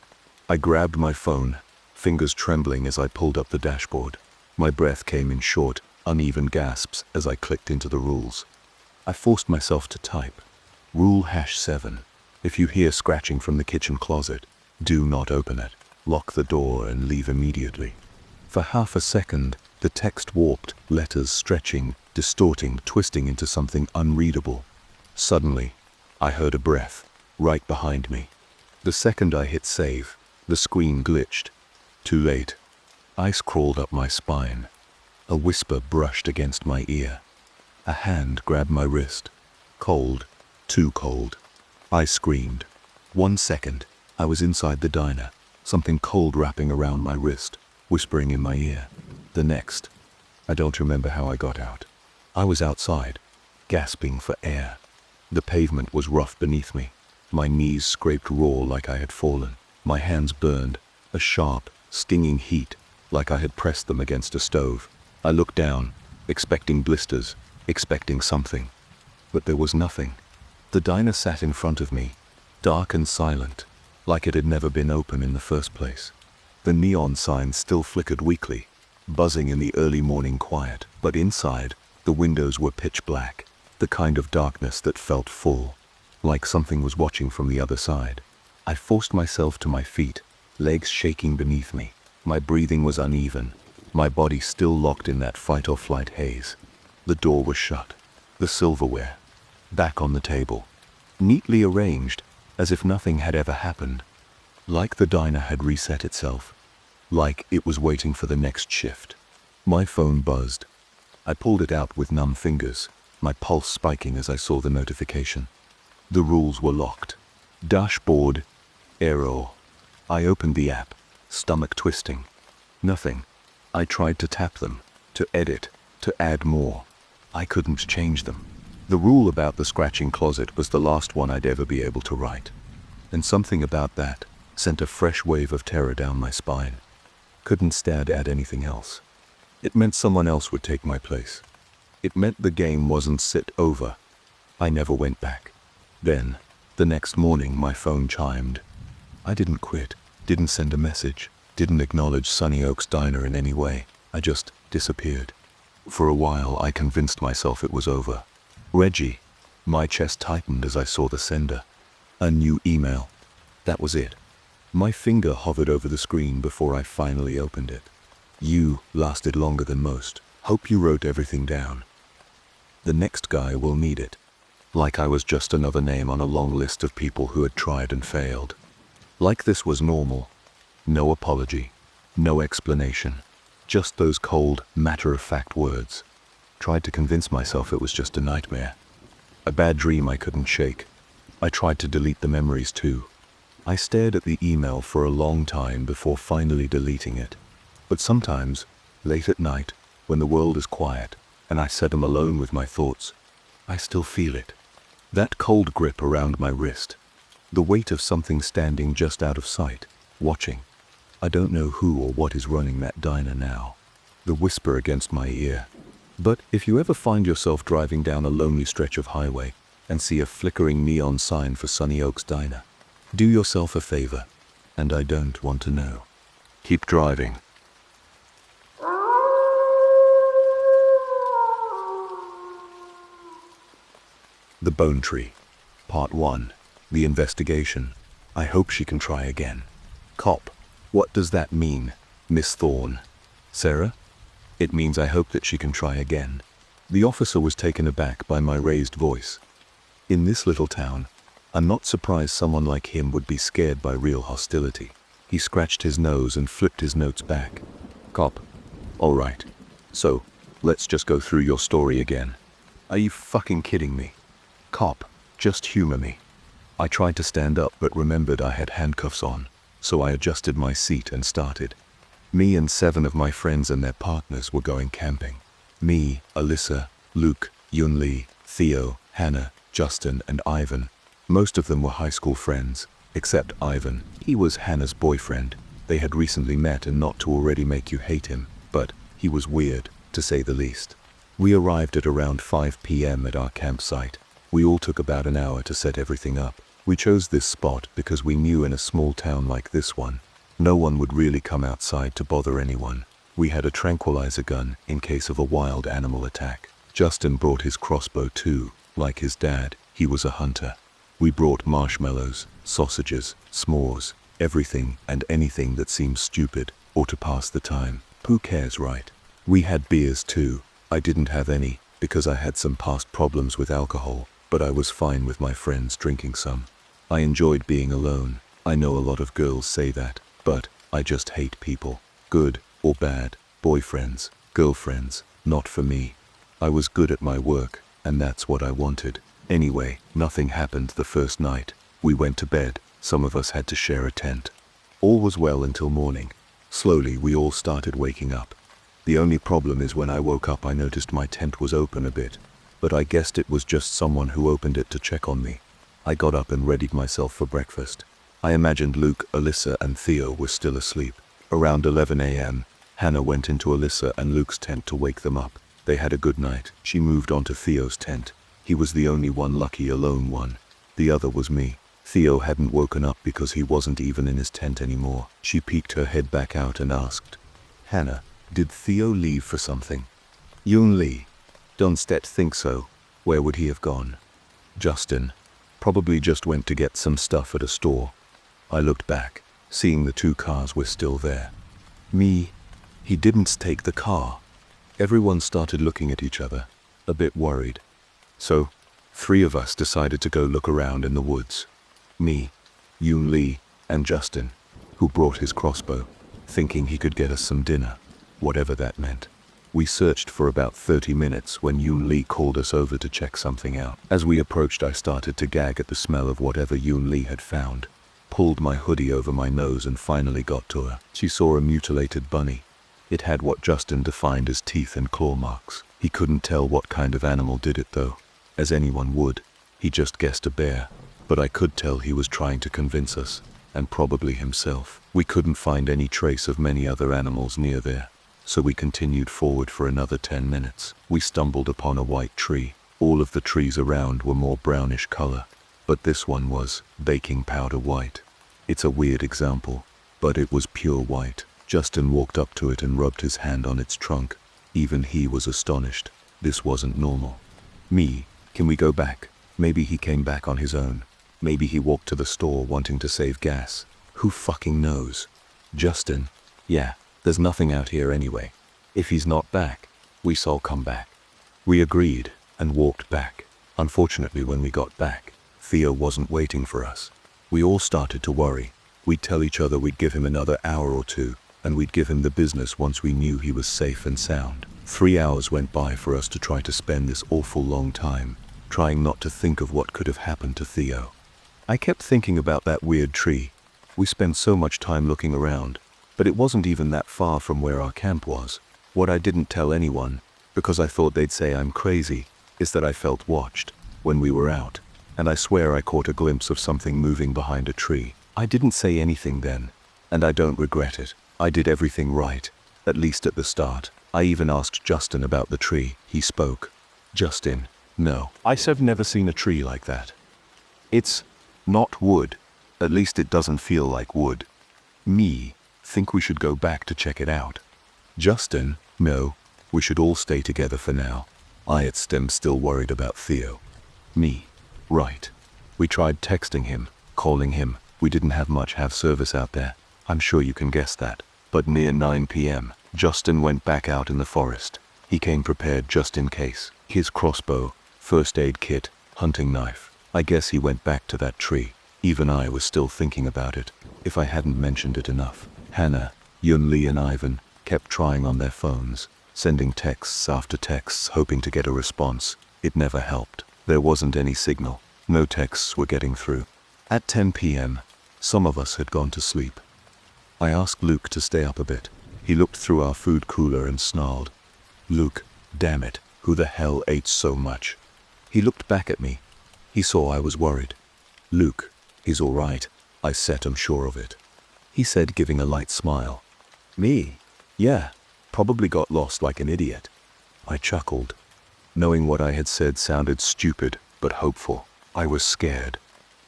I grabbed my phone, fingers trembling as I pulled up the dashboard. My breath came in short, uneven gasps as I clicked into the rules. I forced myself to type. Rule #7. If you hear scratching from the kitchen closet, do not open it. Lock the door and leave immediately. For half a second, the text warped, letters stretching, distorting, twisting into something unreadable. Suddenly, I heard a breath, right behind me. The second I hit save, the screen glitched. Too late. Ice crawled up my spine. A whisper brushed against my ear. A hand grabbed my wrist. Cold, too cold. I screamed. 1 second, I was inside the diner, something cold wrapping around my wrist, whispering in my ear. The next, I don't remember how I got out. I was outside, gasping for air. The pavement was rough beneath me. My knees scraped raw like I had fallen. My hands burned, a sharp, stinging heat, like I had pressed them against a stove. I looked down, expecting blisters, expecting something. But there was nothing. The diner sat in front of me, dark and silent, like it had never been open in the first place. The neon sign still flickered weakly, buzzing in the early morning quiet, but inside, the windows were pitch black, the kind of darkness that felt full, like something was watching from the other side. I forced myself to my feet, legs shaking beneath me. My breathing was uneven, my body still locked in that fight-or-flight haze. The door was shut, the silverware back on the table, neatly arranged as if nothing had ever happened, like the diner had reset itself, like it was waiting for the next shift. My phone buzzed. I pulled it out with numb fingers, my pulse spiking as I saw the notification. The rules were locked. Dashboard, error. I opened the app, stomach twisting. Nothing. I tried to tap them, to edit, to add more. I couldn't change them. The rule about the scratching closet was the last one I'd ever be able to write. And something about that sent a fresh wave of terror down my spine. Couldn't stand to add anything else. It meant someone else would take my place. It meant the game wasn't over. I never went back. Then, the next morning, my phone chimed. I didn't quit, didn't send a message, didn't acknowledge Sunny Oaks Diner in any way. I just disappeared. For a while, I convinced myself it was over. Reggie. My chest tightened as I saw the sender. A new email. That was it. My finger hovered over the screen before I finally opened it. You lasted longer than most. Hope you wrote everything down. The next guy will need it. Like I was just another name on a long list of people who had tried and failed. Like this was normal. No apology. No explanation. Just those cold, matter-of-fact words. Tried to convince myself it was just a nightmare. A bad dream I couldn't shake. I tried to delete the memories too. I stared at the email for a long time before finally deleting it. But sometimes, late at night, when the world is quiet, and I sit alone with my thoughts, I still feel it. That cold grip around my wrist. The weight of something standing just out of sight, watching. I don't know who or what is running that diner now. The whisper against my ear. But if you ever find yourself driving down a lonely stretch of highway and see a flickering neon sign for Sunny Oaks Diner, do yourself a favor, and I don't want to know. Keep driving. The Bone Tree. Part 1. The Investigation. I hope she can try again. Cop. What does that mean, Miss Thorne? Sarah? It means I hope that she can try again. The officer was taken aback by my raised voice. In this little town, I'm not surprised someone like him would be scared by real hostility. He scratched his nose and flipped his notes back. Cop. All right. So, let's just go through your story again. Are you fucking kidding me? Cop. Just humor me. I tried to stand up but remembered I had handcuffs on, so I adjusted my seat and started. Me and 7 of my friends and their partners were going camping. Me, Alyssa, Luke, Yunli, Theo, Hannah, Justin, and Ivan. Most of them were high school friends, except Ivan. He was Hannah's boyfriend. They had recently met, and not to already make you hate him, but he was weird, to say the least. We arrived at around 5 p.m. at our campsite. We all took about an hour to set everything up. We chose this spot because we knew in a small town like this one, no one would really come outside to bother anyone. We had a tranquilizer gun in case of a wild animal attack. Justin brought his crossbow too. Like his dad, he was a hunter. We brought marshmallows, sausages, s'mores, everything and anything that seems stupid or to pass the time. Who cares, right? We had beers too. I didn't have any because I had some past problems with alcohol, but I was fine with my friends drinking some. I enjoyed being alone. I know a lot of girls say that, but I just hate people. Good or bad, boyfriends, girlfriends, not for me. I was good at my work, and that's what I wanted. Anyway, nothing happened the first night. We went to bed. Some of us had to share a tent. All was well until morning. Slowly, we all started waking up. The only problem is when I woke up I noticed my tent was open a bit, but I guessed it was just someone who opened it to check on me. I got up and readied myself for breakfast. I imagined Luke, Alyssa, and Theo were still asleep. Around 11 a.m., Hannah went into Alyssa and Luke's tent to wake them up. They had a good night. She moved on to Theo's tent. He was the only one lucky alone one. The other was me. Theo hadn't woken up because he wasn't even in his tent anymore. She peeked her head back out and asked, "Hannah, did Theo leave for something?" "Yoon Lee. Dunstedt think so. Where would he have gone?" "Justin. Probably just went to get some stuff at a store." I looked back, seeing the 2 cars were still there. "Me. He didn't take the car." Everyone started looking at each other, a bit worried. So, 3 of us decided to go look around in the woods. Me, Yoon Lee, and Justin, who brought his crossbow, thinking he could get us some dinner, whatever that meant. We searched for about 30 minutes when Yoon Lee called us over to check something out. As we approached, I started to gag at the smell of whatever Yoon Lee had found, pulled my hoodie over my nose and finally got to her. She saw a mutilated bunny. It had what Justin defined as teeth and claw marks. He couldn't tell what kind of animal did it though, as anyone would. He just guessed a bear, but I could tell he was trying to convince us, and probably himself. We couldn't find any trace of many other animals near there, so we continued forward for another 10 minutes. We stumbled upon a white tree. All of the trees around were more brownish color, but this one was baking powder white. It's a weird example, but it was pure white. Justin walked up to it and rubbed his hand on its trunk. Even he was astonished. This wasn't normal. "Me, can we go back?" Maybe he came back on his own. Maybe he walked to the store wanting to save gas. Who fucking knows? Justin, "Yeah, there's nothing out here anyway. If he's not back, we all come back." We agreed and walked back. Unfortunately, when we got back, Theo wasn't waiting for us. We all started to worry. We'd tell each other we'd give him another hour or 2, and we'd give him the business once we knew he was safe and sound. 3 hours went by for us to try to spend this awful long time, trying not to think of what could have happened to Theo. I kept thinking about that weird tree. We spent so much time looking around, but it wasn't even that far from where our camp was. What I didn't tell anyone, because I thought they'd say I'm crazy, is that I felt watched when we were out, and I swear I caught a glimpse of something moving behind a tree. I didn't say anything then, and I don't regret it. I did everything right, at least at the start. I even asked Justin about the tree. He spoke. "Justin, no. I've never seen a tree like that. It's not wood. At least it doesn't feel like wood." Me, think we should go back to check it out. Justin, no. We should all stay together for now. I am still worried about Theo. Me, right. We tried texting him, calling him. We didn't have much service out there. I'm sure you can guess that. But near 9 p.m., Justin went back out in the forest. He came prepared just in case. His crossbow, first aid kit, hunting knife. I guess he went back to that tree. Even I was still thinking about it, if I hadn't mentioned it enough. Hannah, Yoon Lee and Ivan kept trying on their phones, sending texts after texts hoping to get a response. It never helped. There wasn't any signal. No texts were getting through. At 10 p.m., some of us had gone to sleep. I asked Luke to stay up a bit. He looked through our food cooler and snarled, "Luke, damn it, who the hell ate so much?" He looked back at me. He saw I was worried. "Luke, he's all right," I said, "I'm sure of it." He said, giving a light smile. "Me? Yeah, probably got lost like an idiot." I chuckled. Knowing what I had said sounded stupid, but hopeful. I was scared.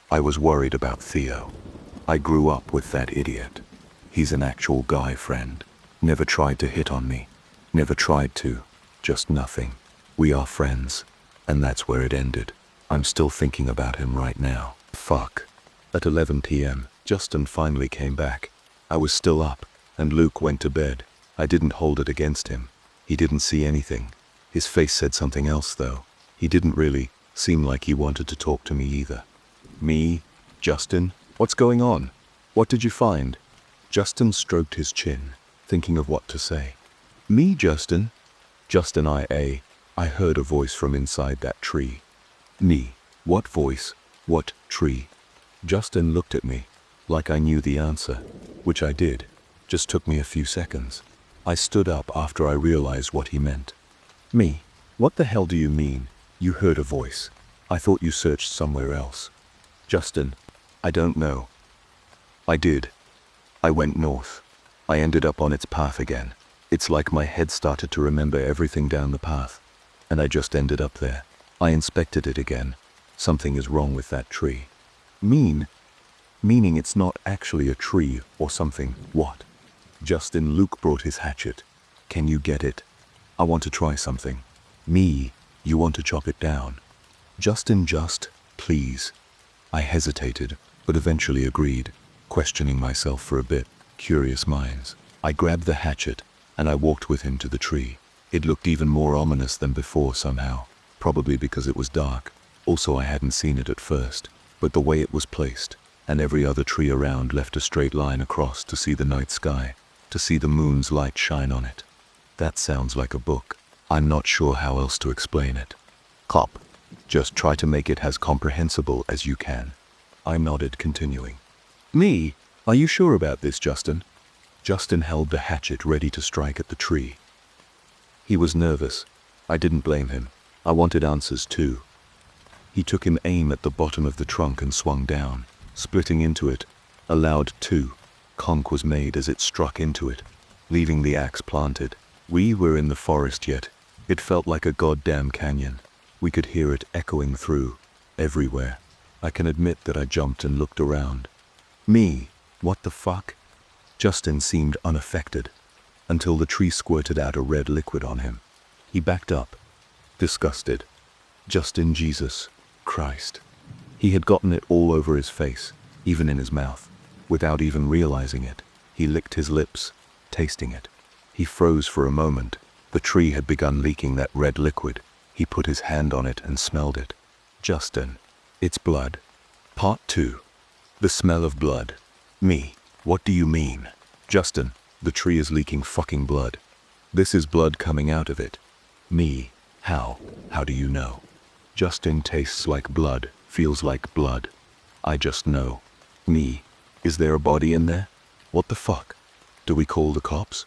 I was worried about Theo. I grew up with that idiot. He's an actual guy friend. Never tried to hit on me. Never tried to. Just nothing. We are friends. And that's where it ended. I'm still thinking about him right now. Fuck. At 11 p.m., Justin finally came back. I was still up, and Luke went to bed. I didn't hold it against him. He didn't see anything. His face said something else, though. He didn't really seem like he wanted to talk to me either. "Me? Justin? What's going on? What did you find?" Justin stroked his chin, thinking of what to say. "Me, Justin?" Justin, I heard a voice from inside that tree. Me. What voice? What tree? Justin looked at me, like I knew the answer, which I did. Just took me a few seconds. I stood up after I realized what he meant. Me? What the hell do you mean? You heard a voice. I thought you searched somewhere else. Justin, I don't know. I did. I went north. I ended up on its path again. It's like my head started to remember everything down the path. And I just ended up there. I inspected it again. Something is wrong with that tree. Meaning it's not actually a tree or something. What? Justin, Luke brought his hatchet. Can you get it? I want to try something. Me, you want to chop it down? Justin, please. I hesitated, but eventually agreed, questioning myself for a bit, curious minds. I grabbed the hatchet, and I walked with him to the tree. It looked even more ominous than before somehow, probably because it was dark. Also, I hadn't seen it at first, but the way it was placed, and every other tree around left a straight line across to see the night sky, to see the moon's light shine on it. That sounds like a book. I'm not sure how else to explain it. Cop, just try to make it as comprehensible as you can. I nodded, continuing. Me? Are you sure about this, Justin? Justin held the hatchet ready to strike at the tree. He was nervous. I didn't blame him. I wanted answers too. He took an aim at the bottom of the trunk and swung down, splitting into it. A loud conk was made as it struck into it, leaving the axe planted. We were in the forest yet. It felt like a goddamn canyon. We could hear it echoing through, everywhere. I can admit that I jumped and looked around. Me? What the fuck? Justin seemed unaffected, until the tree squirted out a red liquid on him. He backed up, disgusted. Justin, Jesus Christ. He had gotten it all over his face, even in his mouth. Without even realizing it, he licked his lips, tasting it. He froze for a moment. The tree had begun leaking that red liquid. He put his hand on it and smelled it. Justin, it's blood. Part 2. The smell of blood. Me, what do you mean? Justin, the tree is leaking fucking blood. This is blood coming out of it. Me, how? How do you know? Justin, tastes like blood, feels like blood. I just know. Me, is there a body in there? What the fuck? Do we call the cops?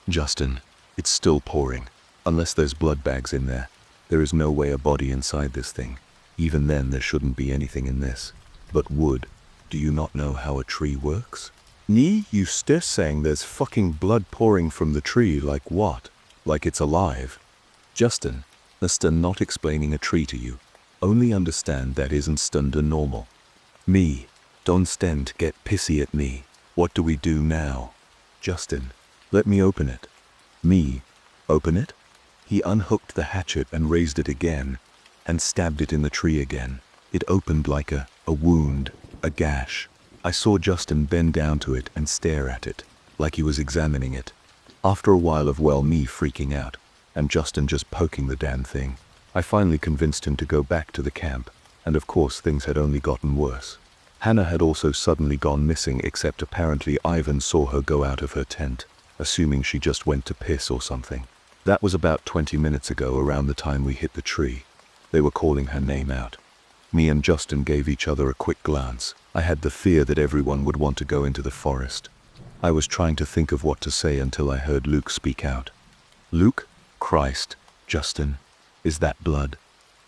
Justin, it's still pouring. Unless there's blood bags in there, there is no way a body inside this thing. Even then, there shouldn't be anything in this. But wood, do you not know how a tree works? You still saying there's fucking blood pouring from the tree like what? Like it's alive? Justin, that's not explaining a tree to you. Only understand that isn't stunned and normal. Me, don't stand get pissy at me. What do we do now? Justin, let me open it. Me, open it? He unhooked the hatchet and raised it again, and stabbed it in the tree again. It opened like a wound, a gash. I saw Justin bend down to it and stare at it, like he was examining it. After a while of me freaking out, and Justin just poking the damn thing, I finally convinced him to go back to the camp, and of course things had only gotten worse. Hannah had also suddenly gone missing, except apparently Ivan saw her go out of her tent, assuming she just went to piss or something. That was about 20 minutes ago, around the time we hit the tree. They were calling her name out. Me and Justin gave each other a quick glance. I had the fear that everyone would want to go into the forest. I was trying to think of what to say until I heard Luke speak out. Luke? Christ, Justin, is that blood?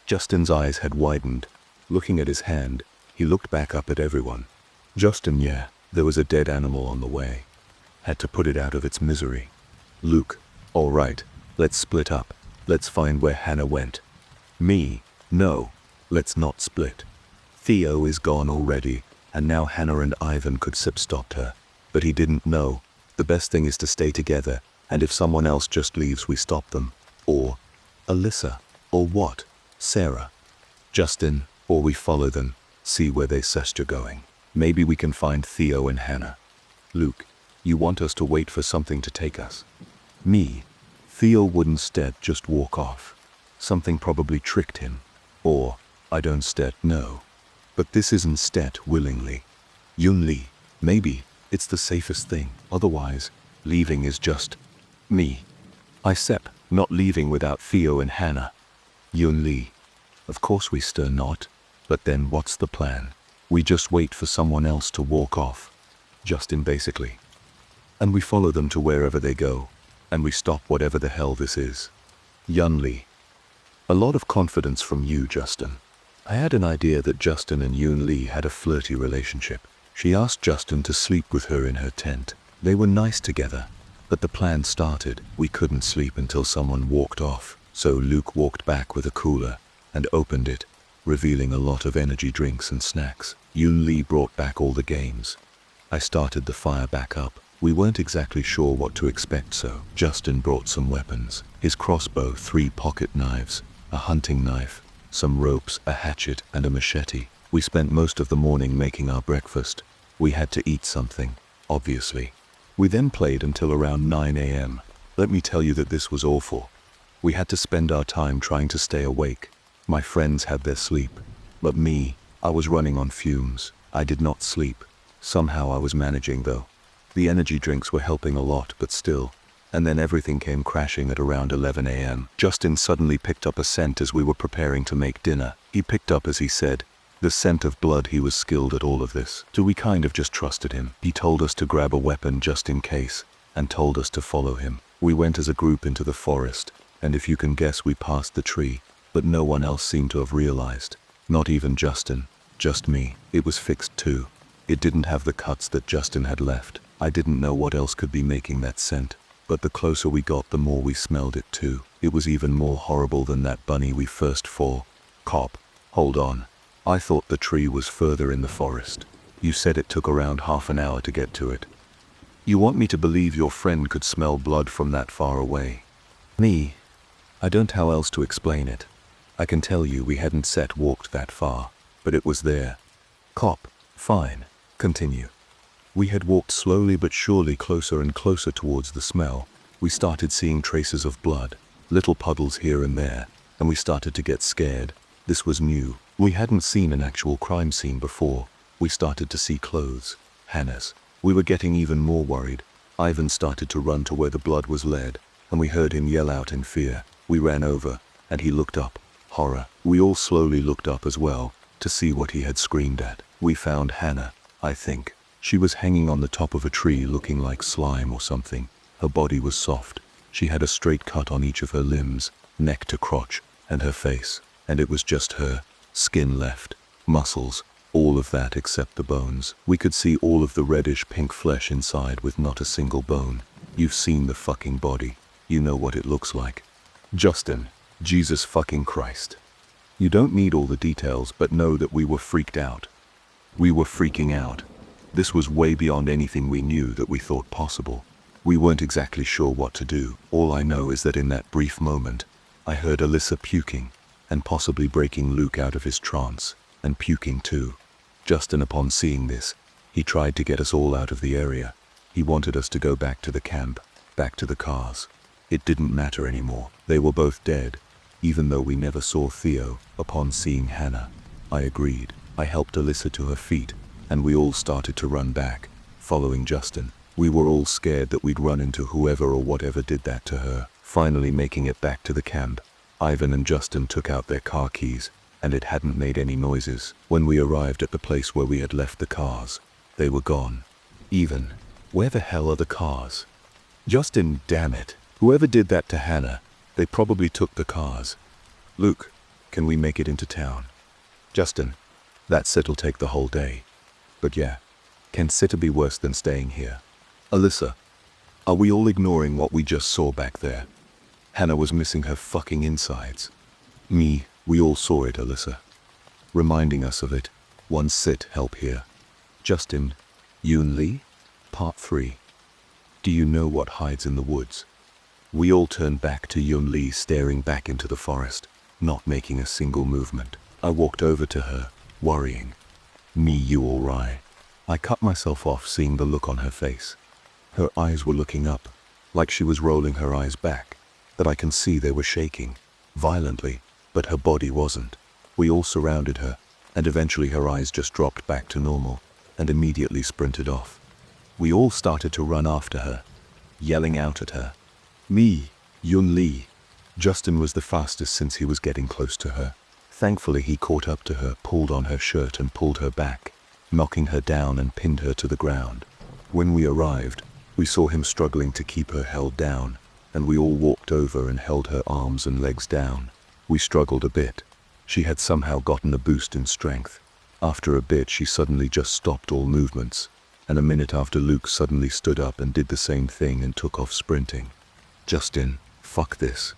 Justin's eyes had widened. Looking at his hand, he looked back up at everyone. Justin, yeah, there was a dead animal on the way. Had to put it out of its misery. Luke, all right, let's split up. Let's find where Hannah went. Me, no, let's not split. Theo is gone already, and now Hannah and Ivan could stopped her. But he didn't know. The best thing is to stay together, and if someone else just leaves, we stop them. Or Alyssa. Or what? Sarah. Justin, or we follow them, see where they are going. Maybe we can find Theo and Hannah. Luke, you want us to wait for something to take us? Me. Theo wouldn't just walk off. Something probably tricked him. Or, I don't know. But this isn't willingly. Yun-Li, maybe, it's the safest thing. Otherwise, leaving is just me. Not leaving without Theo and Hannah. Yun-Li, of course we stir not. But then what's the plan? We just wait for someone else to walk off. Justin, basically. And we follow them to wherever they go. and we stop whatever the hell this is. Yun Li. A lot of confidence from you, Justin. I had an idea that Justin and Yun Li had a flirty relationship. She asked Justin to sleep with her in her tent. They were nice together, but the plan started. We couldn't sleep until someone walked off, so Luke walked back with a cooler and opened it, revealing a lot of energy drinks and snacks. Yun Li brought back all the games. I started the fire back up. We weren't exactly sure what to expect, so Justin brought some weapons. His crossbow, 3 pocket knives, a hunting knife, some ropes, a hatchet, and a machete. We spent most of the morning making our breakfast. We had to eat something, obviously. We then played until around 9 a.m. Let me tell you that this was awful. We had to spend our time trying to stay awake. My friends had their sleep, but me, I was running on fumes. I did not sleep. Somehow I was managing though. The energy drinks were helping a lot, but still. And then everything came crashing at around 11 a.m. Justin suddenly picked up a scent as we were preparing to make dinner. He picked up, as he said, the scent of blood. He was skilled at all of this, so we kind of just trusted him. He told us to grab a weapon just in case, and told us to follow him. We went as a group into the forest, and if you can guess, we passed the tree, but no one else seemed to have realized. Not even Justin, just me. It was fixed too. It didn't have the cuts that Justin had left. I didn't know what else could be making that scent, but the closer we got, the more we smelled it too. It was even more horrible than that bunny we first saw. Cop, hold on. I thought the tree was further in the forest. You said it took around half an hour to get to it. You want me to believe your friend could smell blood from that far away? Me? I don't know how else to explain it. I can tell you we hadn't walked that far, but it was there. Cop, fine. Continue. We had walked slowly but surely closer and closer towards the smell. We started seeing traces of blood, little puddles here and there, and we started to get scared. This was new. We hadn't seen an actual crime scene before. We started to see clothes, Hannah's. We were getting even more worried. Ivan started to run to where the blood was led, and we heard him yell out in fear. We ran over, and he looked up. Horror. We all slowly looked up as well, to see what he had screamed at. We found Hannah, I think. She was hanging on the top of a tree looking like slime or something. Her body was soft. She had a straight cut on each of her limbs, neck to crotch, and her face. And it was just her. Skin left. Muscles. All of that except the bones. We could see all of the reddish pink flesh inside with not a single bone. You've seen the fucking body. You know what it looks like. Justin. Jesus fucking Christ. You don't need all the details, but know that we were freaked out. We were freaking out. This was way beyond anything we knew that we thought possible. We weren't exactly sure what to do. All I know is that in that brief moment, I heard Alyssa puking, and possibly breaking Luke out of his trance, and puking too. Justin, upon seeing this, he tried to get us all out of the area. He wanted us to go back to the camp, back to the cars. It didn't matter anymore. They were both dead, even though we never saw Theo. Upon seeing Hannah, I agreed. I helped Alyssa to her feet, and we all started to run back, following Justin. We were all scared that we'd run into whoever or whatever did that to her. Finally making it back to the camp, Ivan and Justin took out their car keys, and it hadn't made any noises. When we arrived at the place where we had left the cars, they were gone. Even, where the hell are the cars? Justin, damn it. Whoever did that to Hannah, they probably took the cars. Luke, can we make it into town? Justin, that sit'll take the whole day. But yeah, can sitter be worse than staying here? Alyssa, are we all ignoring what we just saw back there? Hannah was missing her fucking insides. Me, we all saw it, Alyssa. Reminding us of it. One sit, help here. Justin, Yun Li? Part 3. Do you know what hides in the woods? We all turned back to Yun Li, staring back into the forest, not making a single movement. I walked over to her, worrying. Me, you all right? I cut myself off seeing the look on her face. Her eyes were looking up, like she was rolling her eyes back, that I can see they were shaking, violently, but her body wasn't. We all surrounded her, and eventually her eyes just dropped back to normal, and immediately sprinted off. We all started to run after her, yelling out at her. Me, Yun Li. Justin was the fastest since he was getting close to her. Thankfully he caught up to her, pulled on her shirt and pulled her back, knocking her down and pinned her to the ground. When we arrived, we saw him struggling to keep her held down, and we all walked over and held her arms and legs down. We struggled a bit. She had somehow gotten a boost in strength. After a bit she suddenly just stopped all movements, and a minute after Luke suddenly stood up and did the same thing and took off sprinting. Justin, fuck this.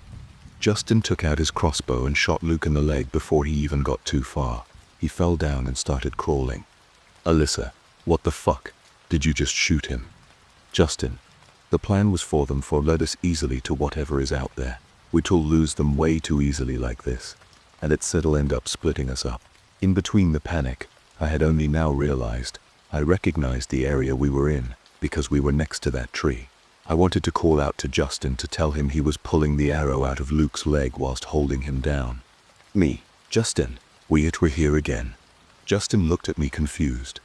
Justin took out his crossbow and shot Luke in the leg before he even got too far. He fell down and started crawling. Alyssa, what the fuck? Did you just shoot him? Justin, the plan was for them to lead us easily to whatever is out there. We'll lose them way too easily like this, and it'll end up splitting us up. In between the panic, I had only now realized I recognized the area we were in because we were next to that tree. I wanted to call out to Justin to tell him he was pulling the arrow out of Luke's leg whilst holding him down. Me, Justin, we're here again. Justin looked at me confused,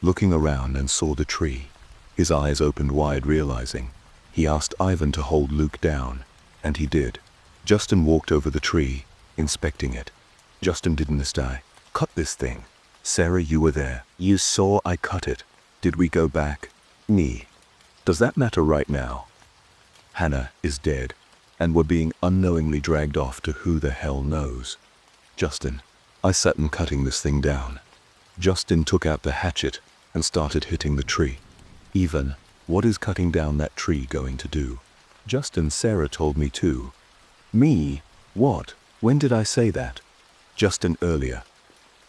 looking around and saw the tree. His eyes opened wide, realizing. He asked Ivan to hold Luke down, and he did. Justin walked over the tree, inspecting it. Justin didn't die. Cut this thing. Sarah, you were there. You saw I cut it. Did we go back? Nee. Does that matter right now? Hannah is dead, and we're being unknowingly dragged off to who the hell knows. Justin, I sat and cutting this thing down. Justin took out the hatchet and started hitting the tree. Ivan, what is cutting down that tree going to do? Justin, Sarah told me too. Me? What? When did I say that? Justin, earlier.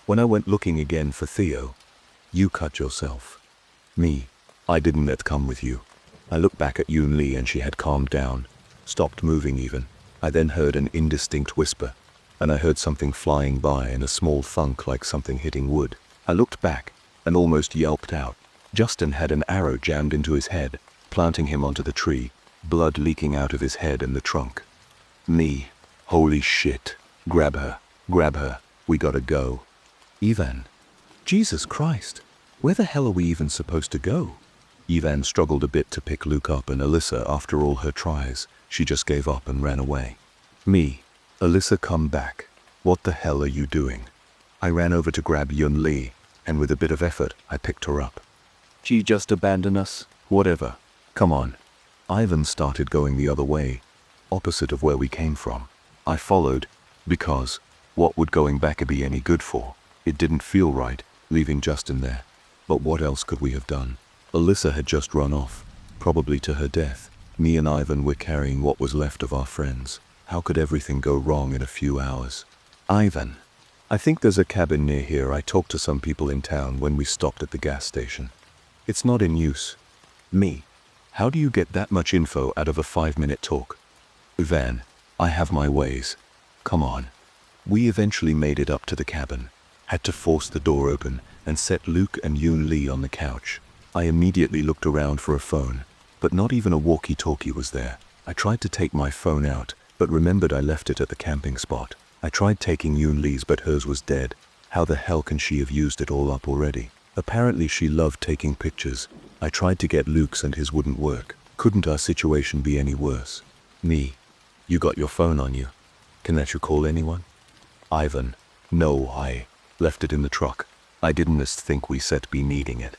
When I went looking again for Theo. You cut yourself. Me? I didn't let come with you. I looked back at Yoon Lee and she had calmed down, stopped moving even. I then heard an indistinct whisper, and I heard something flying by and a small thunk like something hitting wood. I looked back and almost yelped out. Justin had an arrow jammed into his head, planting him onto the tree, blood leaking out of his head and the trunk. Me. Holy shit. Grab her. Grab her. We gotta go. Ivan. Jesus Christ. Where the hell are we even supposed to go? Ivan struggled a bit to pick Luke up, and Alyssa, after all her tries, she just gave up and ran away. Me. Alyssa, come back. What the hell are you doing? I ran over to grab Yun Lee, and with a bit of effort, I picked her up. She just abandoned us? Whatever. Come on. Ivan started going the other way, opposite of where we came from. I followed, because what would going back be any good for? It didn't feel right, leaving Justin there. But what else could we have done? Alyssa had just run off, probably to her death. Me and Ivan were carrying what was left of our friends. How could everything go wrong in a few hours? Ivan. I think there's a cabin near here. I talked to some people in town when we stopped at the gas station. It's not in use. Me. How do you get that much info out of a 5-minute talk? Van, I have my ways. Come on. We eventually made it up to the cabin, had to force the door open and set Luke and Yoon Lee on the couch. I immediately looked around for a phone, but not even a walkie-talkie was there. I tried to take my phone out, but remembered I left it at the camping spot. I tried taking Yoon Lee's, but hers was dead. How the hell can she have used it all up already? Apparently she loved taking pictures. I tried to get Luke's and his wouldn't work. Couldn't our situation be any worse? Me. You got your phone on you. Can let you call anyone? Ivan. No, I left it in the truck. I didn't think we set be needing it.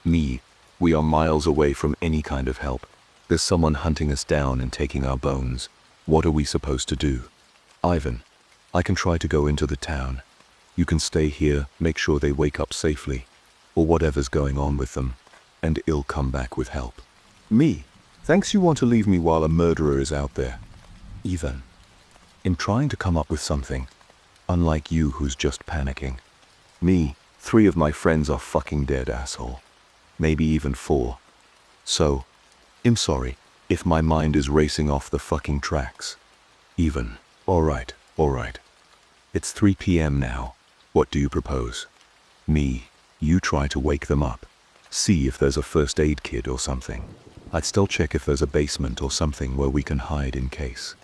Me. We are miles away from any kind of help. There's someone hunting us down and taking our bones. What are we supposed to do? Ivan. I can try to go into the town. You can stay here, make sure they wake up safely, or whatever's going on with them, and I'll come back with help. Me. Thanks, you want to leave me while a murderer is out there. Ivan. I'm trying to come up with something, unlike you who's just panicking. Me. 3 of my friends are fucking dead, asshole. Maybe even 4. So, I'm sorry if my mind is racing off the fucking tracks. Ivan. Alright. It's 3 p.m. now. What do you propose? Me. You try to wake them up. See if there's a first aid kit or something. I'd still check if there's a basement or something where we can hide in case.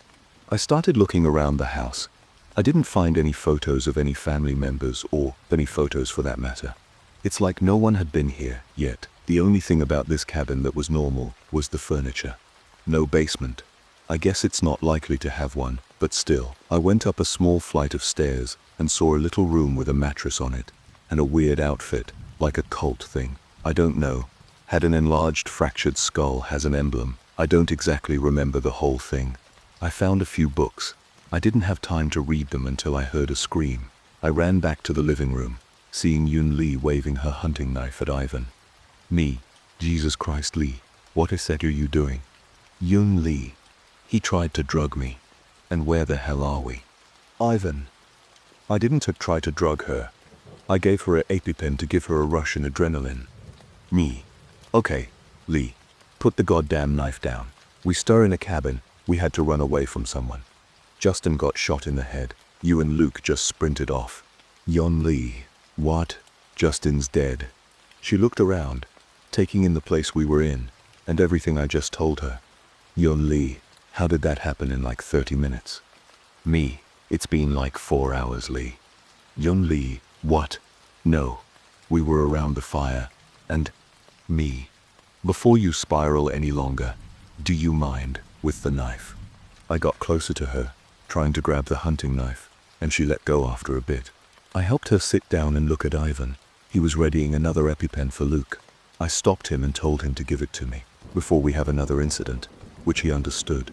I started looking around the house. I didn't find any photos of any family members, or any photos for that matter. It's like no one had been here yet. The only thing about this cabin that was normal was the furniture. No basement. I guess it's not likely to have one, but still. I went up a small flight of stairs and saw a little room with a mattress on it, and a weird outfit, like a cult thing. I don't know. Had an enlarged fractured skull, has an emblem, I don't exactly remember the whole thing. I found a few books. I didn't have time to read them until I heard a scream. I ran back to the living room, seeing Yun Li waving her hunting knife at Ivan. Me, Jesus Christ, Li, what is that you doing? Yun Li. He tried to drug me. And where the hell are we? Ivan. I didn't try to drug her. I gave her an EpiPen to give her a rush in adrenaline. Me. Okay, Li. Put the goddamn knife down. We stir in a cabin. We had to run away from someone. Justin got shot in the head. You and Luke just sprinted off. Yun Li. What? Justin's dead. She looked around, taking in the place we were in, and everything I just told her. Yun Li. How did that happen in like 30 minutes? Me. It's been like 4 hours, Li. Yun Li. What? No. We were around the fire, and... Me. Before you spiral any longer, do you mind with the knife? I got closer to her, trying to grab the hunting knife, and she let go after a bit. I helped her sit down and look at Ivan. He was readying another EpiPen for Luke. I stopped him and told him to give it to me, before we have another incident, which he understood.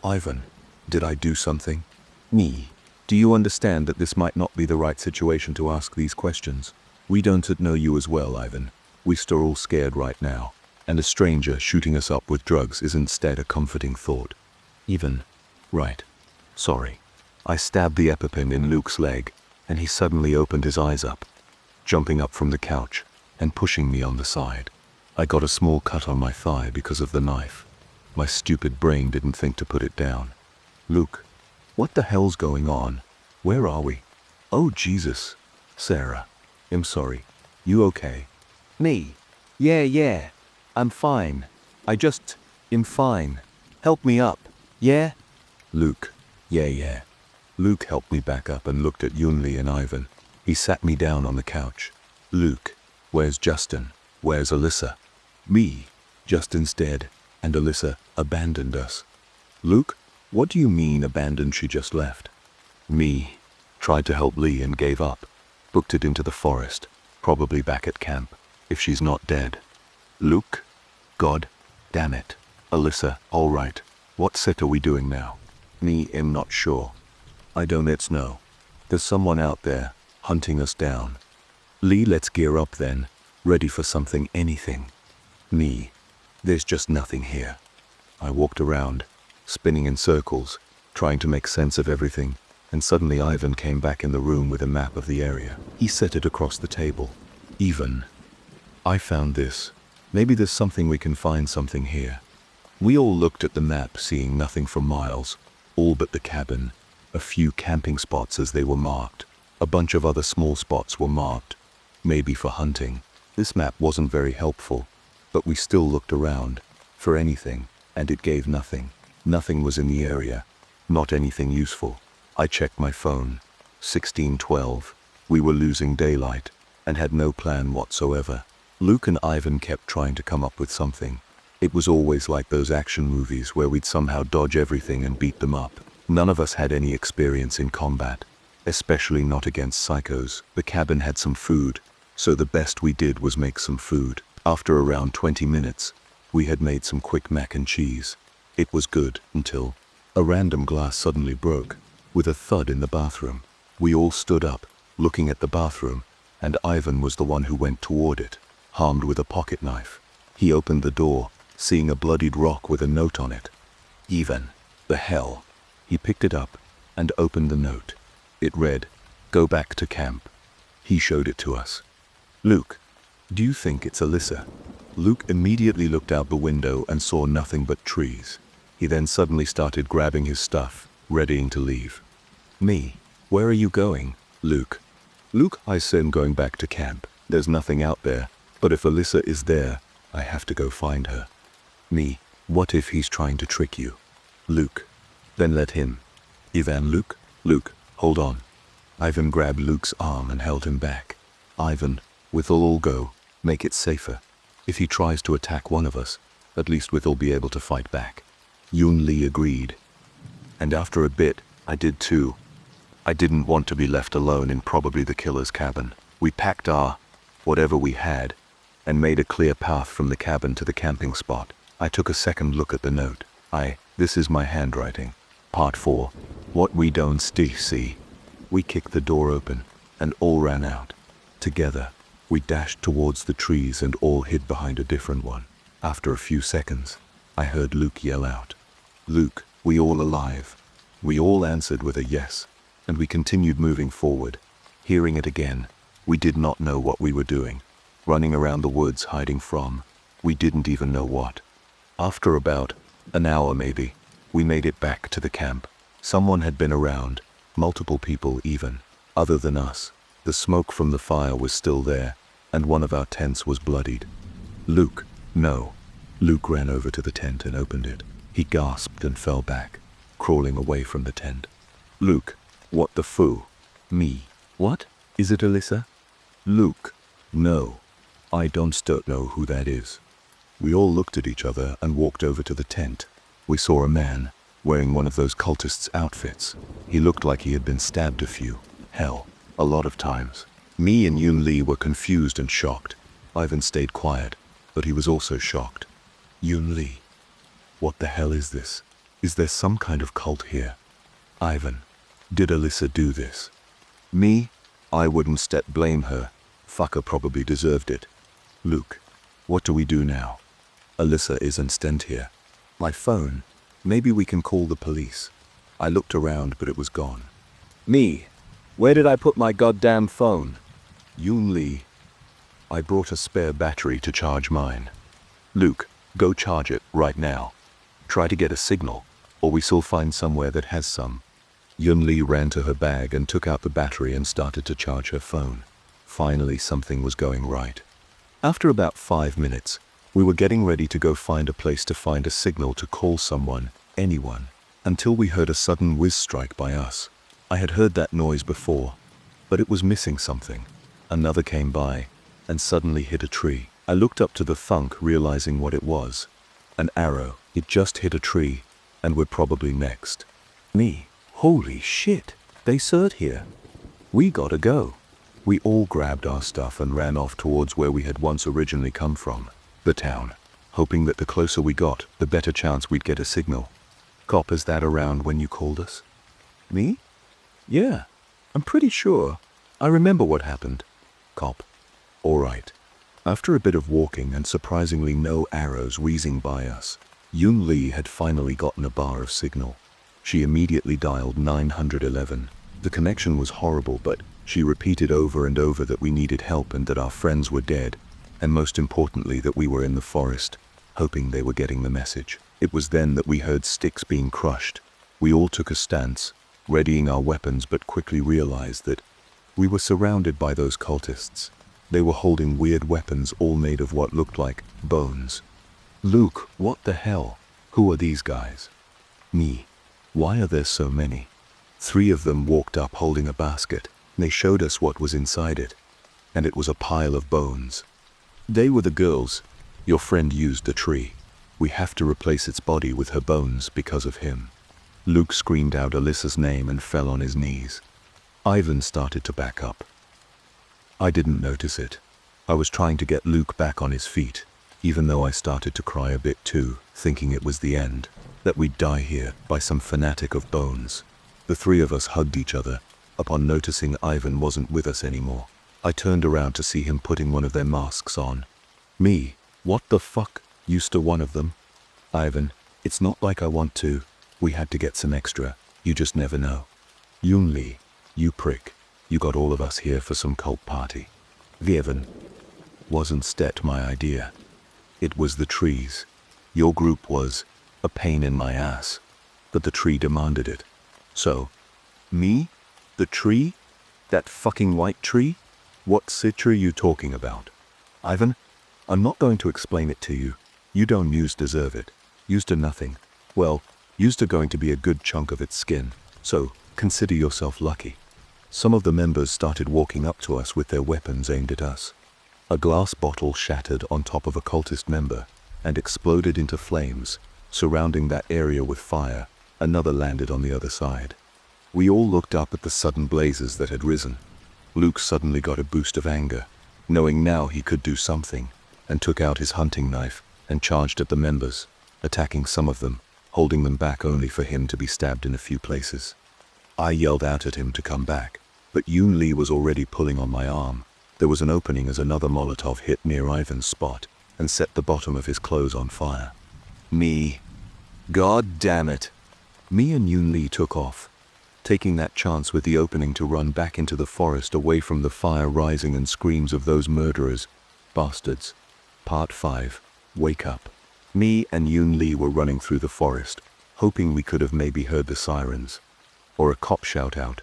Ivan, did I do something? Me. Do you understand that this might not be the right situation to ask these questions? We don't know you as well, Ivan. We're still all scared right now, and a stranger shooting us up with drugs is instead a comforting thought. Even. Right. Sorry. I stabbed the EpiPen in Luke's leg, and he suddenly opened his eyes up, jumping up from the couch and pushing me on the side. I got a small cut on my thigh because of the knife. My stupid brain didn't think to put it down. Luke, what the hell's going on? Where are we? Oh Jesus. Sarah. I'm sorry. You okay? Me. Yeah. I'm fine. I'm fine. Help me up. Yeah? Luke. Yeah. Luke helped me back up and looked at Yun Li and Ivan. He sat me down on the couch. Luke. Where's Justin? Where's Alyssa? Me. Justin's dead, and Alyssa abandoned us. Luke, what do you mean abandoned? She just left. Me. Tried to help Lee and gave up. Booked it into the forest, probably back at camp, if she's not dead. Luke? God damn it. Alyssa, all right. What set are we doing now? Me, am not sure. I don't know. There's someone out there, hunting us down. Lee, let's gear up then, ready for something, anything. Me. There's just nothing here. I walked around, spinning in circles, trying to make sense of everything, and suddenly Ivan came back in the room with a map of the area. He set it across the table. Even. I found this. Maybe there's something we can find something here. We all looked at the map, seeing nothing for miles, all but the cabin, a few camping spots as they were marked. A bunch of other small spots were marked, maybe for hunting. This map wasn't very helpful, but we still looked around for anything, and it gave nothing. Nothing was in the area, not anything useful. I checked my phone. 16:12. We were losing daylight, and had no plan whatsoever. Luke and Ivan kept trying to come up with something. It was always like those action movies where we'd somehow dodge everything and beat them up. None of us had any experience in combat, especially not against psychos. The cabin had some food, so the best we did was make some food. After around 20 minutes, we had made some quick mac and cheese. It was good until a random glass suddenly broke, with a thud in the bathroom. We all stood up, looking at the bathroom, and Ivan was the one who went toward it, armed with a pocket knife. He opened the door, seeing a bloodied rock with a note on it. Even. The hell. He picked it up and opened the note. It read, "Go back to camp." He showed it to us. Luke, do you think it's Alyssa? Luke immediately looked out the window and saw nothing but trees. He then suddenly started grabbing his stuff, readying to leave. Me, where are you going? Luke, I said I'm going back to camp. There's nothing out there, but if Alyssa is there, I have to go find her. Me, what if he's trying to trick you? Luke, then let him. Ivan, Luke, hold on. Ivan grabbed Luke's arm and held him back. Ivan, we'll all go, make it safer. If he tries to attack one of us, at least we'll be able to fight back. Yun Li agreed. And after a bit, I did too. I didn't want to be left alone in probably the killer's cabin. We packed our, whatever we had, and made a clear path from the cabin to the camping spot. I took a second look at the note. This is my handwriting. Part 4. What we don't see. We kicked the door open and all ran out. Together, we dashed towards the trees and all hid behind a different one. After a few seconds, I heard Luke yell out, "Luke, we all alive?" We all answered with a yes, and we continued moving forward. Hearing it again, we did not know what we were doing. Running around the woods hiding from, we didn't even know what. After about an hour maybe, we made it back to the camp. Someone had been around, multiple people even, other than us. The smoke from the fire was still there, and one of our tents was bloodied. "Luke, no." Luke ran over to the tent and opened it. He gasped and fell back, crawling away from the tent. "Luke, what the foo?" Me. "What? Is it Alyssa?" "Luke, no. I don't know who that is." We all looked at each other and walked over to the tent. We saw a man, wearing one of those cultists' outfits. He looked like he had been stabbed a lot of times. Me and Yoon Lee were confused and shocked. Ivan stayed quiet, but he was also shocked. "Yoon Lee, what the hell is this? Is there some kind of cult here?" "Ivan, did Alyssa do this?" "Me? I wouldn't blame her. Fucker probably deserved it." "Luke, what do we do now? Alyssa isn't here." "My phone. Maybe we can call the police." I looked around, but it was gone. Me. Where did I put my goddamn phone? Yoon Lee. I brought a spare battery to charge mine. Luke, go charge it right now. Try to get a signal, or we shall find somewhere that has some. Yoon Lee ran to her bag and took out the battery and started to charge her phone. Finally, something was going right. After about 5 minutes, we were getting ready to go find a place to find a signal to call someone, anyone, until we heard a sudden whiz strike by us. I had heard that noise before, but it was missing something. Another came by and suddenly hit a tree. I looked up to the thunk, realizing what it was. An arrow. It just hit a tree, and we're probably next. Me. Holy shit, they surred here. We gotta go. We all grabbed our stuff and ran off towards where we had once originally come from, the town, hoping that the closer we got, the better chance we'd get a signal. "Cop, is that around when you called us?" "Me? Yeah, I'm pretty sure. I remember what happened." "Cop. All right." After a bit of walking and surprisingly no arrows whizzing by us, Yoon Lee had finally gotten a bar of signal. She immediately dialed 911. The connection was horrible, but she repeated over and over that we needed help and that our friends were dead, and most importantly that we were in the forest, hoping they were getting the message. It was then that we heard sticks being crushed. We all took a stance, readying our weapons, but quickly realized that we were surrounded by those cultists. They were holding weird weapons all made of what looked like bones. "Luke, what the hell? Who are these guys?" "Me. Why are there so many?" 3 of them walked up holding a basket. They showed us what was inside it, and it was a pile of bones. "They were the girls. Your friend used the tree. We have to replace its body with her bones because of him." Luke screamed out Alyssa's name and fell on his knees. Ivan started to back up. I didn't notice it. I was trying to get Luke back on his feet, even though I started to cry a bit too, thinking it was the end, that we'd die here by some fanatic of bones. The 3 of us hugged each other, upon noticing Ivan wasn't with us anymore. I turned around to see him putting one of their masks on. "Me, what the fuck?" used to one of them. "Ivan, it's not like I want to. We had to get some extra. You just never know." "Yoon Lee, you prick. You got all of us here for some cult party." "Vievan, wasn't my idea. It was the trees. Your group was a pain in my ass, but the tree demanded it. So, me? The tree? That fucking white tree? What citra are you talking about?" "Ivan, I'm not going to explain it to you. You don't deserve it. Used to nothing. Well, used to going to be a good chunk of its skin, so consider yourself lucky." Some of the members started walking up to us with their weapons aimed at us. A glass bottle shattered on top of a cultist member and exploded into flames, surrounding that area with fire. Another landed on the other side. We all looked up at the sudden blazes that had risen. Luke suddenly got a boost of anger, knowing now he could do something, and took out his hunting knife and charged at the members, attacking some of them, holding them back only for him to be stabbed in a few places. I yelled out at him to come back, but Yoon Lee was already pulling on my arm. There was an opening as another Molotov hit near Ivan's spot and set the bottom of his clothes on fire. God damn it. Me and Yoon Lee took off, taking that chance with the opening to run back into the forest away from the fire rising and screams of those murderers. Bastards. Part 5. Wake up. Me and Yoon Lee were running through the forest, hoping we could have maybe heard the sirens. Or a cop shout out.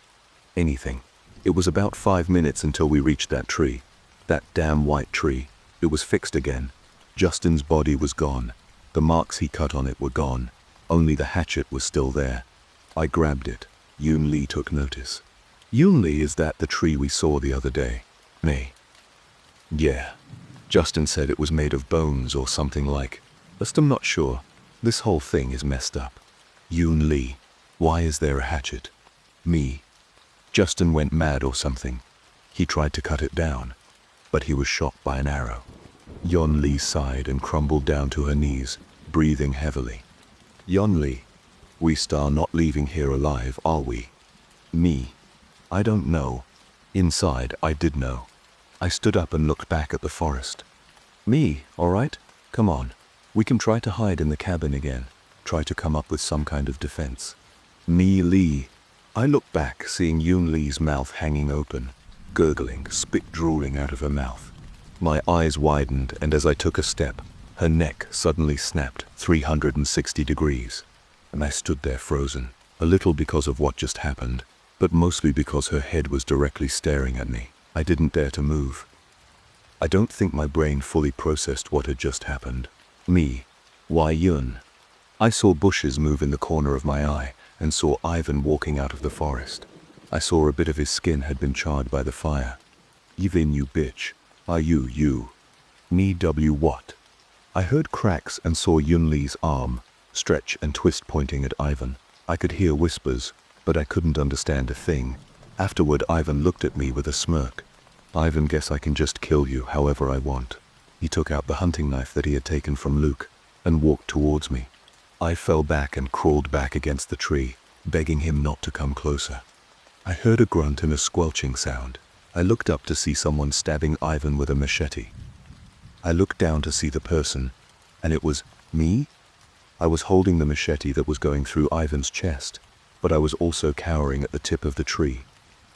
Anything. It was about 5 minutes until we reached that tree. That damn white tree. It was fixed again. Justin's body was gone. The marks he cut on it were gone. Only the hatchet was still there. I grabbed it. Yoon Lee took notice. Yoon Lee, is that the tree we saw the other day? Me. Yeah. Justin said it was made of bones or something like. But I'm not sure. This whole thing is messed up. Yoon Lee. Why is there a hatchet? Me. Justin went mad or something. He tried to cut it down, but he was shot by an arrow. Yoon Lee sighed and crumbled down to her knees, breathing heavily. Yoon Lee, we are not leaving here alive, are we? Me. I don't know. Inside, I did know. I stood up and looked back at the forest. Me, all right? Come on. We can try to hide in the cabin again. Try to come up with some kind of defense. Me Lee. I looked back, seeing Yoon Lee's mouth hanging open, gurgling, spit drooling out of her mouth. My eyes widened, and as I took a step, her neck suddenly snapped 360 degrees. And I stood there frozen, a little because of what just happened, but mostly because her head was directly staring at me. I didn't dare to move. I don't think my brain fully processed what had just happened. Me. Why Yoon? I saw bushes move in the corner of my eye, and saw Ivan walking out of the forest. I saw a bit of his skin had been charred by the fire. Even you bitch. Are you? Me W what? I heard cracks and saw Yoon Lee's arm stretch and twist pointing at Ivan. I could hear whispers, but I couldn't understand a thing. Afterward, Ivan looked at me with a smirk. Ivan, guess I can just kill you however I want. He took out the hunting knife that he had taken from Luke and walked towards me. I fell back and crawled back against the tree, begging him not to come closer. I heard a grunt and a squelching sound. I looked up to see someone stabbing Ivan with a machete. I looked down to see the person, and it was me? I was holding the machete that was going through Ivan's chest, but I was also cowering at the tip of the tree.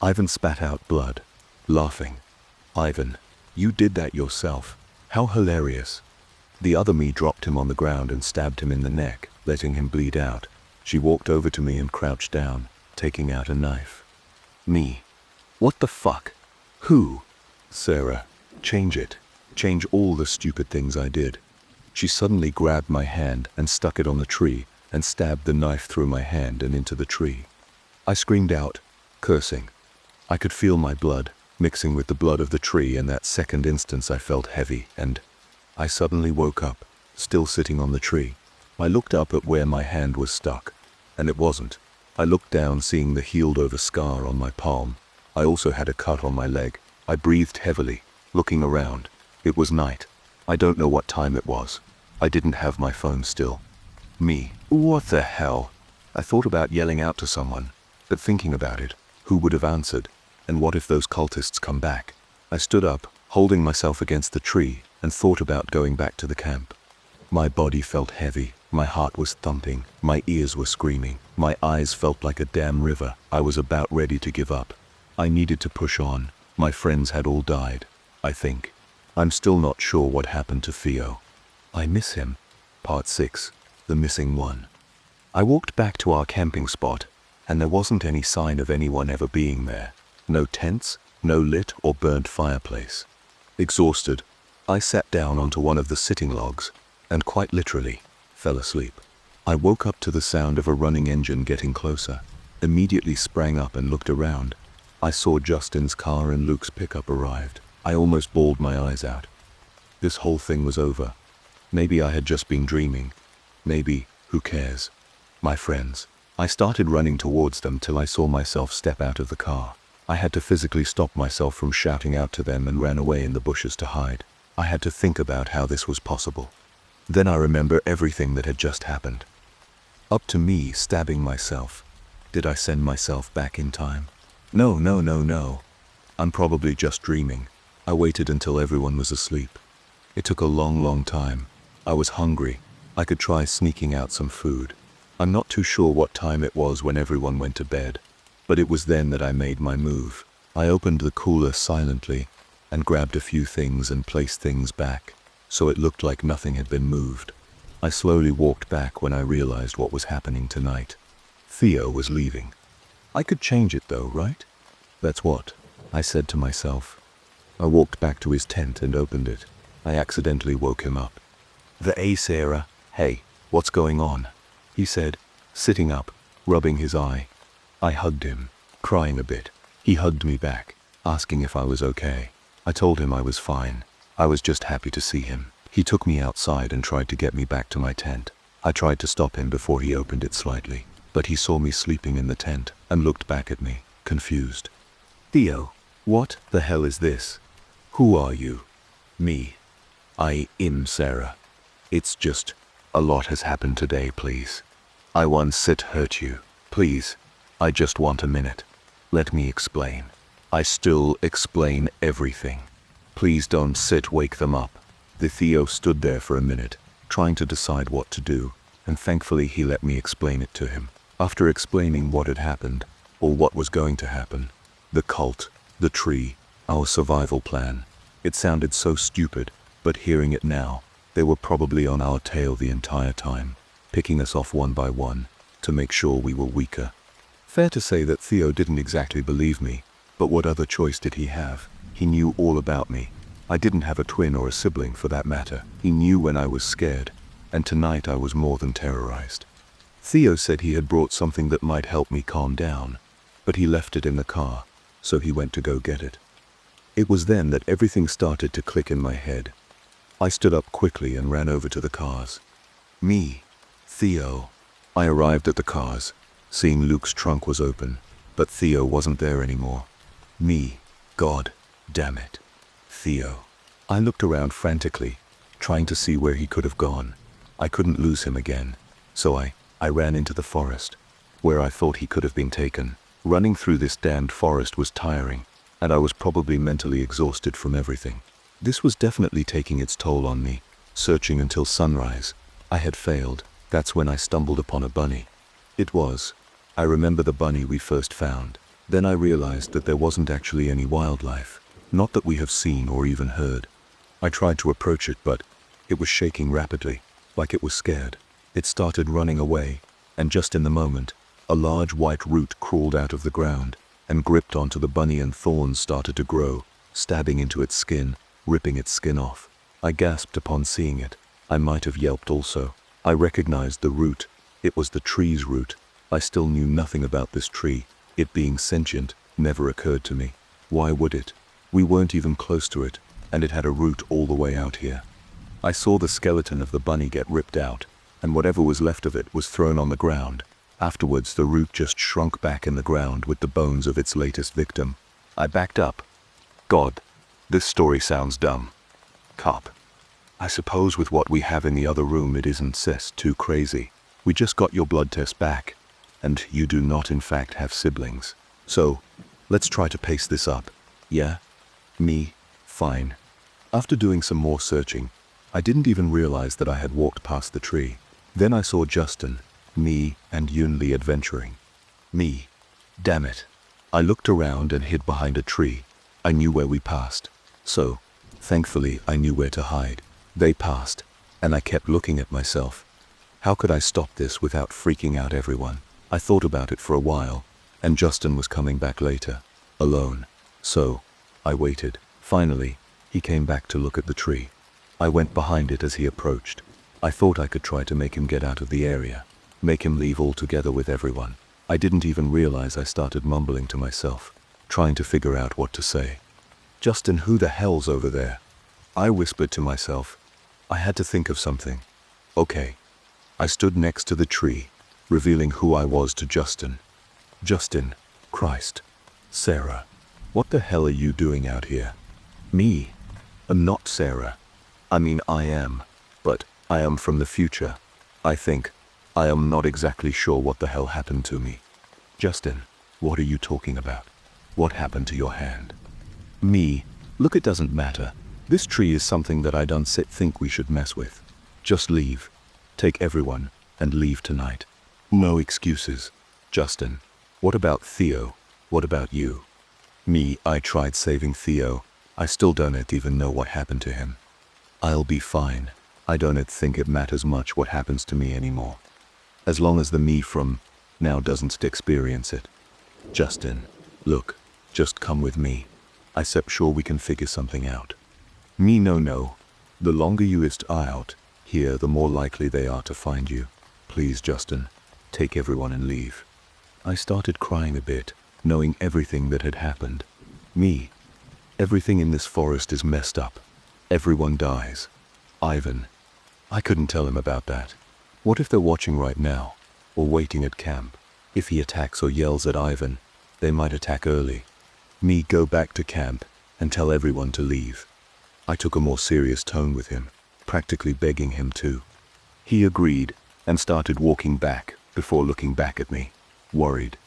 Ivan spat out blood, laughing. Ivan, you did that yourself. How hilarious. The other me dropped him on the ground and stabbed him in the neck, letting him bleed out. She walked over to me and crouched down, taking out a knife. Me. What the fuck? Who? Sarah, change it. Change all the stupid things I did. She suddenly grabbed my hand and stuck it on the tree and stabbed the knife through my hand and into the tree. I screamed out, cursing. I could feel my blood mixing with the blood of the tree, and that second instance I felt heavy, and I suddenly woke up, still sitting on the tree. I looked up at where my hand was stuck, and it wasn't. I looked down, seeing the healed-over scar on my palm. I also had a cut on my leg. I breathed heavily, looking around. It was night. I don't know what time it was. I didn't have my phone still. Me. What the hell? I thought about yelling out to someone, but thinking about it, who would have answered? And what if those cultists come back? I stood up, holding myself against the tree, and thought about going back to the camp. My body felt heavy. My heart was thumping. My ears were screaming. My eyes felt like a damn river. I was about ready to give up. I needed to push on. My friends had all died, I think. I'm still not sure what happened to Theo. I miss him. Part 6. The Missing One. I walked back to our camping spot, and there wasn't any sign of anyone ever being there. No tents, no lit or burnt fireplace. Exhausted, I sat down onto one of the sitting logs, and quite literally, fell asleep. I woke up to the sound of a running engine getting closer, immediately sprang up and looked around. I saw Justin's car and Luke's pickup arrived. I almost bawled my eyes out. This whole thing was over. Maybe I had just been dreaming. Maybe, who cares? My friends. I started running towards them till I saw myself step out of the car. I had to physically stop myself from shouting out to them and ran away in the bushes to hide. I had to think about how this was possible. Then I remember everything that had just happened. Up to me stabbing myself. Did I send myself back in time? No, no, no, no. I'm probably just dreaming. I waited until everyone was asleep. It took a long, long time. I was hungry. I could try sneaking out some food. I'm not too sure what time it was when everyone went to bed, but it was then that I made my move. I opened the cooler silently and grabbed a few things and placed things back, so it looked like nothing had been moved. I slowly walked back when I realized what was happening tonight. Theo was leaving. I could change it though, right? That's what I said to myself. I walked back to his tent and opened it. I accidentally woke him up. Sarah, hey, what's going on? He said, sitting up, rubbing his eye. I hugged him, crying a bit. He hugged me back, asking if I was okay. I told him I was fine. I was just happy to see him. He took me outside and tried to get me back to my tent. I tried to stop him before he opened it slightly, but he saw me sleeping in the tent and looked back at me, confused. Theo, what the hell is this? Who are you? Me. I am Sarah. It's just, a lot has happened today, please. I once hurt you. Please, I just want a minute. Let me explain. I still explain everything. Please don't wake them up. The Theo stood there for a minute, trying to decide what to do, and thankfully he let me explain it to him. After explaining what had happened, or what was going to happen, the cult, the tree, our survival plan, it sounded so stupid, but hearing it now, they were probably on our tail the entire time, picking us off one by one, to make sure we were weaker. Fair to say that Theo didn't exactly believe me, but what other choice did he have? He knew all about me. I didn't have a twin or a sibling for that matter. He knew when I was scared, and tonight I was more than terrorized. Theo said he had brought something that might help me calm down, but he left it in the car, so he went to go get it. It was then that everything started to click in my head. I stood up quickly and ran over to the cars. Me, Theo. I arrived at the cars, seeing Luke's trunk was open, but Theo wasn't there anymore. Me, God, damn it. Theo. I looked around frantically, trying to see where he could have gone. I couldn't lose him again, so I ran into the forest, where I thought he could have been taken. Running through this damned forest was tiring, and I was probably mentally exhausted from everything. This was definitely taking its toll on me. Searching until sunrise, I had failed. That's when I stumbled upon a bunny. I remember the bunny we first found. Then I realized that there wasn't actually any wildlife, not that we have seen or even heard. I tried to approach it, but it was shaking rapidly, like it was scared. It started running away, and just in the moment, a large white root crawled out of the ground and gripped onto the bunny, and thorns started to grow, stabbing into its skin, ripping its skin off. I gasped upon seeing it. I might have yelped also. I recognized the root. It was the tree's root. I still knew nothing about this tree. It being sentient never occurred to me. Why would it? We weren't even close to it, and it had a root all the way out here. I saw the skeleton of the bunny get ripped out, and whatever was left of it was thrown on the ground. Afterwards, the root just shrunk back in the ground with the bones of its latest victim. I backed up. God, this story sounds dumb. Cop. I suppose with what we have in the other room it isn't too crazy. We just got your blood test back, and you do not in fact have siblings. So, let's try to pace this up. Yeah? Me? Fine. After doing some more searching, I didn't even realize that I had walked past the tree. Then I saw Justin, me, and Yunli adventuring. Me. Damn it. I looked around and hid behind a tree. I knew where we passed. So, thankfully, I knew where to hide. They passed, and I kept looking at myself. How could I stop this without freaking out everyone? I thought about it for a while, and Justin was coming back later, alone. So, I waited. Finally, he came back to look at the tree. I went behind it as he approached. I thought I could try to make him get out of the area, make him leave altogether with everyone. I didn't even realize I started mumbling to myself, trying to figure out what to say. Justin, who the hell's over there? I whispered to myself. I had to think of something. Okay. I stood next to the tree, revealing who I was to Justin. Justin, Christ. Sarah. What the hell are you doing out here? Me? Not Sarah. I mean, I am. But I am from the future. I think. I am not exactly sure what the hell happened to me. Justin, what are you talking about? What happened to your hand? Me. Look, it doesn't matter. This tree is something that I don't think we should mess with. Just leave. Take everyone and leave tonight. No excuses. Justin, what about Theo? What about you? Me, I tried saving Theo. I still don't even know what happened to him. I'll be fine. I don't think it matters much what happens to me anymore. As long as the me from now doesn't experience it. Justin, look, just come with me. I'm sure we can figure something out. Me, no. The longer you ist out here, the more likely they are to find you. Please, Justin, take everyone and leave. I started crying a bit, knowing everything that had happened. Me. Everything in this forest is messed up. Everyone dies. Ivan. I couldn't tell him about that. What if they're watching right now, or waiting at camp? If he attacks or yells at Ivan, they might attack early. Me, go back to camp and tell everyone to leave. I took a more serious tone with him, practically begging him to. He agreed and started walking back before looking back at me, worried.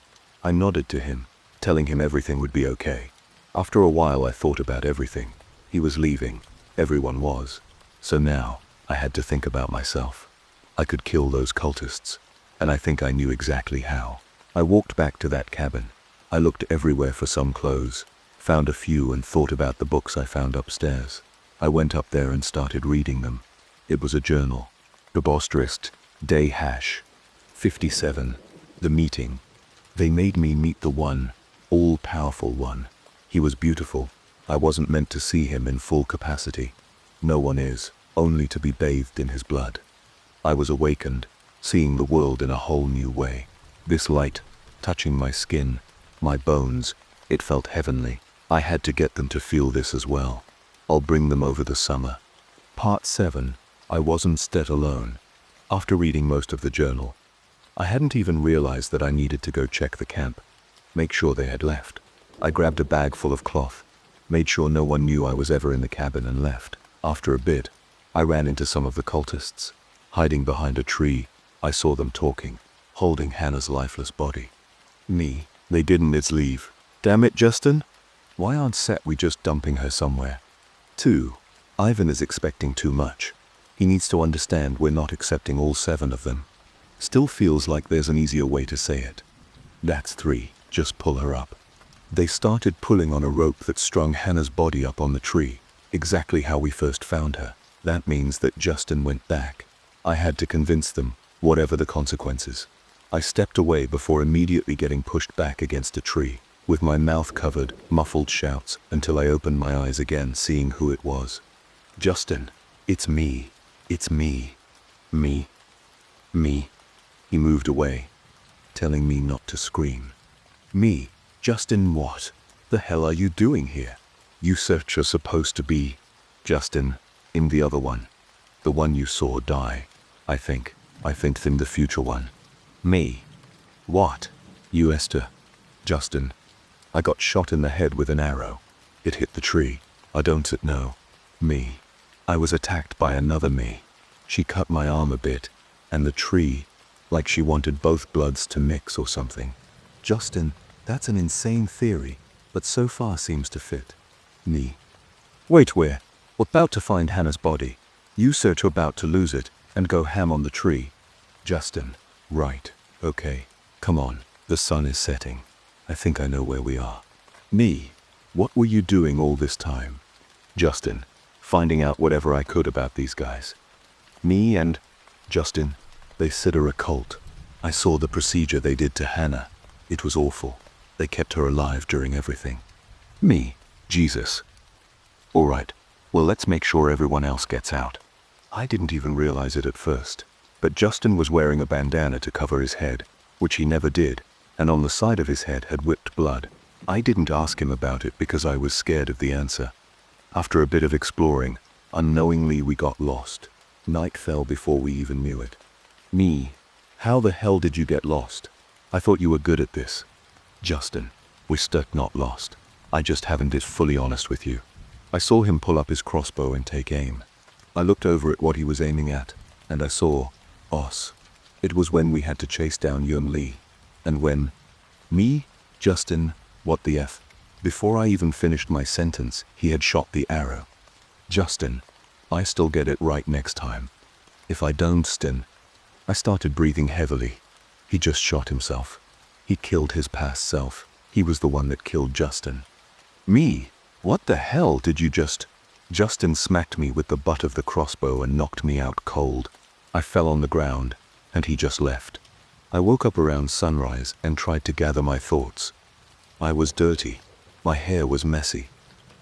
I nodded to him, telling him everything would be okay. After a while I thought about everything. He was leaving, everyone was. So now I had to think about myself. I could kill those cultists, and I think I knew exactly how. I walked back to that cabin. I looked everywhere for some clothes, found a few and thought about the books I found upstairs. I went up there and started reading them. It was a journal. Preposterist, day hash. 57. The meeting. They made me meet the one, all-powerful one. He was beautiful. I wasn't meant to see him in full capacity. No one is, only to be bathed in his blood. I was awakened, seeing the world in a whole new way. This light, touching my skin, my bones, it felt heavenly. I had to get them to feel this as well. I'll bring them over the summer. Part 7. I wasn't stayed alone. After reading most of the journal, I hadn't even realized that I needed to go check the camp, make sure they had left. I grabbed a bag full of cloth, made sure no one knew I was ever in the cabin and left. After a bit, I ran into some of the cultists. Hiding behind a tree, I saw them talking, holding Hannah's lifeless body. Me, they didn't leave. Damn it, Justin. Why aren't we just dumping her somewhere? 2. Ivan is expecting too much. He needs to understand we're not accepting all 7 of them. Still feels like there's an easier way to say it. That's 3. Just pull her up. They started pulling on a rope that strung Hannah's body up on the tree, exactly how we first found her. That means that Justin went back. I had to convince them, whatever the consequences. I stepped away before immediately getting pushed back against a tree, with my mouth covered, muffled shouts, until I opened my eyes again, seeing who it was. Justin, it's me. It's me. Me. He moved away, telling me not to scream. Me. Justin, what the hell are you doing here? You search are supposed to be. Justin, in the other one. The one you saw die. I think in the future one. Me. What? You Esther. Justin. I got shot in the head with an arrow. It hit the tree. I don't know. Me. I was attacked by another me. She cut my arm a bit, and the tree, like she wanted both bloods to mix or something. Justin, that's an insane theory, but so far seems to fit. Me. Wait, we're about to find Hannah's body. You search are about to lose it, and go ham on the tree. Justin. Right. Okay. Come on. The sun is setting. I think I know where we are. Me. What were you doing all this time? Justin. Finding out whatever I could about these guys. Me and Justin. They said are a cult. I saw the procedure they did to Hannah. It was awful. They kept her alive during everything. Me. Jesus. All right. Well, let's make sure everyone else gets out. I didn't even realize it at first, but Justin was wearing a bandana to cover his head, which he never did, and on the side of his head had whipped blood. I didn't ask him about it because I was scared of the answer. After a bit of exploring, unknowingly we got lost. Night fell before we even knew it. Me. How the hell did you get lost? I thought you were good at this. Justin. We're stuck not lost. I just haven't been fully honest with you. I saw him pull up his crossbow and take aim. I looked over at what he was aiming at. and I saw us. It was when we had to chase down Yun Lee. And when me, Justin, what the F? Before I even finished my sentence, he had shot the arrow. Justin, I still get it right next time. If I don't, Stin. I started breathing heavily. He just shot himself. He killed his past self. He was the one that killed Justin. Me? What the hell did you just... Justin smacked me with the butt of the crossbow and knocked me out cold. I fell on the ground, and he just left. I woke up around sunrise and tried to gather my thoughts. I was dirty. My hair was messy.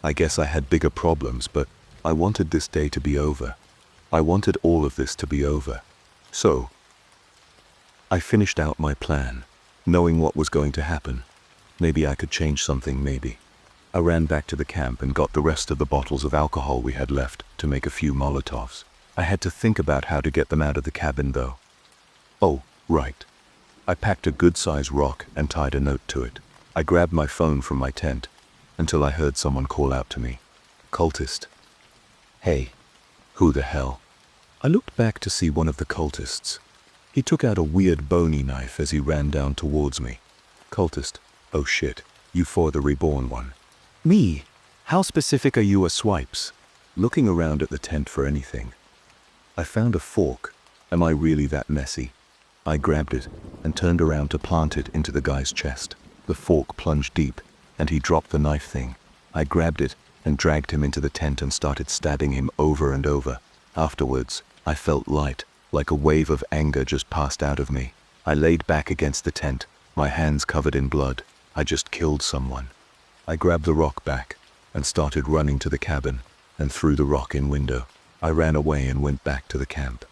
I guess I had bigger problems, but I wanted this day to be over. I wanted all of this to be over. So, I finished out my plan, knowing what was going to happen. Maybe I could change something, maybe. I ran back to the camp and got the rest of the bottles of alcohol we had left to make a few Molotovs. I had to think about how to get them out of the cabin, though. Oh, right. I packed a good-sized rock and tied a note to it. I grabbed my phone from my tent until I heard someone call out to me. Cultist. Hey. Who the hell? I looked back to see one of the cultists. He took out a weird bony knife as he ran down towards me. Cultist. Oh shit, you for the reborn one. Me? How specific are you, a swipes? Looking around at the tent for anything. I found a fork. Am I really that messy? I grabbed it and turned around to plant it into the guy's chest. The fork plunged deep, and he dropped the knife thing. I grabbed it and dragged him into the tent and started stabbing him over and over. Afterwards, I felt light, like a wave of anger just passed out of me. I laid back against the tent, my hands covered in blood. I just killed someone. I grabbed the rock back and started running to the cabin and threw the rock in window. I ran away and went back to the camp.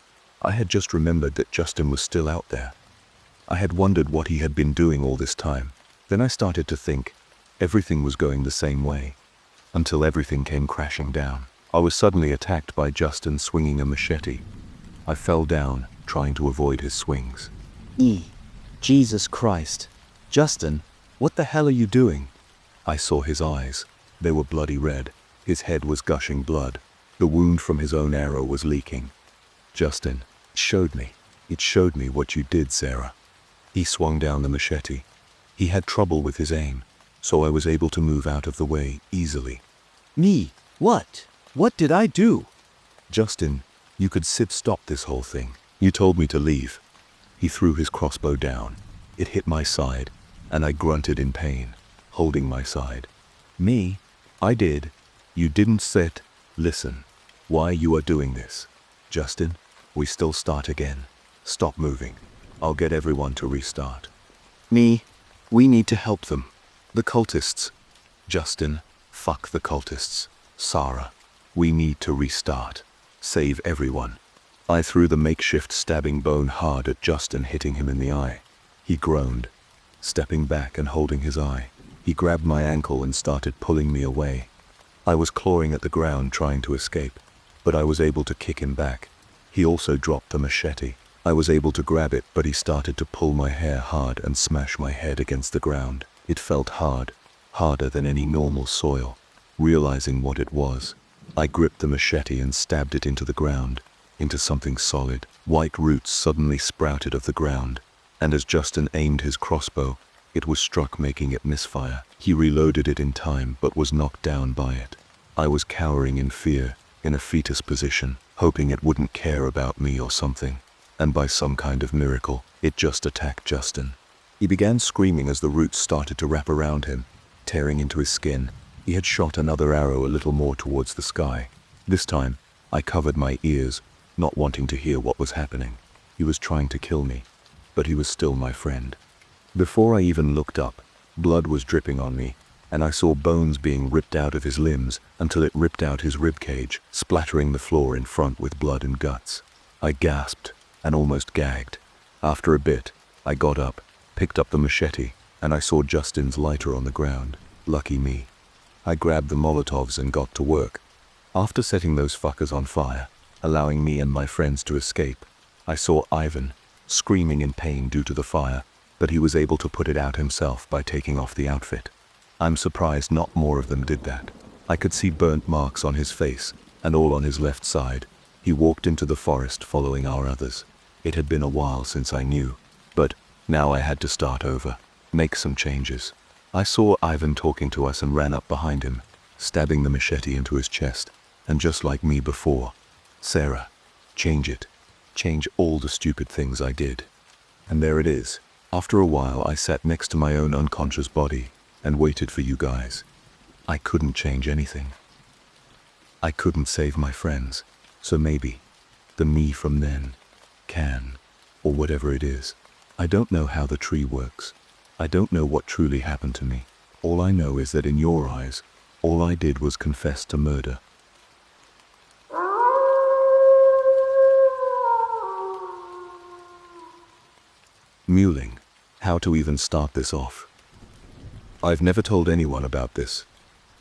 I had just remembered that Justin was still out there. I had wondered what he had been doing all this time. Then I started to think everything was going the same way, until everything came crashing down. I was suddenly attacked by Justin swinging a machete. I fell down, trying to avoid his swings. Jesus Christ. Justin, what the hell are you doing? I saw his eyes. They were bloody red. His head was gushing blood. The wound from his own arrow was leaking. Justin, it showed me what you did, Sarah. He swung down the machete. He had trouble with his aim, so I was able to move out of the way easily. Me? What? What did I do? Justin, you could stop this whole thing. You told me to leave. He threw his crossbow down. It hit my side, and I grunted in pain, holding my side. Me? I did. You didn't sit. Listen. Why you are doing this? Justin, we still start again. Stop moving. I'll get everyone to restart. Me? We need to help them. The cultists. Justin, fuck the cultists. Sarah, we need to restart. Save everyone. I threw the makeshift stabbing bone hard at Justin, hitting him in the eye. He groaned, stepping back and holding his eye. He grabbed my ankle and started pulling me away. I was clawing at the ground trying to escape, but I was able to kick him back. He also dropped the machete. I was able to grab it, but he started to pull my hair hard and smash my head against the ground. It felt hard, harder than any normal soil. Realizing what it was, I gripped the machete and stabbed it into the ground, into something solid. White roots suddenly sprouted of the ground, and as Justin aimed his crossbow, it was struck, making it misfire. He reloaded it in time, but was knocked down by it. I was cowering in fear, in a fetus position, hoping it wouldn't care about me or something. And by some kind of miracle, it just attacked Justin. He began screaming as the roots started to wrap around him, tearing into his skin. He had shot another arrow a little more towards the sky. This time, I covered my ears, not wanting to hear what was happening. He was trying to kill me, but he was still my friend. Before I even looked up, blood was dripping on me, and I saw bones being ripped out of his limbs until it ripped out his ribcage, splattering the floor in front with blood and guts. I gasped and almost gagged. After a bit, I got up, picked up the machete, and I saw Justin's lighter on the ground. Lucky me. I grabbed the Molotovs and got to work. After setting those fuckers on fire, allowing me and my friends to escape, I saw Ivan, screaming in pain due to the fire, but he was able to put it out himself by taking off the outfit. I'm surprised not more of them did that. I could see burnt marks on his face, and all on his left side. He walked into the forest following our others. It had been a while since I knew, but now I had to start over, make some changes. I saw Ivan talking to us and ran up behind him, stabbing the machete into his chest, and just like me before, Sarah, change it. Change all the stupid things I did. And there it is. After a while, I sat next to my own unconscious body and waited for you guys. I couldn't change anything. I couldn't save my friends, so maybe the me from then can, or whatever it is. I don't know how the tree works. I don't know what truly happened to me. All I know is that in your eyes, all I did was confess to murder. Mewling. How to even start this off? I've never told anyone about this.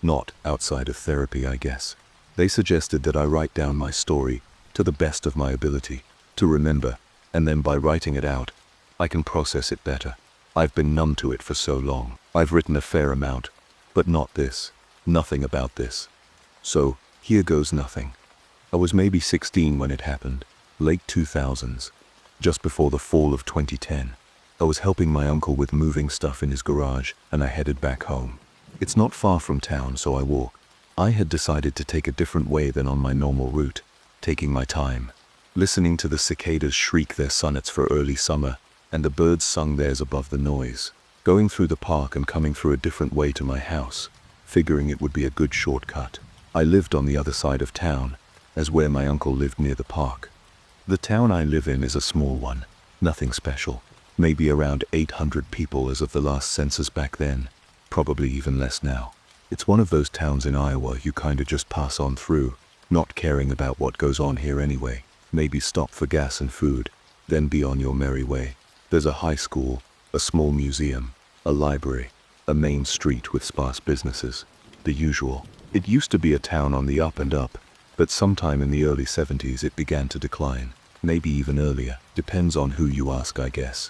Not outside of therapy, I guess. They suggested that I write down my story to the best of my ability, to remember, and then by writing it out, I can process it better. I've been numb to it for so long. I've written a fair amount, but not this. Nothing about this. So, here goes nothing. I was maybe 16 when it happened, late 2000s, just before the fall of 2010. I was helping my uncle with moving stuff in his garage, and I headed back home. It's not far from town, so I walk. I had decided to take a different way than on my normal route, taking my time, listening to the cicadas shriek their sonnets for early summer, and the birds sung theirs above the noise, going through the park and coming through a different way to my house, figuring it would be a good shortcut. I lived on the other side of town, as where my uncle lived near the park. The town I live in is a small one, nothing special. Maybe around 800 people as of the last census back then, probably even less now. It's one of those towns in Iowa you kinda just pass on through, not caring about what goes on here anyway. Maybe stop for gas and food, then be on your merry way. There's a high school, a small museum, a library, a main street with sparse businesses. The usual. It used to be a town on the up and up, but sometime in the early 70s it began to decline. Maybe even earlier. Depends on who you ask, I guess.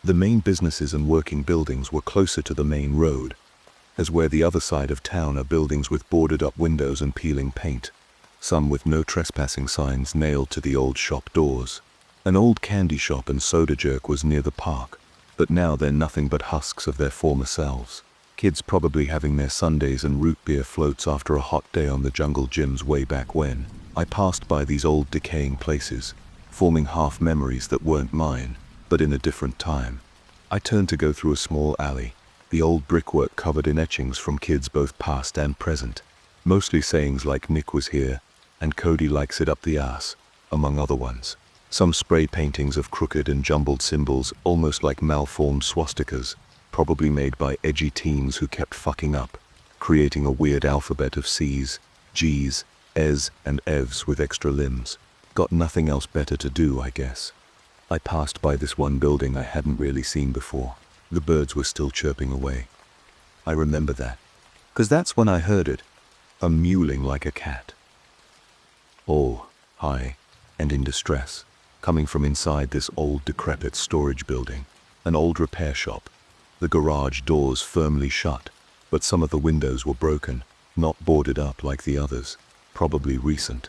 The main businesses and working buildings were closer to the main road, as where the other side of town are buildings with boarded up windows and peeling paint, some with no trespassing signs nailed to the old shop doors. An old candy shop and soda jerk was near the park, but now they're nothing but husks of their former selves. Kids probably having their sundaes and root beer floats after a hot day on the jungle gyms way back when. I passed by these old decaying places, forming half memories that weren't mine, but in a different time. I turned to go through a small alley, the old brickwork covered in etchings from kids both past and present, mostly sayings like "Nick was here" and "Cody likes it up the ass," among other ones. Some spray paintings of crooked and jumbled symbols, almost like malformed swastikas, probably made by edgy teens who kept fucking up, creating a weird alphabet of C's, G's, E's, and Ev's with extra limbs. Got nothing else better to do, I guess. I passed by this one building I hadn't really seen before. The birds were still chirping away. I remember that, 'cause that's when I heard it, a mewling like a cat. All high and in distress, coming from inside this old decrepit storage building, an old repair shop. The garage doors firmly shut, but some of the windows were broken, not boarded up like the others, probably recent.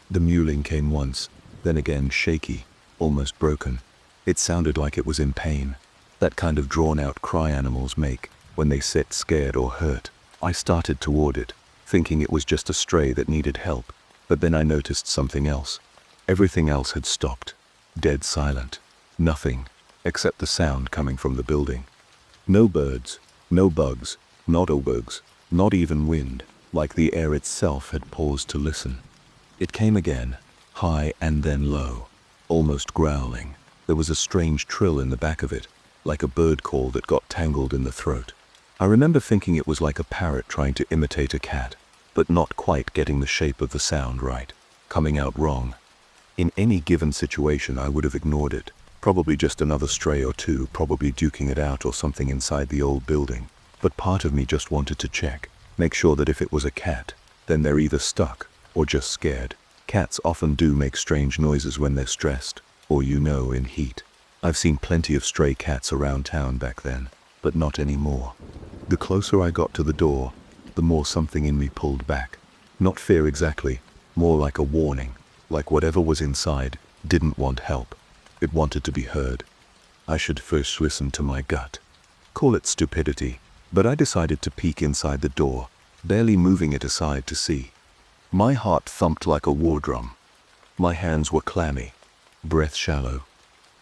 The mewling came once, then again shaky, almost broken. It sounded like it was in pain, that kind of drawn-out cry animals make when they sit scared or hurt. I started toward it, thinking it was just a stray that needed help, but then I noticed something else. Everything else had stopped, dead silent. Nothing, except the sound coming from the building. No birds, no bugs, not bugs, not even wind, like the air itself had paused to listen. It came again, high and then low, almost growling. There was a strange trill in the back of it, like a bird call that got tangled in the throat. I remember thinking it was like a parrot trying to imitate a cat, but not quite getting the shape of the sound right, coming out wrong. In any given situation I would have ignored it, probably just another stray or two, probably duking it out or something inside the old building. But part of me just wanted to check, make sure that if it was a cat, then they're either stuck or just scared. Cats often do make strange noises when they're stressed, or in heat. I've seen plenty of stray cats around town back then, but not anymore. The closer I got to the door, the more something in me pulled back. Not fear exactly, more like a warning. Like whatever was inside didn't want help. It wanted to be heard. I should first listen to my gut. Call it stupidity, but I decided to peek inside the door, barely moving it aside to see. My heart thumped like a war drum. My hands were clammy, breath shallow.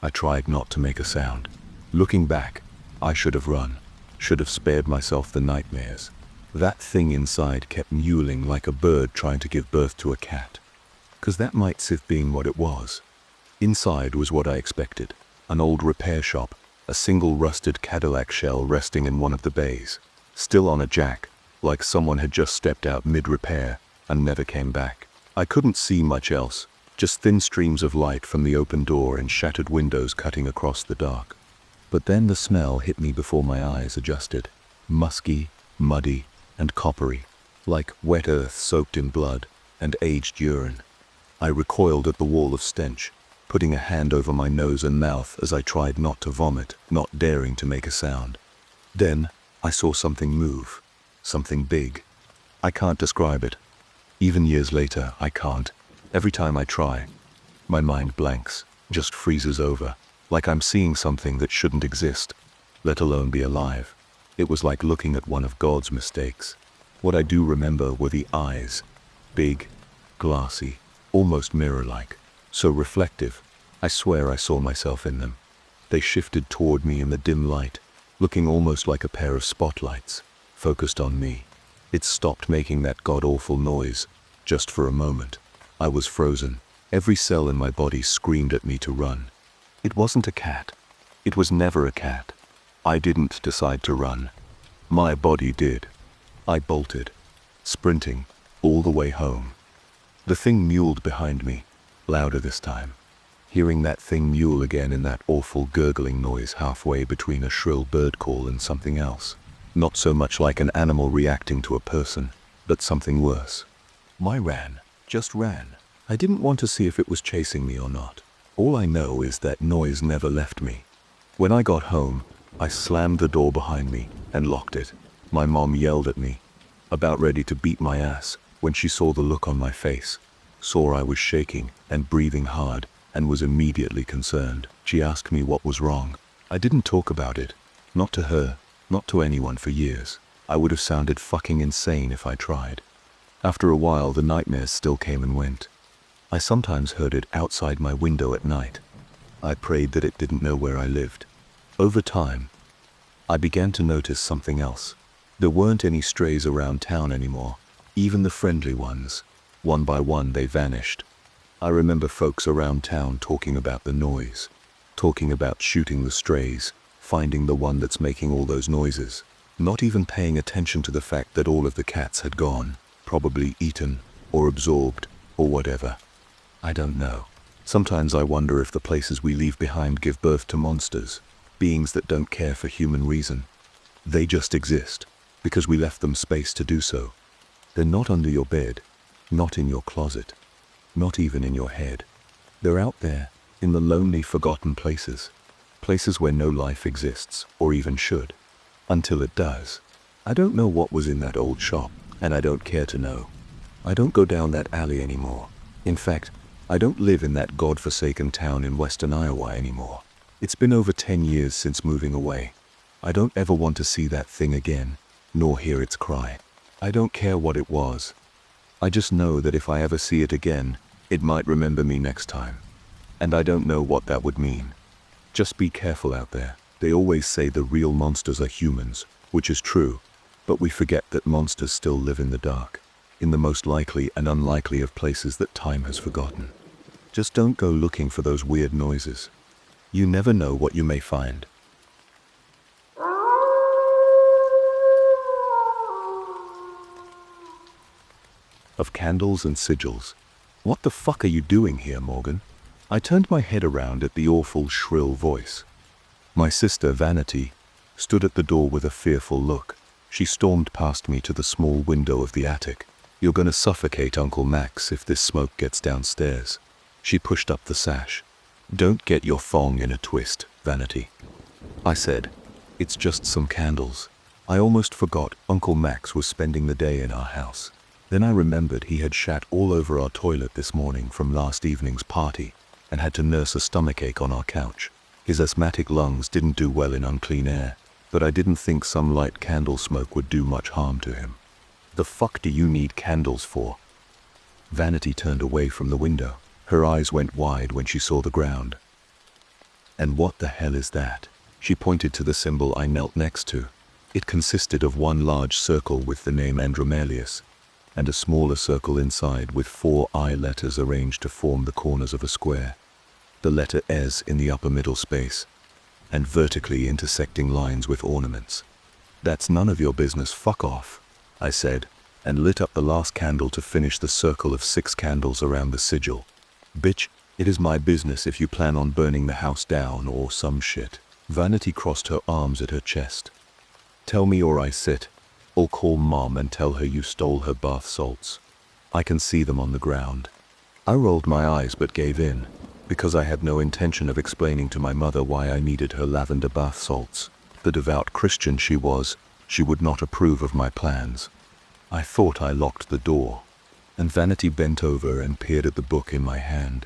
I tried not to make a sound. Looking back, I should have run, should have spared myself the nightmares. That thing inside kept mewling like a bird trying to give birth to a cat. 'Cause that might have been what it was. Inside was what I expected. An old repair shop, a single rusted Cadillac shell resting in one of the bays, still on a jack, like someone had just stepped out mid-repair and never came back. I couldn't see much else, just thin streams of light from the open door and shattered windows cutting across the dark. But then the smell hit me before my eyes adjusted. Musky, muddy, and coppery, like wet earth soaked in blood and aged urine. I recoiled at the wall of stench, putting a hand over my nose and mouth as I tried not to vomit, not daring to make a sound. Then I saw something move, something big. I can't describe it. Even years later, I can't. Every time I try, my mind blanks, just freezes over, like I'm seeing something that shouldn't exist, let alone be alive. It was like looking at one of God's mistakes. What I do remember were the eyes, big, glassy, almost mirror-like, so reflective. I swear I saw myself in them. They shifted toward me in the dim light, looking almost like a pair of spotlights, focused on me. It stopped making that god-awful noise, just for a moment. I was frozen. Every cell in my body screamed at me to run. It wasn't a cat. It was never a cat. I didn't decide to run. My body did. I bolted, sprinting, all the way home. The thing mewled behind me, louder this time. Hearing that thing mewl again in that awful gurgling noise halfway between a shrill bird call and something else. Not so much like an animal reacting to a person, but something worse. I ran, just ran. I didn't want to see if it was chasing me or not. All I know is that noise never left me. When I got home, I slammed the door behind me and locked it. My mom yelled at me, about ready to beat my ass, when she saw the look on my face, saw I was shaking and breathing hard, and was immediately concerned. She asked me what was wrong. I didn't talk about it, not to her, not to anyone for years. I would have sounded fucking insane if I tried. After a while, the nightmares still came and went. I sometimes heard it outside my window at night. I prayed that it didn't know where I lived. Over time, I began to notice something else. There weren't any strays around town anymore, even the friendly ones. One by one, they vanished. I remember folks around town talking about the noise, talking about shooting the strays, finding the one that's making all those noises, not even paying attention to the fact that all of the cats had gone, probably eaten, or absorbed, or whatever. I don't know. Sometimes I wonder if the places we leave behind give birth to monsters, beings that don't care for human reason. They just exist, because we left them space to do so. They're not under your bed, not in your closet, not even in your head. They're out there, in the lonely, forgotten places. Places where no life exists, or even should. Until it does. I don't know what was in that old shop, and I don't care to know. I don't go down that alley anymore. In fact, I don't live in that god-forsaken town in western Iowa anymore. It's been over 10 years since moving away. I don't ever want to see that thing again, nor hear its cry. I don't care what it was. I just know that if I ever see it again, it might remember me next time. And I don't know what that would mean. Just be careful out there. They always say the real monsters are humans, which is true, but we forget that monsters still live in the dark, in the most likely and unlikely of places that time has forgotten. Just don't go looking for those weird noises. You never know what you may find. Of candles and sigils. What the fuck are you doing here, Morgan? I turned my head around at the awful, shrill voice. My sister, Vanity, stood at the door with a fearful look. She stormed past me to the small window of the attic. You're gonna suffocate Uncle Max if this smoke gets downstairs. She pushed up the sash. Don't get your thong in a twist, Vanity. I said, it's just some candles. I almost forgot Uncle Max was spending the day in our house. Then I remembered he had shat all over our toilet this morning from last evening's party and had to nurse a stomachache on our couch. His asthmatic lungs didn't do well in unclean air, but I didn't think some light candle smoke would do much harm to him. The fuck do you need candles for? Vanity turned away from the window. Her eyes went wide when she saw the ground. And what the hell is that? She pointed to the symbol I knelt next to. It consisted of one large circle with the name Andromalius, and a smaller circle inside with 4 I letters arranged to form the corners of a square. The letter S in the upper middle space, and vertically intersecting lines with ornaments. That's none of your business, fuck off, I said, and lit up the last candle to finish the circle of 6 candles around the sigil. Bitch, it is my business if you plan on burning the house down or some shit. Vanity crossed her arms at her chest. Tell me or I sit. Or call Mom and tell her you stole her bath salts. I can see them on the ground. I rolled my eyes but gave in, because I had no intention of explaining to my mother why I needed her lavender bath salts. The devout Christian she was, she would not approve of my plans. I thought I locked the door, and Vanity bent over and peered at the book in my hand.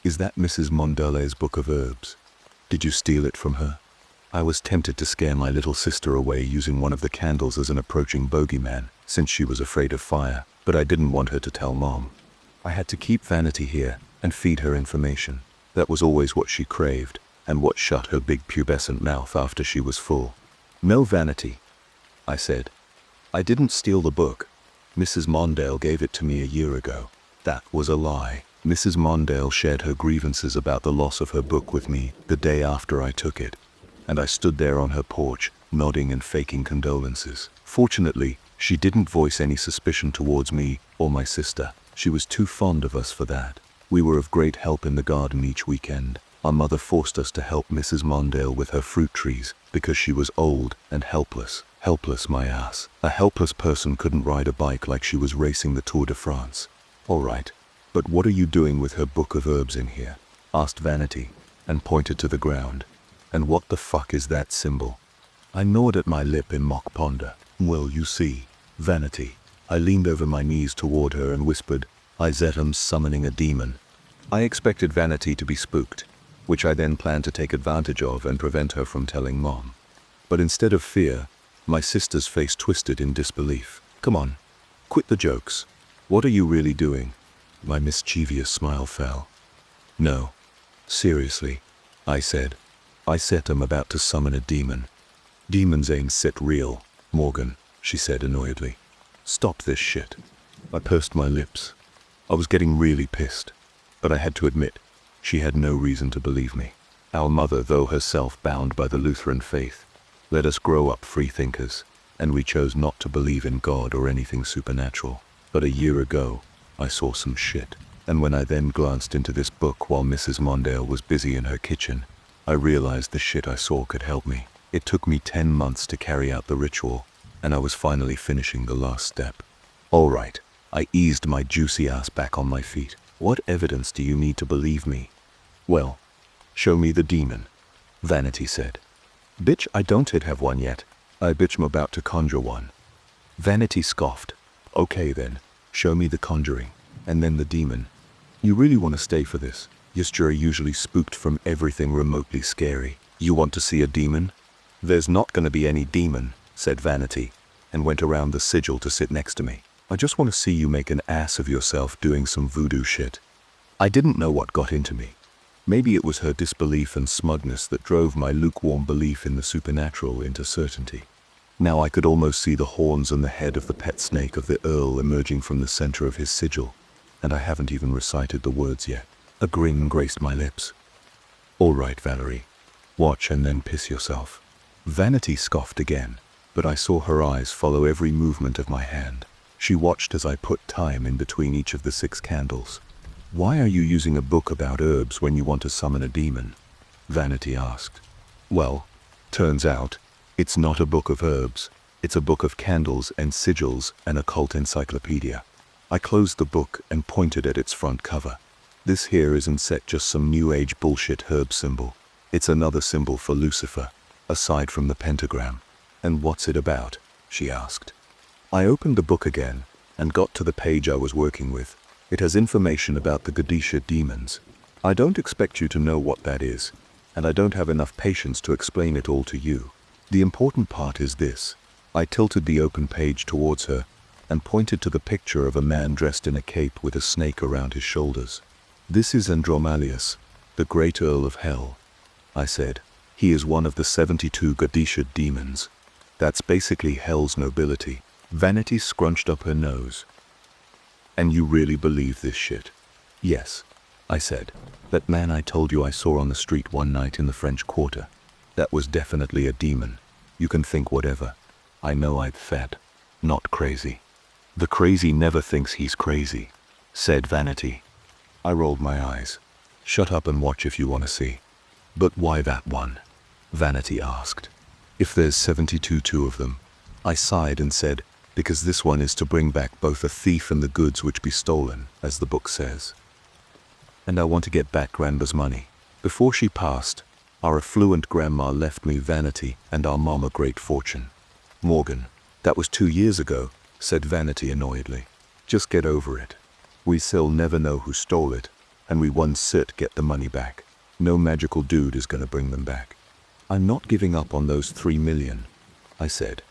Is that Mrs. Mondale's book of herbs? Did you steal it from her? I was tempted to scare my little sister away using one of the candles as an approaching bogeyman, since she was afraid of fire, but I didn't want her to tell Mom. I had to keep Vanity here and feed her information. That was always what she craved, and what shut her big pubescent mouth after she was full. No, Vanity, I said. I didn't steal the book. Mrs. Mondale gave it to me a year ago. That was a lie. Mrs. Mondale shared her grievances about the loss of her book with me the day after I took it, and I stood there on her porch, nodding and faking condolences. Fortunately, she didn't voice any suspicion towards me or my sister. She was too fond of us for that. We were of great help in the garden each weekend. Our mother forced us to help Mrs. Mondale with her fruit trees because she was old and helpless. Helpless, my ass. A helpless person couldn't ride a bike like she was racing the Tour de France. All right, but what are you doing with her book of herbs in here? Asked Vanity, and pointed to the ground. And what the fuck is that symbol? I gnawed at my lip in mock ponder. Well, you see, Vanity. I leaned over my knees toward her and whispered, Izetum's summoning a demon. I expected Vanity to be spooked, which I then planned to take advantage of and prevent her from telling Mom. But instead of fear, my sister's face twisted in disbelief. Come on, quit the jokes. What are you really doing? My mischievous smile fell. No, seriously, I said. I'm about to summon a demon. Demons ain't sit real, Morgan, she said annoyedly. Stop this shit. I pursed my lips. I was getting really pissed, but I had to admit, she had no reason to believe me. Our mother, though herself bound by the Lutheran faith, let us grow up free thinkers, and we chose not to believe in God or anything supernatural. But a year ago, I saw some shit, and when I then glanced into this book while Mrs. Mondale was busy in her kitchen, I realized the shit I saw could help me. It took me 10 months to carry out the ritual, and I was finally finishing the last step. All right, I eased my juicy ass back on my feet. What evidence do you need to believe me? Well, show me the demon, Vanity said. Bitch, I don't have one yet. I bitch am about to conjure one. Vanity scoffed. Okay then, show me the conjuring, and then the demon. You really want to stay for this? You're usually spooked from everything remotely scary. You want to see a demon? There's not gonna be any demon, said Vanity, and went around the sigil to sit next to me. I just want to see you make an ass of yourself doing some voodoo shit. I didn't know what got into me. Maybe it was her disbelief and smugness that drove my lukewarm belief in the supernatural into certainty. Now I could almost see the horns and the head of the pet snake of the Earl emerging from the center of his sigil, and I haven't even recited the words yet. A grin graced my lips. All right, Valerie. Watch and then piss yourself. Vanity scoffed again, but I saw her eyes follow every movement of my hand. She watched as I put time in between each of the 6 candles. Why are you using a book about herbs when you want to summon a demon? Vanity asked. Well, turns out, it's not a book of herbs. It's a book of candles and sigils, an occult encyclopedia. I closed the book and pointed at its front cover. This here isn't set just some new age bullshit herb symbol. It's another symbol for Lucifer, aside from the pentagram. And what's it about? She asked. I opened the book again, and got to the page I was working with. It has information about the Gadisha demons. I don't expect you to know what that is, and I don't have enough patience to explain it all to you. The important part is this. I tilted the open page towards her and pointed to the picture of a man dressed in a cape with a snake around his shoulders. This is Andromalius, the great Earl of Hell, I said. He is one of the 72 Gadisha demons. That's basically Hell's nobility. Vanity scrunched up her nose. And you really believe this shit? Yes, I said. That man I told you I saw on the street one night in the French Quarter. That was definitely a demon. You can think whatever. I know I'm fat, not crazy. The crazy never thinks he's crazy, said Vanity. I rolled my eyes. Shut up and watch if you want to see. But why that one? Vanity asked. If there's 72 of them. I sighed and said, because this one is to bring back both a thief and the goods which be stolen, as the book says. And I want to get back Grandma's money. Before she passed, our affluent grandma left me Vanity and our mom a great fortune. Morgan, that was 2 years ago, said Vanity annoyedly. Just get over it. We still never know who stole it, and we won't get the money back. No magical dude is gonna bring them back. I'm not giving up on those 3 million, I said.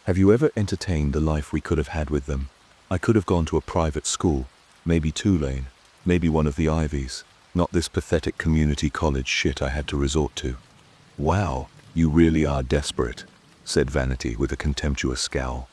Have you ever entertained the life we could have had with them? I could have gone to a private school, maybe Tulane, maybe one of the Ivies, not this pathetic community college shit I had to resort to. Wow, you really are desperate, said Vanity with a contemptuous scowl.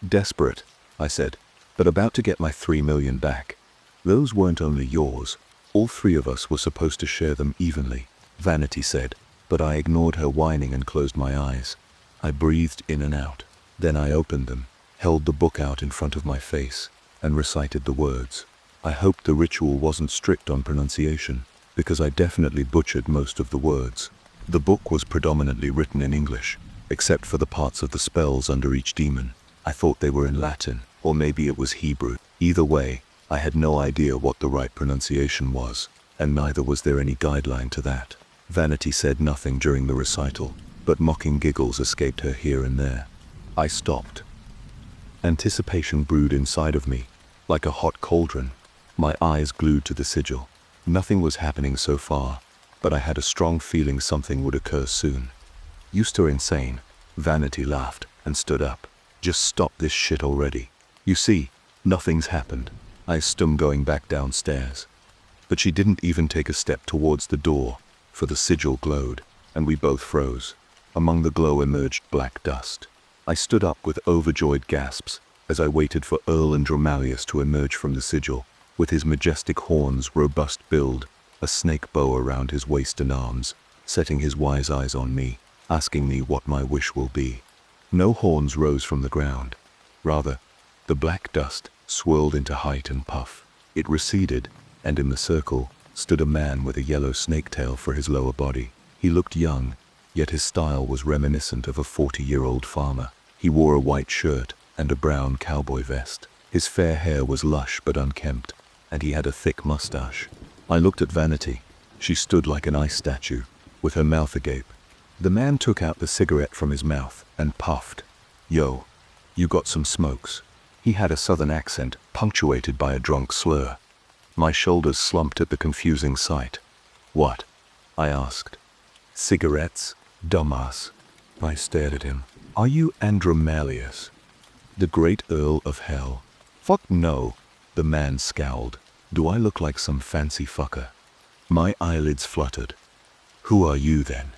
Desperate, I said, but about to get my 3 million back. Those weren't only yours. All 3 of us were supposed to share them evenly, Vanity said, but I ignored her whining and closed my eyes. I breathed in and out. Then I opened them, held the book out in front of my face, and recited the words. I hoped the ritual wasn't strict on pronunciation, because I definitely butchered most of the words. The book was predominantly written in English, except for the parts of the spells under each demon. I thought they were in Latin, or maybe it was Hebrew. Either way, I had no idea what the right pronunciation was, and neither was there any guideline to that. Vanity said nothing during the recital, but mocking giggles escaped her here and there. I stopped. Anticipation brewed inside of me, like a hot cauldron, my eyes glued to the sigil. Nothing was happening so far, but I had a strong feeling something would occur soon. You still insane? Vanity laughed and stood up. Just stop this shit already. You see, nothing's happened. I assumed going back downstairs. But she didn't even take a step towards the door, for the sigil glowed, and we both froze. Among the glow emerged black dust. I stood up with overjoyed gasps as I waited for Earl Andromalius to emerge from the sigil, with his majestic horns, robust build, a snake bow around his waist and arms, setting his wise eyes on me, asking me what my wish will be. No horns rose from the ground. Rather, the black dust swirled into height and puff. It receded, and in the circle stood a man with a yellow snake tail for his lower body. He looked young, yet his style was reminiscent of a 40-year-old farmer. He wore a white shirt and a brown cowboy vest. His fair hair was lush but unkempt, and he had a thick mustache. I looked at Vanity. She stood like an ice statue, with her mouth agape. The man took out the cigarette from his mouth and puffed. Yo, you got some smokes? He had a southern accent, punctuated by a drunk slur. My shoulders slumped at the confusing sight. What? I asked. Cigarettes, dumbass. I stared at him. Are you Andromalius, the great Earl of Hell? Fuck no, the man scowled. Do I look like some fancy fucker? My eyelids fluttered. Who are you then?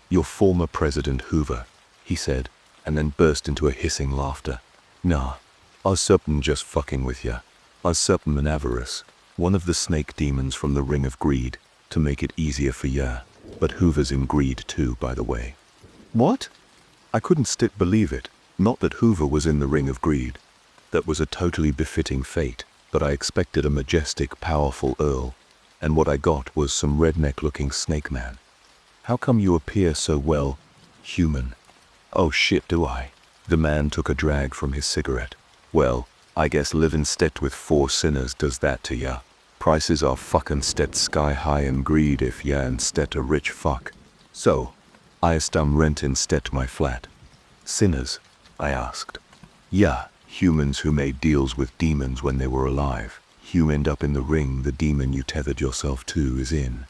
Your former President Hoover, he said, and then burst into a hissing laughter. Nah, I was certain just fucking with ya. I was certain an avarice, one of the snake demons from the Ring of Greed, to make it easier for ya. But Hoover's in greed too, by the way. What? I couldn't believe it. Not that Hoover was in the Ring of Greed. That was a totally befitting fate, but I expected a majestic, powerful earl, and what I got was some redneck-looking snake man. How come you appear so, well, human? Oh shit, do I? The man took a drag from his cigarette. Well, I guess living stet with 4 sinners does that to ya. Prices are fucking stet sky high in greed if ya and stet a rich fuck. So, I am rent instead my flat. Sinners? I asked. Yeah, Humans who made deals with demons when they were alive. You end up in the ring the demon you tethered yourself to is in.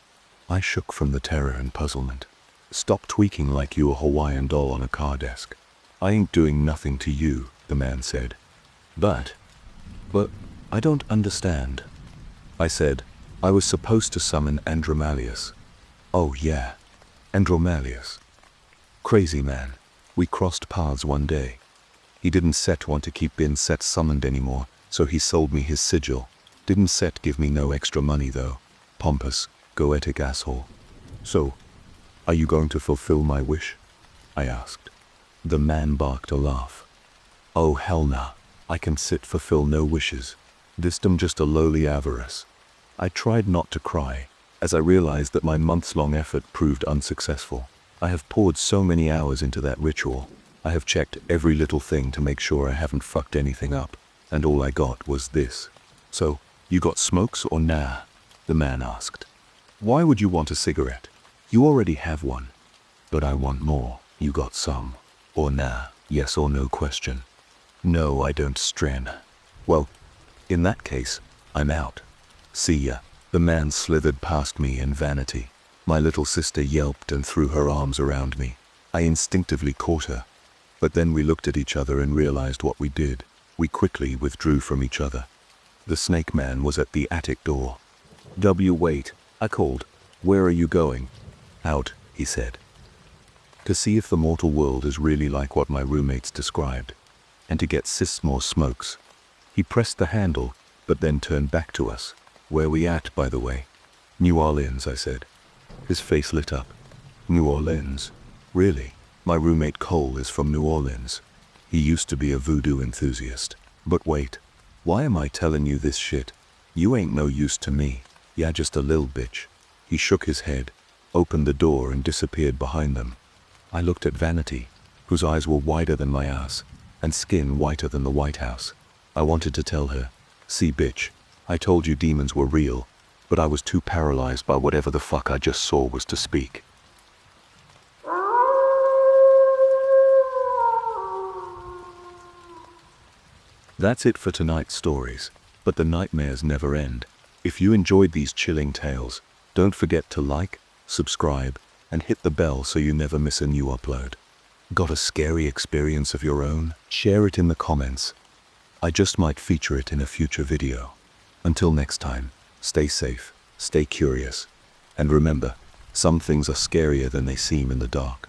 I shook from the terror and puzzlement. Stop tweaking like you a Hawaiian doll on a car desk. I ain't doing nothing to you, the man said. But I don't understand. I said, I was supposed to summon Andromalius. Oh yeah, Andromalius. Crazy man. We crossed paths one day. He didn't want to keep being summoned anymore, so he sold me his sigil. Didn't give me no extra money though. Pompous, goetic asshole. So, are you going to fulfill my wish? I asked. The man barked a laugh. Oh hell nah, I can fulfill no wishes. Thisdom just a lowly avarice. I tried not to cry, as I realized that my months-long effort proved unsuccessful. I have poured so many hours into that ritual. I have checked every little thing to make sure I haven't fucked anything up, and all I got was this. So, you got smokes or nah? The man asked. Why would you want a cigarette? You already have one. But I want more. You got some? Or nah? Yes or no question. No, I don't strain. Well, in that case, I'm out. See ya. The man slithered past me in vanity. My little sister yelped and threw her arms around me. I instinctively caught her. But then we looked at each other and realized what we did. We quickly withdrew from each other. The snake man was at the attic door. Wait, I called. Where are you going? Out, he said. To see if the mortal world is really like what my roommates described, and to get more smokes. He pressed the handle, but then turned back to us. Where we at, by the way? New Orleans, I said. His face lit up. New Orleans? Really? My roommate Cole is from New Orleans. He used to be a voodoo enthusiast. But wait, why am I telling you this shit? You ain't no use to me. Yeah, just a lil bitch. He shook his head, opened the door and disappeared behind them. I looked at Vanity, whose eyes were wider than my ass, and skin whiter than the White House. I wanted to tell her, see bitch, I told you demons were real, but I was too paralyzed by whatever the fuck I just saw was to speak. That's it for tonight's stories, but the nightmares never end. If you enjoyed these chilling tales, don't forget to like, subscribe, and hit the bell so you never miss a new upload. Got a scary experience of your own? Share it in the comments. I just might feature it in a future video. Until next time, stay safe, stay curious, and remember, some things are scarier than they seem in the dark.